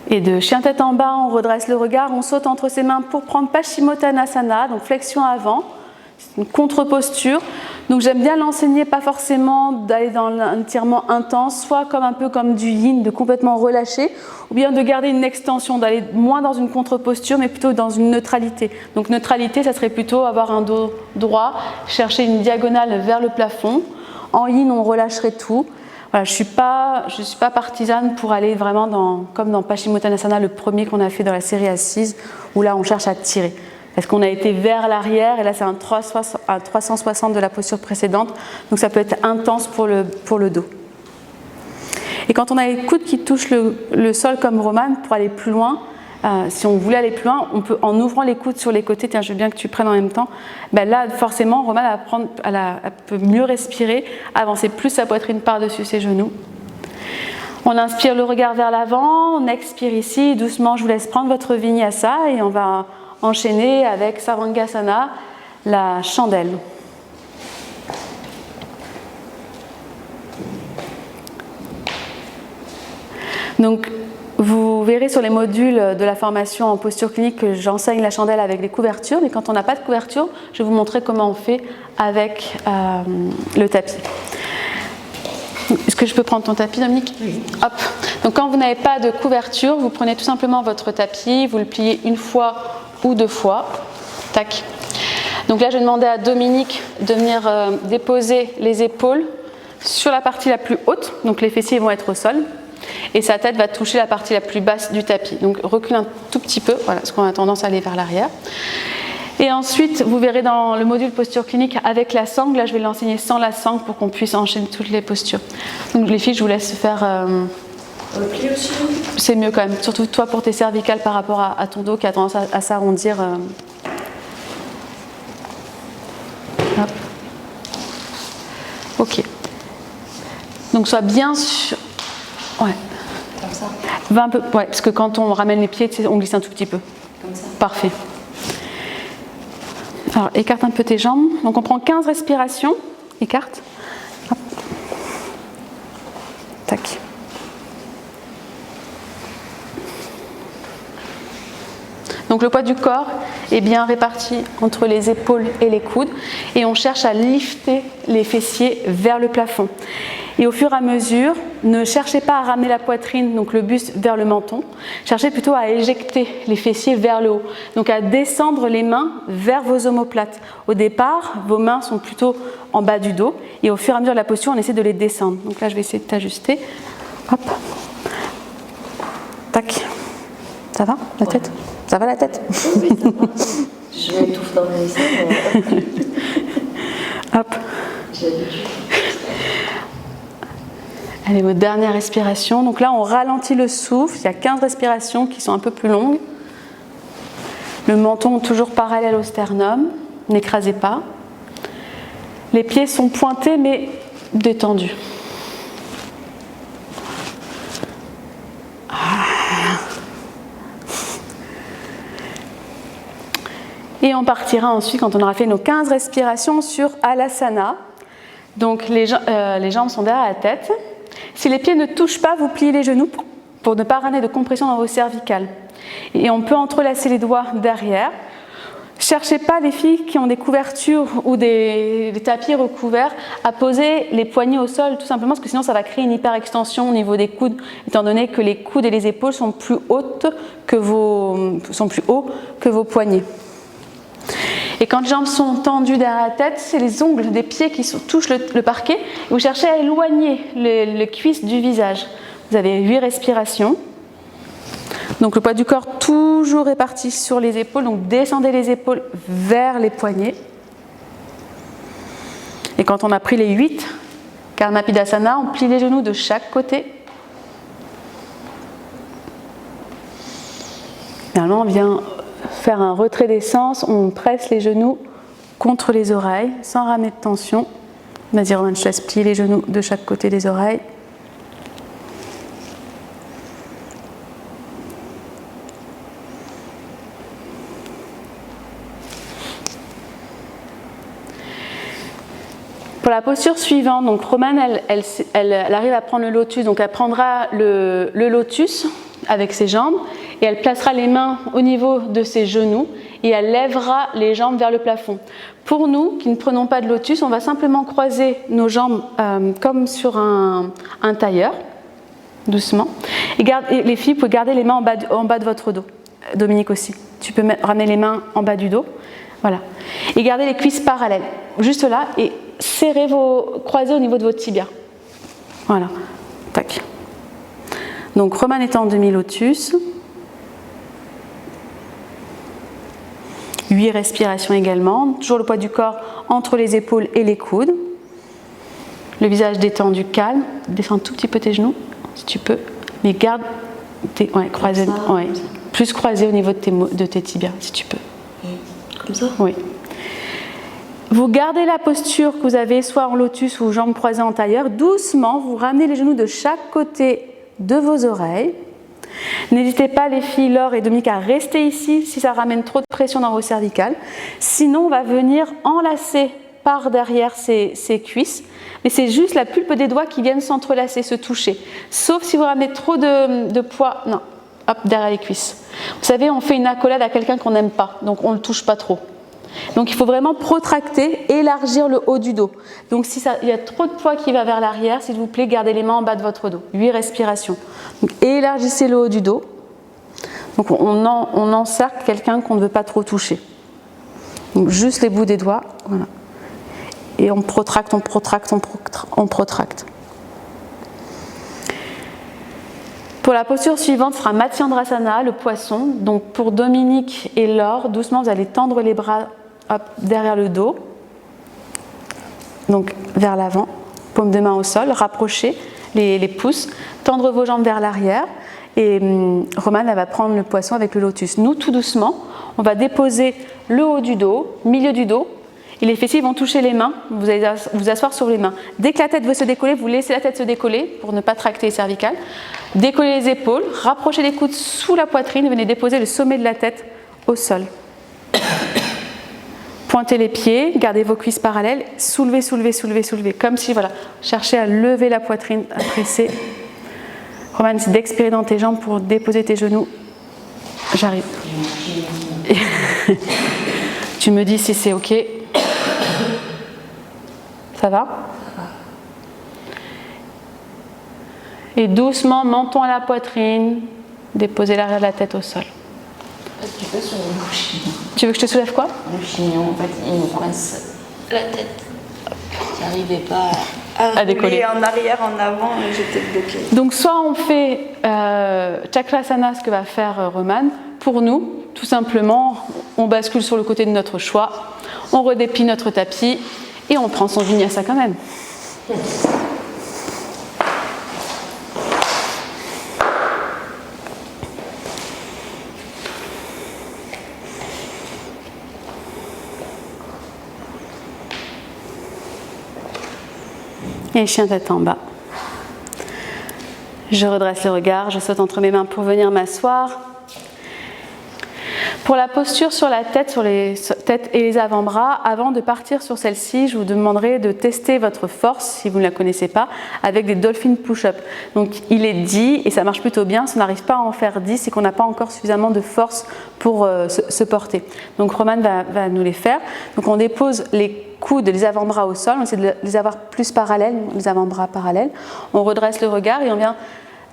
Et de chien tête en bas, on redresse le regard, on saute entre ses mains pour prendre Paschimottanasana, donc flexion avant, c'est une contre-posture. Donc j'aime bien l'enseigner, pas forcément d'aller dans un étirement intense, soit comme un peu comme du yin, de complètement relâcher, ou bien de garder une extension, d'aller moins dans une contre-posture, mais plutôt dans une neutralité. Donc neutralité, ça serait plutôt avoir un dos droit, chercher une diagonale vers le plafond. En yin, on relâcherait tout. Voilà, je suis pas partisane pour aller vraiment comme dans Paschimottanasana, le premier qu'on a fait dans la série assise, où là on cherche à tirer. Parce qu'on a été vers l'arrière, et là c'est un 360 de la posture précédente, donc ça peut être intense pour le dos. Et quand on a les coudes qui touchent le sol comme Roman, pour aller plus loin, si on voulait aller plus loin, on peut, en ouvrant les coudes sur les côtés, tiens, je veux bien que tu prennes en même temps, ben là, forcément, Roman, elle peut mieux respirer, avancer plus sa poitrine par-dessus ses genoux. On inspire le regard vers l'avant, on expire ici, doucement, je vous laisse prendre votre vinyasa et on va enchaîner avec Savangasana, la chandelle. Donc, vous verrez sur les modules de la formation en posture clinique que j'enseigne la chandelle avec les couvertures, mais quand on n'a pas de couverture, je vais vous montrer comment on fait avec le tapis. Est-ce que je peux prendre ton tapis, Dominique ? Oui. Hop. Donc quand vous n'avez pas de couverture, vous prenez tout simplement votre tapis, vous le pliez une fois ou 2 fois. Tac. Donc là, je vais demander à Dominique de venir déposer les épaules sur la partie la plus haute, donc les fessiers vont être au sol. Et sa tête va toucher la partie la plus basse du tapis. Donc recule un tout petit peu, voilà, parce qu'on a tendance à aller vers l'arrière. Et ensuite, vous verrez dans le module posture clinique avec la sangle, là je vais l'enseigner sans la sangle pour qu'on puisse enchaîner toutes les postures. Donc les filles, je vous laisse faire... le pli aussi. C'est mieux quand même, surtout toi pour tes cervicales par rapport à ton dos qui a tendance à s'arrondir. Hop. Ok. Donc sois bien sûr... Ouais. Comme ça. Va un peu, ouais, parce que quand on ramène les pieds, on glisse un tout petit peu. Comme ça. Parfait. Alors, écarte un peu tes jambes. Donc, on prend 15 respirations. Écarte. Hop. Tac. Donc, le poids du corps est bien réparti entre les épaules et les coudes. Et on cherche à lifter les fessiers vers le plafond. Et au fur et à mesure, ne cherchez pas à ramener la poitrine, donc le buste, vers le menton. Cherchez plutôt à éjecter les fessiers vers le haut. Donc à descendre les mains vers vos omoplates. Au départ, vos mains sont plutôt en bas du dos. Et au fur et à mesure de la posture, on essaie de les descendre. Donc là, je vais essayer de t'ajuster. Hop. Tac. Ça va, la tête ? Ça va, la tête ? Oui, ça va. Je m'étouffe dans mes essais. Hop. J'ai l'habitude. Allez, votre dernière respiration. Donc là, on ralentit le souffle. Il y a 15 respirations qui sont un peu plus longues. Le menton toujours parallèle au sternum. N'écrasez pas. Les pieds sont pointés mais détendus. Et on partira ensuite, quand on aura fait nos 15 respirations, sur Alasana. Donc les jambes sont derrière la tête. Si les pieds ne touchent pas, vous pliez les genoux pour ne pas ramener de compression dans vos cervicales. Et on peut entrelacer les doigts derrière. Cherchez pas les filles qui ont des couvertures ou des tapis recouverts à poser les poignets au sol, tout simplement parce que sinon ça va créer une hyperextension au niveau des coudes, étant donné que les coudes et les épaules sont plus hauts que vos poignets. Et quand les jambes sont tendues derrière la tête, c'est les ongles des pieds qui touchent le parquet. Et vous cherchez à éloigner les cuisses du visage. Vous avez 8 respirations. Donc le poids du corps toujours réparti sur les épaules. Donc descendez les épaules vers les poignets. Et quand on a pris les 8, Karnapidasana, on plie les genoux de chaque côté. Maintenant, on vient faire un retrait des sens, on presse les genoux contre les oreilles sans ramener de tension. Vas-y Roman, je laisse plier les genoux de chaque côté des oreilles. Pour la posture suivante, donc Romane, elle arrive à prendre le lotus, donc elle prendra le lotus avec ses jambes et elle placera les mains au niveau de ses genoux et elle lèvera les jambes vers le plafond. Pour nous, qui ne prenons pas de lotus, on va simplement croiser nos jambes comme sur un tailleur, doucement. Et les filles, vous pouvez garder les mains en bas de votre dos. Dominique aussi. Tu peux ramener les mains en bas du dos. Voilà. Et gardez les cuisses parallèles. Juste là. Et croisez au niveau de votre tibia. Voilà. Tac. Donc, Romane est en demi-lotus. 8 respirations également. Toujours le poids du corps entre les épaules et les coudes. Le visage détendu, calme. Descends tout petit peu tes genoux, si tu peux. Mais garde croisés. Ouais. Plus croisés au niveau de tes tibias, si tu peux. Comme ça ? Oui. Vous gardez la posture que vous avez, soit en lotus ou jambes croisées en tailleur. Doucement, vous ramenez les genoux de chaque côté de vos oreilles. N'hésitez pas, les filles, Laure et Dominique, à rester ici si ça ramène trop de pression dans vos cervicales. Sinon, on va venir enlacer par derrière ces cuisses. Mais c'est juste la pulpe des doigts qui viennent s'entrelacer, se toucher. Sauf si vous ramenez trop de poids. Non, hop, derrière les cuisses. Vous savez, on fait une accolade à quelqu'un qu'on n'aime pas, donc on ne le touche pas trop. Donc il faut vraiment protracter, élargir le haut du dos. Donc s'il y a trop de poids qui va vers l'arrière, s'il vous plaît, gardez les mains en bas de votre dos. 8 respirations. Donc élargissez le haut du dos. Donc on encercle quelqu'un qu'on ne veut pas trop toucher. Donc juste les bouts des doigts. Voilà. Et on protracte, on protracte, on protracte. Pour la posture suivante, ce sera Matsyendrasana, le poisson. Donc pour Dominique et Laure, doucement, vous allez tendre les bras derrière le dos. Donc vers l'avant, paume de main au sol, rapprochez les pouces, tendre vos jambes vers l'arrière. Et Romane, elle va prendre le poisson avec le lotus. Nous, tout doucement, on va déposer le haut du dos, milieu du dos. Et les fessiers vont toucher les mains, vous allez vous asseoir sur les mains. Dès que la tête veut se décoller, vous laissez la tête se décoller pour ne pas tracter les cervicales. Décollez les épaules, rapprochez les coudes sous la poitrine, venez déposer le sommet de la tête au sol. Pointez les pieds, gardez vos cuisses parallèles, soulevez, soulevez, soulevez, soulevez. Comme si, voilà, cherchez à lever la poitrine, à presser. Romane, c'est d'expirer dans tes jambes pour déposer tes genoux. J'arrive. Tu me dis si c'est OK. Ça va ? Et doucement, menton à la poitrine, déposez l'arrière de la tête au sol. Tu peux soulever le chignon. Tu veux que je te soulève quoi ? Le chignon, en fait, il me coince la tête. J'arrivais pas à décoller. En arrière, en avant, j'étais bloquée. Donc soit on fait Chakrasana, ce que va faire Romane. Pour nous, tout simplement, on bascule sur le côté de notre choix, on redéplie notre tapis et on prend son vinyasa quand même. Et chien tête en bas. Je redresse le regard, je saute entre mes mains pour venir m'asseoir. Pour la posture sur la tête, sur les têtes et les avant-bras, avant de partir sur celle-ci, je vous demanderai de tester votre force, si vous ne la connaissez pas, avec des dolphin push-up. Donc il est dit, et ça marche plutôt bien, si on n'arrive pas à en faire 10, c'est qu'on n'a pas encore suffisamment de force pour se porter. Donc Roman va nous les faire. Donc on dépose les coudes et les avant-bras au sol, on essaie de les avoir plus parallèles, les avant-bras parallèles. On redresse le regard et on vient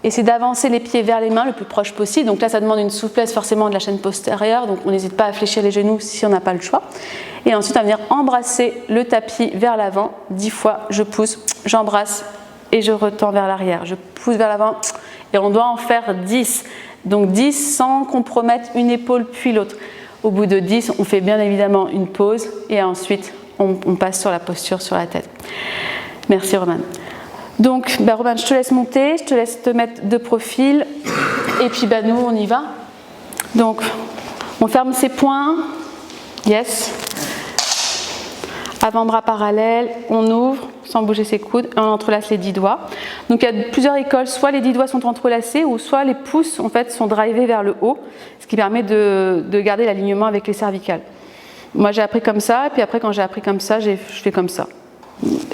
essayer d'avancer les pieds vers les mains le plus proche possible. Donc là, ça demande une souplesse forcément de la chaîne postérieure, donc on n'hésite pas à fléchir les genoux si on n'a pas le choix. Et ensuite, on va venir embrasser le tapis vers l'avant. 10 fois, je pousse, j'embrasse et je retends vers l'arrière. Je pousse vers l'avant et on doit en faire 10. Donc 10 sans compromettre une épaule puis l'autre. Au bout de 10, on fait bien évidemment une pause et ensuite, on passe sur la posture sur la tête. Merci Roman. Donc, Roman, je te laisse monter, je te laisse te mettre de profil, et puis nous, on y va. Donc, on ferme ses poings, yes. Avant-bras parallèle, on ouvre sans bouger ses coudes, et on entrelace les 10 doigts. Donc, il y a plusieurs écoles, soit les 10 doigts sont entrelacés, ou soit les pouces en fait, sont drivés vers le haut, ce qui permet de garder l'alignement avec les cervicales. Moi, j'ai appris comme ça, et puis après, quand j'ai appris comme ça, je fais comme ça.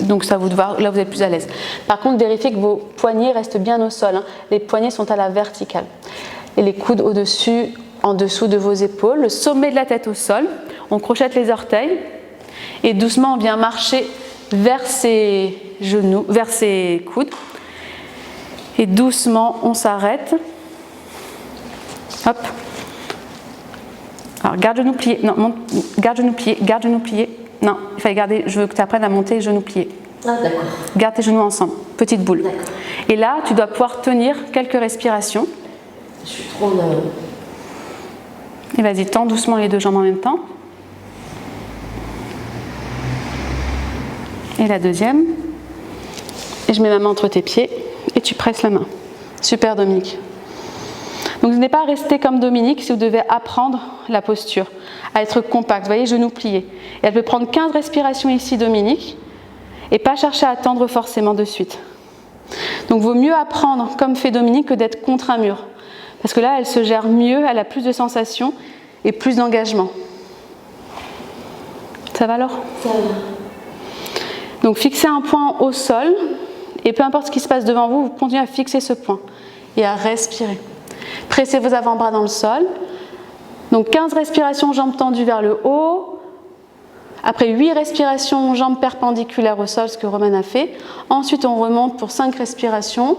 Donc ça vous voir, là vous êtes plus à l'aise. Par contre, vérifiez que vos poignets restent bien au sol. Les poignets sont à la verticale. Et les coudes au-dessus, en dessous de vos épaules. Le sommet de la tête au sol. On crochette les orteils. Et doucement, on vient marcher vers ses genoux, vers ses coudes. Et doucement, on s'arrête. Hop. Alors, garde genou plié. Non, monte, garde genou plié, garde genou plié. Non, il fallait garder, je veux que tu apprennes à monter les genoux pliés. Ah, d'accord. Garde tes genoux ensemble, petite boule. Et là, tu dois pouvoir tenir quelques respirations. Je suis trop... Et vas-y, tends doucement les deux jambes en même temps. Et la deuxième. Et je mets ma main entre tes pieds et tu presses la main. Super Dominique. Donc ce n'est pas rester comme Dominique si vous devez apprendre la posture, à être compact. Vous voyez, genoux pliés. Et elle peut prendre 15 respirations ici, Dominique, et pas chercher à attendre forcément de suite. Donc vaut mieux apprendre comme fait Dominique que d'être contre un mur. Parce que là, elle se gère mieux, elle a plus de sensations et plus d'engagement. Ça va Laure ? Ça va. Donc fixez un point au sol, et peu importe ce qui se passe devant vous, vous continuez à fixer ce point et à respirer. Pressez vos avant-bras dans le sol. Donc 15 respirations, jambes tendues vers le haut. Après 8 respirations, jambes perpendiculaires au sol, ce que Roman a fait. Ensuite, on remonte pour 5 respirations,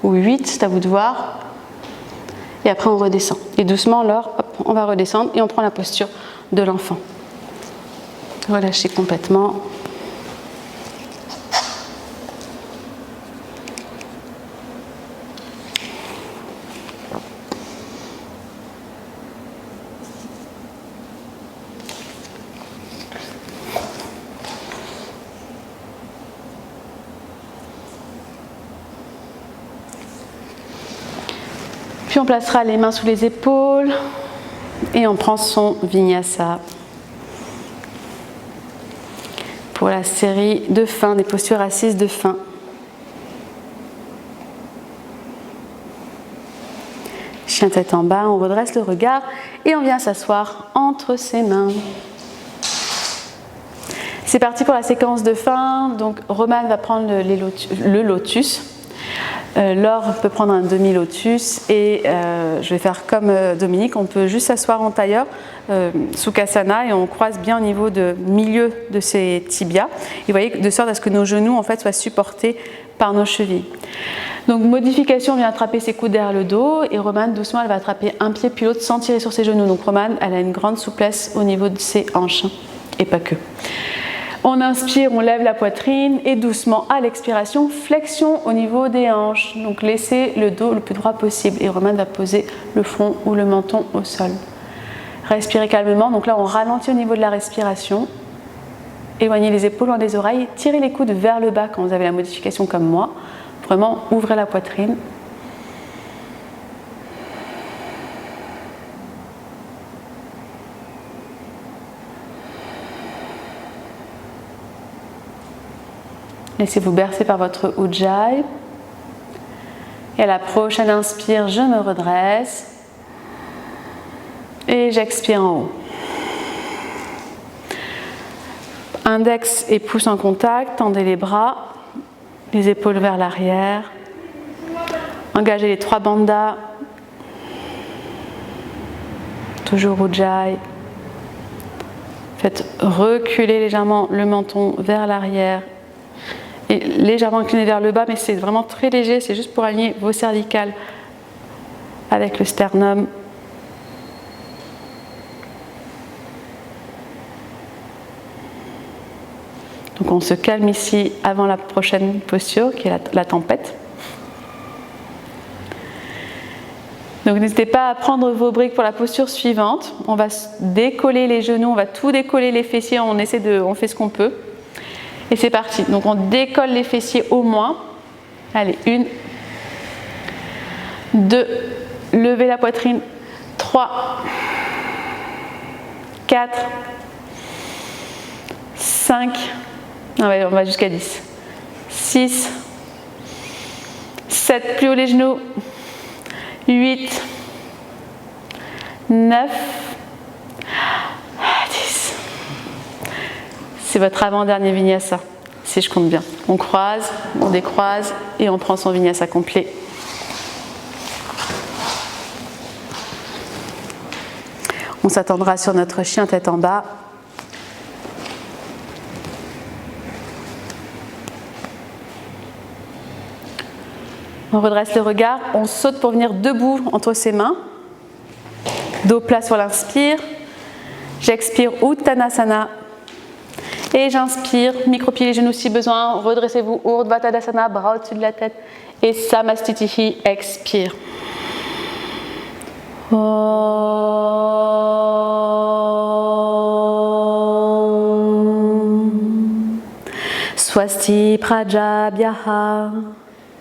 ou 8, c'est à vous de voir. Et après, on redescend. Et doucement, alors, hop, on va redescendre et on prend la posture de l'enfant. Relâchez complètement. Puis on placera les mains sous les épaules et on prend son vinyasa pour la série de fin, des postures assises de fin. Chien tête en bas, on redresse le regard et on vient s'asseoir entre ses mains. C'est parti pour la séquence de fin. Donc Roman va prendre le lotus. Laure peut prendre un demi-lotus et je vais faire comme Dominique, on peut juste s'asseoir en tailleur, Sukhasana, et on croise bien au niveau de milieu de ses tibias. Et vous voyez, de sorte à ce que nos genoux en fait soient supportés par nos chevilles. Donc modification, on vient attraper ses coudes derrière le dos et Romane doucement elle va attraper un pied puis l'autre sans tirer sur ses genoux. Donc Romane elle a une grande souplesse au niveau de ses hanches et pas que. On inspire, on lève la poitrine et doucement à l'expiration, flexion au niveau des hanches. Donc laissez le dos le plus droit possible et Romane va poser le front ou le menton au sol. Respirez calmement, donc là on ralentit au niveau de la respiration. Éloignez les épaules loin des oreilles, tirez les coudes vers le bas quand vous avez la modification comme moi. Vraiment ouvrez la poitrine. Laissez-vous bercer par votre Ujjayi. Et à la prochaine inspire, je me redresse. Et Et j'expire en haut. Index et pouce en contact, tendez les bras, les épaules vers l'arrière. Engagez les 3 bandhas. Toujours Ujjayi. Faites reculer légèrement le menton vers l'arrière et légèrement incliné vers le bas, mais c'est vraiment très léger, c'est juste pour aligner vos cervicales avec le sternum. Donc on se calme ici avant la prochaine posture qui est la tempête. Donc n'hésitez pas à prendre vos briques pour la posture suivante. On va décoller les genoux, on va tout décoller les fessiers, on fait ce qu'on peut. Et c'est parti. Donc on décolle les fessiers au moins. Allez, 1, 2, levez la poitrine, 3, 4, 5, on va jusqu'à 10, 6, 7, plus haut les genoux, 8, 9, 10. C'est votre avant-dernier vinyasa, si je compte bien. On croise, on décroise et on prend son vinyasa complet. On s'attendra sur notre chien tête en bas. On redresse le regard, on saute pour venir debout entre ses mains. Dos plat sur l'inspire. J'expire Uttanasana. Et j'inspire, micro-pied les genoux si besoin. Redressez-vous, Urdhva Tadasana, bras au-dessus de la tête. Et Samastitihi, expire. Swasti Prajabhyaha.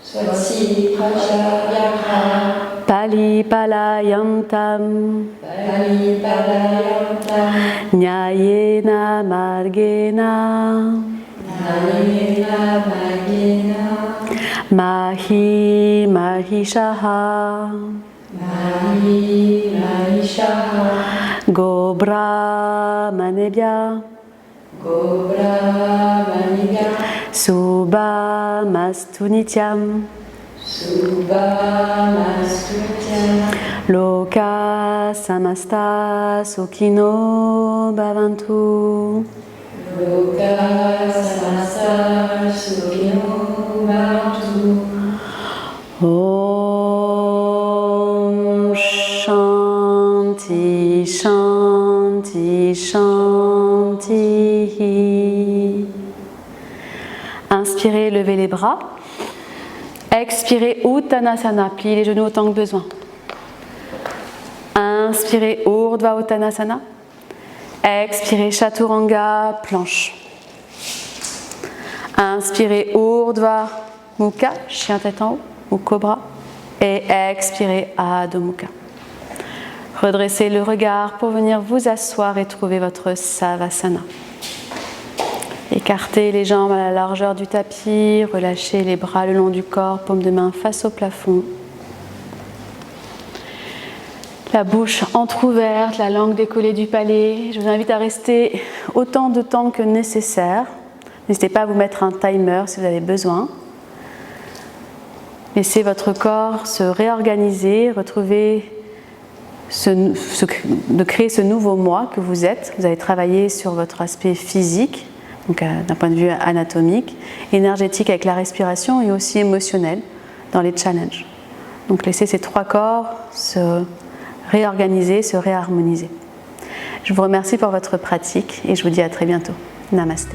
Swasti Prajabhyaha. Pali Palayantam. Pali Palayantam. Nyayena Margena. Nyayena Margena. Mahi Mahishaha. Mahi Mahishaha. Gobra Manebhya. Gobra Manibhya. Subhamastu Nityam. Subhamastu Nityam. Loka Samasta Sukhino Bhavantu. Loka Samasta Sukhino Bhavantu. Om Shanti Shanti Shanti. Inspirez, levez les bras. Expirez Uttanasana, pliez les genoux autant que besoin. Inspirez Urdhva Uttanasana. Expirez Chaturanga, planche. Inspirez Urdhva Mukha, chien tête en haut, ou cobra. Et expirez Adho Mukha. Redressez le regard pour venir vous asseoir et trouver votre Savasana. Écartez les jambes à la largeur du tapis, relâchez les bras le long du corps, paume de main face au plafond. La bouche entrouverte, la langue décollée du palais. Je vous invite à rester autant de temps que nécessaire. N'hésitez pas à vous mettre un timer si vous avez besoin. Laissez votre corps se réorganiser, retrouver, de créer ce nouveau moi que vous êtes. Vous avez travaillé sur votre aspect physique, donc d'un point de vue anatomique, énergétique avec la respiration et aussi émotionnel dans les challenges. Donc laissez ces 3 corps se réorganiser, se réharmoniser. Je vous remercie pour votre pratique et je vous dis à très bientôt. Namasté.